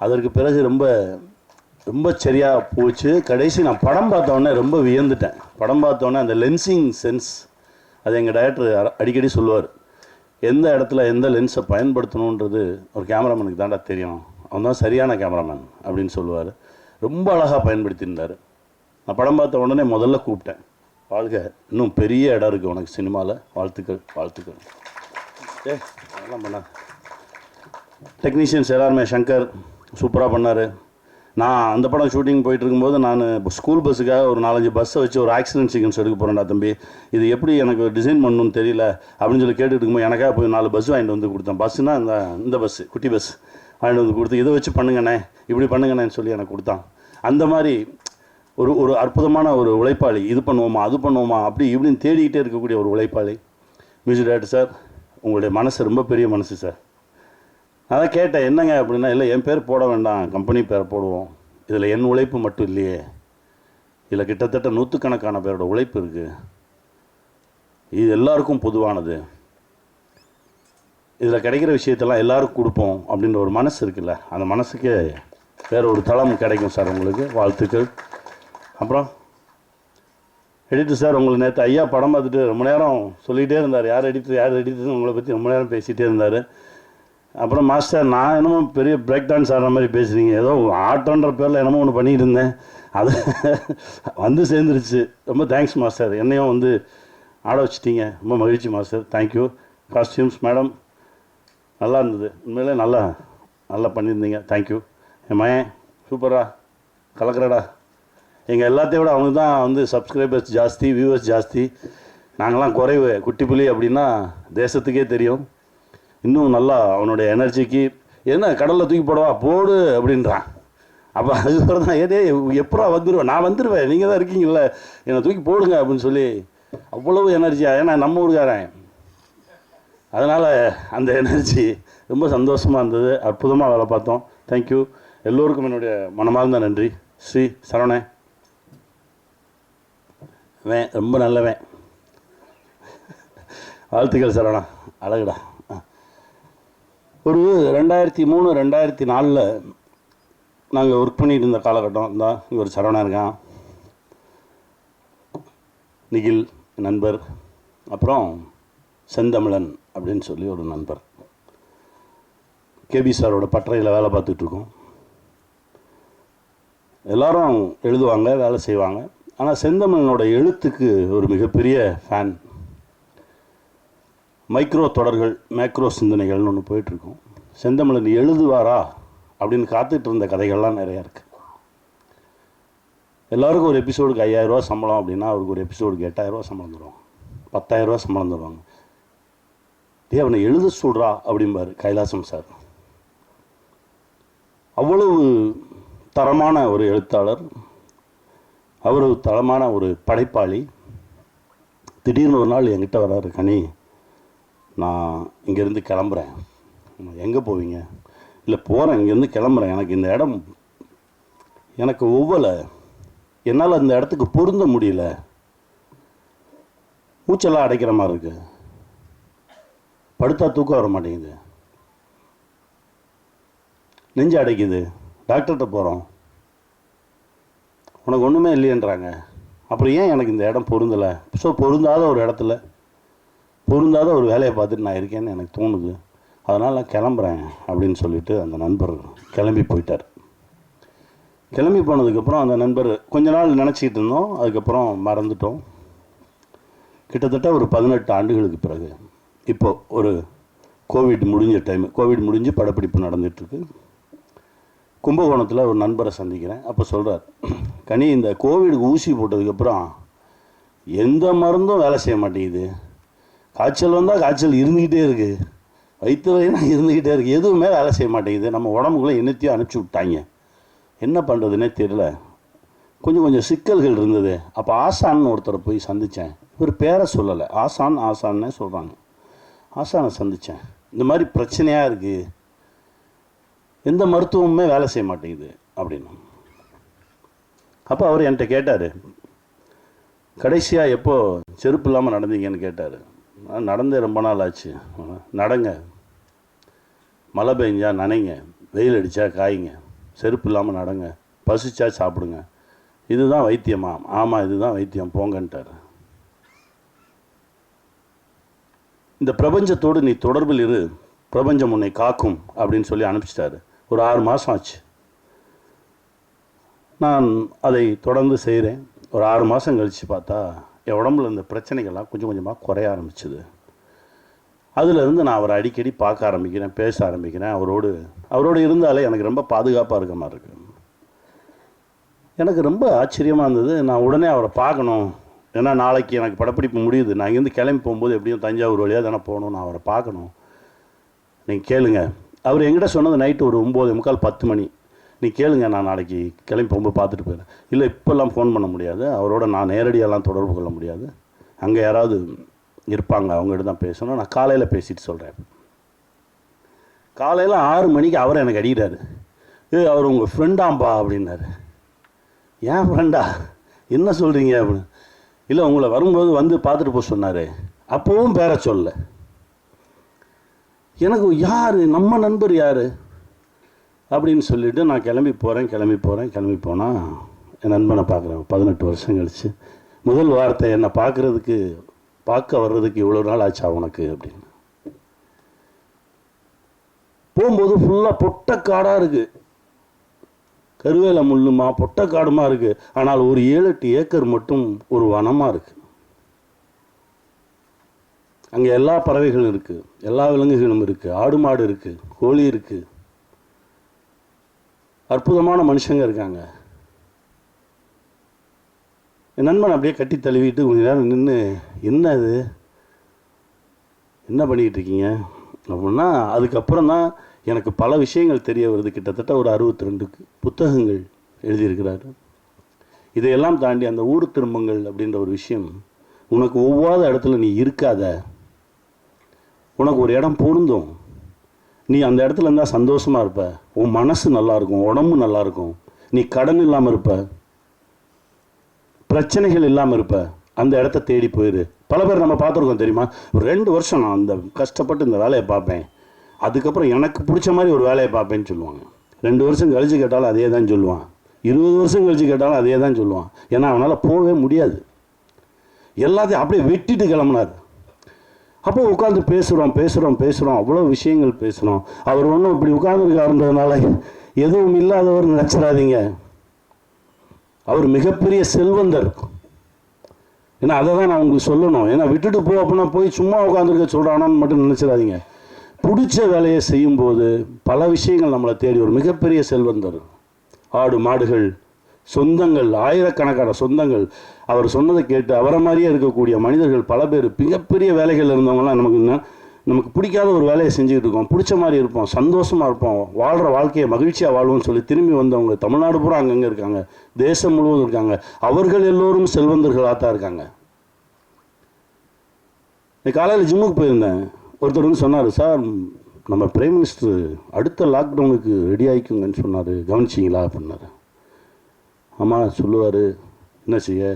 அதற்கு பிறகு ரொம்ப சரியாக போச்சு. கடைசி நான் படம் பார்த்தோன்னே ரொம்ப வியந்துட்டேன். படம் பார்த்தோன்னே அந்த லென்சிங் சென்ஸ், அது எங்கள் டைரக்டர் அடிக்கடி சொல்லுவார், எந்த இடத்துல எந்த லென்ஸை பயன்படுத்தணுன்றது ஒரு கேமராமேனுக்கு தாண்டா தெரியும், அவன் தான் சரியான கேமராமேன் அப்படின்னு சொல்லுவார். ரொம்ப அழகாக பயன்படுத்தியிருந்தார். நான் படம் பார்த்த உடனே முதல்ல கூப்பிட்டேன், வாழ்க, இன்னும் பெரிய இடம் இருக்குது உனக்கு சினிமாவில், வாழ்த்துக்கள். அதெல்லாம் பண்ணார். டெக்னீஷியன்ஸ் எல்லாருமே, சங்கர் சூப்பராக பண்ணார். நான் அந்த படம் ஷூட்டிங் போயிட்டு இருக்கும்போது நான் ஸ்கூல் பஸ்ஸுக்காக ஒரு 4-5 பஸ்ஸை வச்சு ஒரு ஆக்சிடென்ட் சீக்வன்ஸ் எடுக்க போகிறேன்டா தம்பி, இது எப்படி எனக்கு டிசைன் பண்ணணும்னு தெரியல அப்படின்னு சொல்லி கேட்டுட்டு இருக்கும்போது எனக்காக போய் 4 பஸ் வாங்கிட்டு வந்து கொடுத்தேன். பஸ்ஸுனா இந்த பஸ்ஸு, குட்டி பஸ் வாங்கிட்டு வந்து கொடுத்து, இதை வச்சு பண்ணுங்கண்ணே, இப்படி பண்ணுங்கண்ணேன்னு சொல்லி எனக்கு கொடுத்தான். அந்த மாதிரி ஒரு அற்புதமான ஒரு உழைப்பாளி. இது பண்ணுவோமா அது பண்ணுவோமா அப்படி இப்படின்னு தேடிக்கிட்டே இருக்கக்கூடிய ஒரு உழைப்பாளி. மியூசிக் டைரக்டர் சார், உங்களுடைய மனசு ரொம்ப பெரிய மனசு சார். நான் தான் கேட்டேன், என்னங்க அப்படின்னா, இல்லை என் பேர் போட வேண்டாம், கம்பெனி பேரை போடுவோம், இதில் என் உழைப்பு மட்டும் இல்லையே, இதில் கிட்டத்தட்ட 100கணக்கான பேரோட உழைப்பு இருக்குது, இது எல்லாருக்கும் பொதுவானது, இதில் கிடைக்கிற விஷயத்தெல்லாம் எல்லாருக்கும் கொடுப்போம் அப்படின்ற ஒரு மனசு இருக்குல்ல, அந்த மனசுக்கே வேறு ஒரு தளம் கிடைக்கும் சார். உங்களுக்கு வாழ்த்துக்கள். அப்புறம் எடிட்டர் சார், உங்களை நேற்று ஐயா படம் பார்த்துட்டு ரொம்ப நேரம் சொல்லிகிட்டே இருந்தார், யார் எடிட்டர் உங்களை பற்றி ரொம்ப நேரம் பேசிகிட்டே இருந்தார். அப்புறம் மாஸ்டர், நான் என்னமோ பெரிய பிரேக் டான்ஸ் ஆடுற மாதிரி பேசுகிறீங்க, ஏதோ ஆட்டோன்ற பேரில் என்னமோ ஒன்று பண்ணிகிட்டு இருந்தேன், அது வந்து சேர்ந்துருச்சு. ரொம்ப தேங்க்ஸ் மாஸ்டர், என்னையும் வந்து ஆட வச்சிட்டீங்க, ரொம்ப மகிழ்ச்சி மாஸ்டர், தேங்க்யூ. காஸ்டியூம்ஸ் மேடம் நல்லா இருந்தது, உண்மையிலே நல்லா பண்ணியிருந்தீங்க, தேங்க்யூ. என் மயன் சூப்பரா கலக்கிறடா. எங்கள் எல்லாத்தையும் விட அவங்க தான் வந்து சப்ஸ்கிரைபர்ஸ் ஜாஸ்தி, வியூவர்ஸ் ஜாஸ்தி, நாங்களாம் குறைவு, குட்டி புலி அப்படின்னா தேசத்துக்கே தெரியும். இன்னும் நல்லா அவனுடைய எனர்ஜிக்கு, என்ன கடலில் தூக்கி போடவா போடு அப்படின்றான். அப்போ அதுக்கப்புறம் தான் எப்படா வந்துடுவேன், நான் வந்துடுவேன், நீங்கள் தான் இருக்கீங்கள, என்னை தூக்கி போடுங்க அப்படின்னு சொல்லி அவ்வளவு எனர்ஜியாக, ஏன்னா நம்ம ஊருக்காரன், அதனால் அந்த எனர்ஜி ரொம்ப சந்தோஷமாக இருந்தது. அற்புதமாக வேலை பார்த்தோம். தேங்க்யூ. எல்லோருக்கும் என்னுடைய மனமார்ந்த நன்றி. ஸ்ரீ சரவணன் ரொம்ப நல்லவன், வாழ்த்துக்கள் சரவணா, அழகுடா. ஒரு 2003-2004 நாங்கள் ஒர்க் பண்ணிட்டு இருந்த காலகட்டம் தான். இவர் சரவணா இருக்கான், நிகில் நண்பர், அப்புறம் செந்தமிழன் அப்படின்னு சொல்லி ஒரு நண்பர், கேபி சாரோட பட்டறையில் வேலை பார்த்துட்ருக்கோம். எல்லாரும் எழுதுவாங்க, வேலை செய்வாங்க. ஆனால் செந்தமிழனோட எழுத்துக்கு ஒரு மிகப்பெரிய ஃபேன். மைக்ரோ தொடர்கள், மேக்ரோ சிந்தனைகள்னு ஒன்று போயிட்டுருக்கோம். செந்தமிழன் எழுதுவாரா அப்படின்னு காத்துட்டு இருந்த கதைகள்லாம் நிறையா இருக்குது. எல்லாருக்கும் ஒரு எபிசோடுக்கு 5000 ரூபா சம்பளம் அப்படின்னா அவருக்கு ஒரு எபிசோடுக்கு 8000 ரூபா சம்பளம் தருவாங்க, 10,000 ரூபா சம்பளம் தருவாங்க. அவனை எழுத சொல்கிறா அப்படிம்பார் கைலாசம் சார். அவ்வளவு தரமான ஒரு எழுத்தாளர், அவ்வளவு தரமான ஒரு படைப்பாளி. திடீர்னு ஒரு நாள் என்கிட்ட வர்றாரு, கனி நான் இங்கேருந்து கிளம்புறேன். எங்கே போவீங்க? இல்லை போகிறேன், இங்கேருந்து கிளம்புறேன், எனக்கு இந்த இடம் எனக்கு ஒவ்வொரு என்னால் அந்த இடத்துக்கு பொருந்த முடியல, மூச்செல்லாம் அடைக்கிற மாதிரி இருக்குது. படுத்தா தூக்கம் வர மாட்டேங்குது, நெஞ்சு அடைக்குது, டாக்டர்கிட்ட போகிறோம், உனக்கு ஒன்றுமே இல்லையன்றாங்க. அப்புறம் ஏன் எனக்கு இந்த இடம் பொருந்தலை? ஸோ பொருந்தாத ஒரு இடத்துல பொருந்தாத ஒரு வேலையை பார்த்துட்டு நான் இருக்கேன்னு எனக்கு தோணுது, அதனால் நான் கிளம்புறேன் அப்படின்னு சொல்லிட்டு அந்த நண்பர் கிளம்பி போயிட்டார். கிளம்பி போனதுக்கப்புறம் அந்த நண்பர் கொஞ்ச நாள் நினச்சிக்கிட்டு இருந்தோம், அதுக்கப்புறம் மறந்துட்டோம். கிட்டத்தட்ட ஒரு 18 ஆண்டுகளுக்கு பிறகு இப்போது ஒரு கோவிட் முடிஞ்ச கோவிட் முடிஞ்சு படப்பிடிப்பு நடந்துகிட்ருக்கு. கும்பகோணத்தில் ஒரு நண்பரை சந்திக்கிறேன். அப்போ சொல்கிறார், கனி இந்த கோவிடுக்கு ஊசி போட்டதுக்கப்புறம் எந்த மருந்தும் வேலை செய்ய மாட்டேங்குது, காய்ச்சல் வந்தால் காய்ச்சல் இருந்துக்கிட்டே இருக்குது, வயிற்று வலினா இருந்துக்கிட்டே இருக்குது, எதுவுமே வேலை செய்ய மாட்டேங்குது, நம்ம உடம்புக்குள்ளே என்னத்தையும் அனுப்பிச்சி விட்டாங்க, என்ன பண்ணுறதுனே தெரியல, கொஞ்சம் சிக்கல்கள் இருந்தது. அப்போ ஆசான்னு ஒருத்தரை போய் சந்தித்தேன். இவர் பேரை சொல்லலை, ஆசான்னே சொல்கிறாங்க. ஆசானை சந்தித்தேன், இந்த மாதிரி பிரச்சனையாக இருக்குது, எந்த மருத்துவமுமே வேலை செய்ய மாட்டேங்குது அப்படின்னு. அப்போ அவர் என்கிட்ட கேட்டார், கடைசியாக எப்போ செருப்பு இல்லாமல் நடந்தீங்கன்னு கேட்டார். நடந்தே ரொம்ப நாள் ஆச்சு. நடங்க, மழை பெஞ்சா நனைங்க, வெயில் அடித்தா காய்ங்க, செருப்பு இல்லாமல் நடங்க, பசிச்சா சாப்பிடுங்க, இதுதான் வைத்தியமா? ஆமாம், இதுதான் வைத்தியம், போங்கன்ட்டார். இந்த பிரபஞ்சத்தோடு நீ தொடர்பில் இரு, பிரபஞ்சம் உன்னை காக்கும் அப்படின்னு சொல்லி அனுப்பிச்சிட்டாரு. ஒரு 6 மாதம் ஆச்சு. நான் அதை தொடர்ந்து செய்கிறேன். ஒரு 6 மாதம் கழித்து பார்த்தா என் உடம்புல இந்த பிரச்சனைகள்லாம் கொஞ்சம் கொஞ்சமாக குறைய ஆரம்பிச்சுது. அதிலிருந்து நான் அவரை அடிக்கடி பார்க்க ஆரம்பிக்கிறேன், பேச ஆரம்பிக்கிறேன். அவரோடு இருந்தாலே எனக்கு ரொம்ப பாதுகாப்பாக இருக்க மாதிரி இருக்குது. எனக்கு ரொம்ப ஆச்சரியமாக இருந்தது. நான் உடனே அவரை பார்க்கணும், ஏன்னா நாளைக்கு எனக்கு படப்பிடிப்பு முடியுது, நான் இங்கேருந்து கிளம்பி போகும்போது எப்படியும் தஞ்சாவூர் வழியாக தானே போகணும், நான் அவரை பார்க்கணும், நீங்கள் கேளுங்க. அவர் என்கிட்ட சொன்னது நைட்டு ஒரு 9:45 10 மணி. நீ கேளுங்க, நான் நாளைக்கு கிளம்பி போகும்போது பார்த்துட்டு போயிடுறேன். இல்லை, இப்போல்லாம் ஃபோன் பண்ண முடியாது, அவரோட நான் நேரடியாலாம் தொடர்பு கொள்ள முடியாது, அங்கே யாராவது இருப்பாங்க, அவங்ககிட்ட தான் பேசணும், நான் காலையில் பேசிட்டு சொல்கிறேன். காலையில் 6 மணிக்கு அவரை எனக்கு அடிக்கிறாரு. அவர் உங்கள் ஃப்ரெண்டாம்பா அப்படின்னாரு. ஏன் ஃப்ரெண்டா, என்ன சொல்கிறீங்க அப்படின்னு. இல்லை, உங்களை வரும்போது வந்து பார்த்துட்டு போக சொன்னார், அப்போவும் பேர சொல்ல. எனக்கு யார், நம்ம நண்பர் யார் அப்படின்னு சொல்லிவிட்டு நான் கிளம்பி போனால் என் நண்பனை பார்க்குறேன். 18 வருஷம் கழிச்சு முதல் வார்த்தை, என்னை பார்க்க வர்றதுக்கு இவ்வளோ நாள் ஆச்சா உனக்கு அப்படின்னு. போகும்போது ஃபுல்லாக பொட்டக்காடாக இருக்குது, கருவேல முள்ளுமா பொட்டக்காடுமா இருக்குது. ஆனால் ஒரு 7-8 ஏக்கர் மட்டும் ஒரு வனமாக இருக்குது. அங்கே எல்லா பறவைகளும் இருக்குது, எல்லா விலங்குகளும் இருக்குது, ஆடு மாடு இருக்குது, கோழி இருக்குது, அற்புதமான மனுஷங்க இருக்காங்க. என் நண்பன் அப்படியே கட்டி தழுவிட்டு கொஞ்ச நேரம் நின்று, என்ன இது, என்ன பண்ணிக்கிட்டு இருக்கீங்க அப்படின்னா, அதுக்கப்புறம் தான் எனக்கு பல விஷயங்கள் தெரிய வருது. கிட்டத்தட்ட ஒரு 62 புத்தகங்கள் எழுதியிருக்கிறாரு. இதையெல்லாம் தாண்டி அந்த ஊர் திரும்பங்கள் அப்படின்ற ஒரு விஷயம், உனக்கு ஒவ்வாத இடத்துல நீ இருக்காத, உனக்கு ஒரு இடம் பொருந்தும், நீ அந்த இடத்துல இருந்தால் சந்தோஷமாக இருப்ப, உன் மனசு நல்லாயிருக்கும், உடம்பு நல்லாயிருக்கும், நீ கடன் இல்லாமல் இருப்ப, பிரச்சனைகள் இல்லாமல் இருப்ப, அந்த இடத்த தேடி போயிரு. பல பேர் நம்ம பார்த்துருக்கோம் தெரியுமா, ஒரு 2 வருஷம் நான் அந்த கஷ்டப்பட்டு இந்த வேலையை பார்ப்பேன், அதுக்கப்புறம் எனக்கு பிடிச்ச மாதிரி ஒரு வேலையை பார்ப்பேன்னு சொல்லுவாங்க. 2 வருஷம் கழித்து கேட்டாலும் அதே தான் சொல்லுவான், 20 வருஷம் கழித்து கேட்டாலும் அதே தான் சொல்லுவான். ஏன்னா அவனால் போகவே முடியாது, எல்லாத்தையும் அப்படியே வெட்டிட்டு கிளம்புனார். அப்போ உட்காந்து பேசுகிறோம், அவ்வளோ விஷயங்கள் பேசுகிறோம். அவர் ஒன்றும் இப்படி உட்காந்துருக்காருன்றதுனால எதுவும் இல்லாதவர் நினச்சிடாதீங்க, அவர் மிகப்பெரிய செல்வந்தர். ஏன்னா அதை தான் நான் உங்களுக்கு சொல்லணும். ஏன்னா விட்டுட்டு போ அப்படின்னா போய் சும்மா உட்காந்துருக்க சொல்கிறானான்னு மட்டும் நினச்சிடாதீங்க. பிடிச்ச வேலையை செய்யும்போது பல விஷயங்கள் நம்மளை தேடி ஒரு மிகப்பெரிய செல்வந்தர். ஆடு மாடுகள், சொந்தங்கள், ஆயிரக்கணக்கான சொந்தங்கள். அவர் சொன்னதை கேட்டு அவரை மாதிரியே இருக்கக்கூடிய மனிதர்கள் பல பேர், மிகப்பெரிய வேலைகள் இருந்தவங்களாம் நமக்கு பிடிக்காத ஒரு வேலையை செஞ்சுக்கிட்டு இருக்கோம், பிடிச்ச மாதிரி இருப்போம், சந்தோஷமாக இருப்போம், வாழ்கிற வாழ்க்கையை மகிழ்ச்சியாக வாழ்வோம்னு சொல்லி திரும்பி வந்தவங்க தமிழ்நாடு பூரா அங்கங்கே இருக்காங்க, தேசம் முழுவதும் இருக்காங்க. அவர்கள் எல்லோரும் செல்வந்தர்களாக தான் இருக்காங்க. காலையில் ஜிம்முக்கு போயிருந்தேன். ஒருத்தர் வந்து சொன்னார், சார் நம்ம பிரைம் மினிஸ்டர் அடுத்த லாக்டவுனுக்கு ரெடி ஆகிக்குங்கன்னு சொன்னார், கவனிச்சிங்களா அப்படின்னாரு. ஆமாம் சொல்லுவார், என்ன செய்ய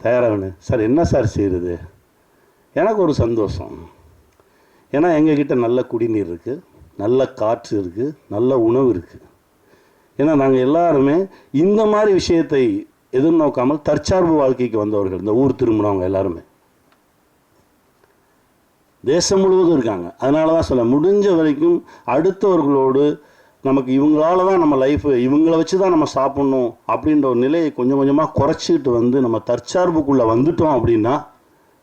தயாராகணும் சார். என்ன சார் செய்கிறது, எனக்கு ஒரு சந்தோஷம், ஏன்னா எங்ககிட்ட நல்ல குடிநீர் இருக்குது, நல்ல காற்று இருக்குது, நல்ல உணவு இருக்குது. ஏன்னா நாங்கள் எல்லாருமே இந்த மாதிரி விஷயத்தை எதிர்நோக்காமல் தற்சார்பு வாழ்க்கைக்கு வந்தவர்கள். இந்த ஊர் திரும்பினவங்க எல்லாருமே தேசம் முழுவதும் இருக்காங்க. அதனால தான் சொல்ல முடிஞ்ச வரைக்கும் அடுத்தவர்களோடு நமக்கு இவங்களால தான் நம்ம லைஃபு, இவங்கள வச்சு தான் நம்ம சாப்பிட்ணும் அப்படின்ற ஒரு நிலையை கொஞ்சம் கொஞ்சமாக குறைச்சிக்கிட்டு வந்து நம்ம தற்சார்புக்குள்ளே வந்துட்டோம் அப்படின்னா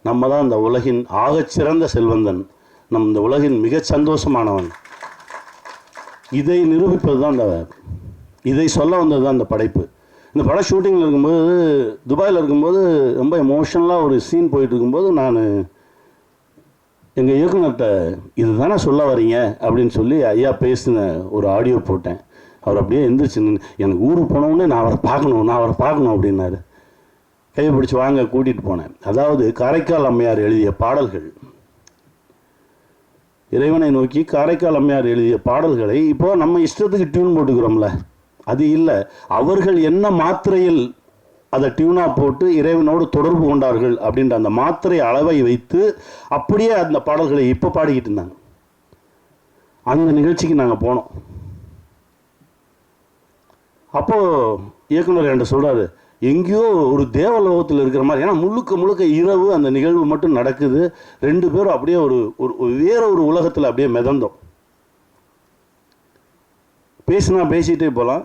நம்ம தான் இந்த உலகின் ஆகச்சிறந்த செல்வந்தன், இந்த உலகின் மிக சந்தோஷமானவன். இதை நிரூபிப்பது தான் இதை சொல்ல வந்தது தான் இந்த படைப்பு. இந்த படம் ஷூட்டிங்கில் இருக்கும்போது, துபாயில் இருக்கும்போது ரொம்ப எமோஷனலாக ஒரு சீன் போயிட்டு இருக்கும்போது நான் எங்கள் இயக்குனர்கிட்ட இது தானே சொல்ல வரீங்க அப்படின்னு சொல்லி ஐயா பேசின ஒரு ஆடியோ போட்டேன். அவர் அப்படியே எந்திரிச்சு எனக்கு ஊருக்கு போனவுடனே நான் அவரை பார்க்கணும் அப்படின்னாரு. கையை பிடிச்சி வாங்க கூட்டிகிட்டு போனேன். அதாவது காரைக்கால் அம்மையார் எழுதிய பாடல்கள், இறைவனை நோக்கி காரைக்கால் அம்மையார் எழுதிய பாடல்களை இப்போ நம்ம இஷ்டத்துக்கு டியூன் போட்டுக்கிறோம்ல, அது இல்லை. அவர்கள் என்ன மாத்திரையில் அதை டியூனாக போட்டு இறைவனோடு தொடர்பு கொண்டார்கள் அப்படின்ற அந்த மாத்திரை அளவை வைத்து அப்படியே அந்த பாடல்களை இப்போ பாடிக்கிட்டு இருந்தாங்க. அந்த நிகழ்ச்சிக்கு நாங்கள் போனோம். அப்போது இயக்குனர் என்கிட்ட சொல்கிறாரு, எங்கேயோ ஒரு தேவலோகத்தில் இருக்கிற மாதிரி. ஏன்னா முழுக்க இரவு அந்த நிகழ்வு மட்டும் நடக்குது. 2 பேரும் அப்படியே வேற ஒரு உலகத்தில் அப்படியே மிதந்தோம். பேசிகிட்டே போகலாம்.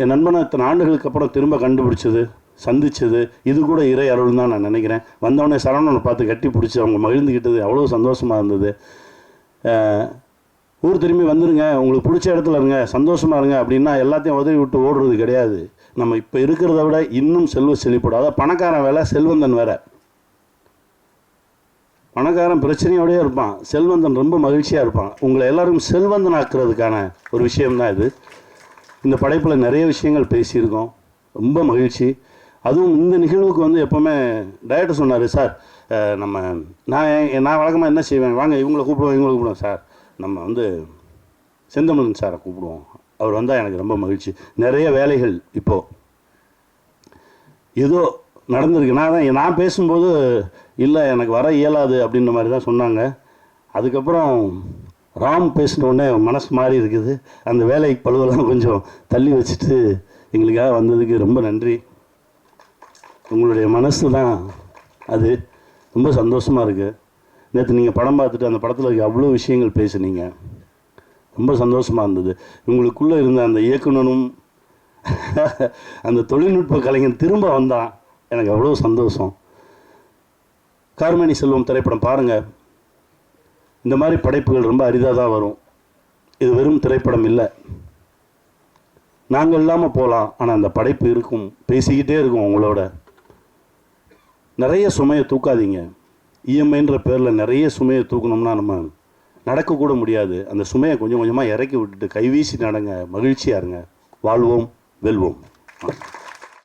என் நண்பனை இத்தனை ஆண்டுகளுக்கு அப்புறம் திரும்ப கண்டுபிடிச்சது, சந்திச்சது, இது கூட இறை அருள் தான் நான் நினைக்கிறேன். வந்தவொடனே சரவணனை பார்த்து கட்டி பிடிச்சி அவங்க மகிழ்ந்துக்கிட்டது அவ்வளோ சந்தோஷமாக இருந்தது. ஊர் திரும்பி வந்துடுங்க, உங்களுக்கு பிடிச்ச இடத்துல இருங்க, சந்தோஷமாக இருங்க அப்படின்னா எல்லாத்தையும் உதவி விட்டு ஓடுறது கிடையாது. நம்ம இப்போ இருக்கிறத விட இன்னும் செல்வ செழிப்படும். அதாவது பணக்காரன் வேலை, செல்வந்தன் வேற. பணக்காரன் பிரச்சனையோடய இருப்பான், செல்வந்தன் ரொம்ப மகிழ்ச்சியாக இருப்பான். உங்களை எல்லாரும் செல்வந்தன் ஆக்குறதுக்கான ஒரு விஷயம்தான் இது. இந்த படைப்பில் நிறைய விஷயங்கள் பேசியிருக்கோம், ரொம்ப மகிழ்ச்சி. அதுவும் இந்த நிகழ்வுக்கு வந்து எப்போவுமே டைரக்டர் சொன்னார், சார் நான் வழக்கமாக என்ன செய்வேன், வாங்க இவங்களை கூப்பிடுவோம் சார், நம்ம வந்து செந்தமிழன் சாரை கூப்பிடுவோம், அவர் வந்தால் எனக்கு ரொம்ப மகிழ்ச்சி. நிறைய வேலைகள் இப்போது ஏதோ நடந்திருக்கு. நான் பேசும்போது இல்லை எனக்கு வர இயலாது அப்படின்ற மாதிரி தான் சொன்னாங்க. அதுக்கப்புறம் ராம் பேசினோடனே மனசு மாறி இருக்குது. அந்த வேலை பழுவெல்லாம் கொஞ்சம் தள்ளி வச்சுட்டு எங்களுக்காக வந்ததுக்கு ரொம்ப நன்றி. உங்களுடைய மனசு தான் அது, ரொம்ப சந்தோஷமாக இருக்குது. நேற்று நீங்கள் படம் பார்த்துட்டு அந்த படத்தில் இருக்க அவ்வளோ விஷயங்கள் பேசுனீங்க, ரொம்ப சந்தோஷமாக இருந்தது. உங்களுக்குள்ளே இருந்த அந்த இயக்குனரும் அந்த தொழில்நுட்ப கலைஞன் திரும்ப வந்தான், எனக்கு அவ்வளோ சந்தோஷம். கார்மேனி செல்வம் திரைப்படம் பாருங்கள். இந்த மாதிரி படைப்புகள் ரொம்ப அரிதாக தான் வரும். இது வெறும் திரைப்படம் இல்லை. நாங்கள் இல்லாமல் போகலாம், ஆனால் அந்த படைப்பு இருக்கும், பேசிக்கிட்டே இருக்கும் உங்களோட. நிறைய சுமையை தூக்காதீங்க. இஎம்ஐன்ற பேரில் நிறைய சுமையை தூக்கணும்னா நம்ம நடக்கக்கூட முடியாது. அந்த சுமையை கொஞ்சம் கொஞ்சமாக இறக்கி விட்டுட்டு கைவீசி நடங்க, மகிழ்ச்சியாக இருங்க. வாழ்வோம், வெல்வோம்.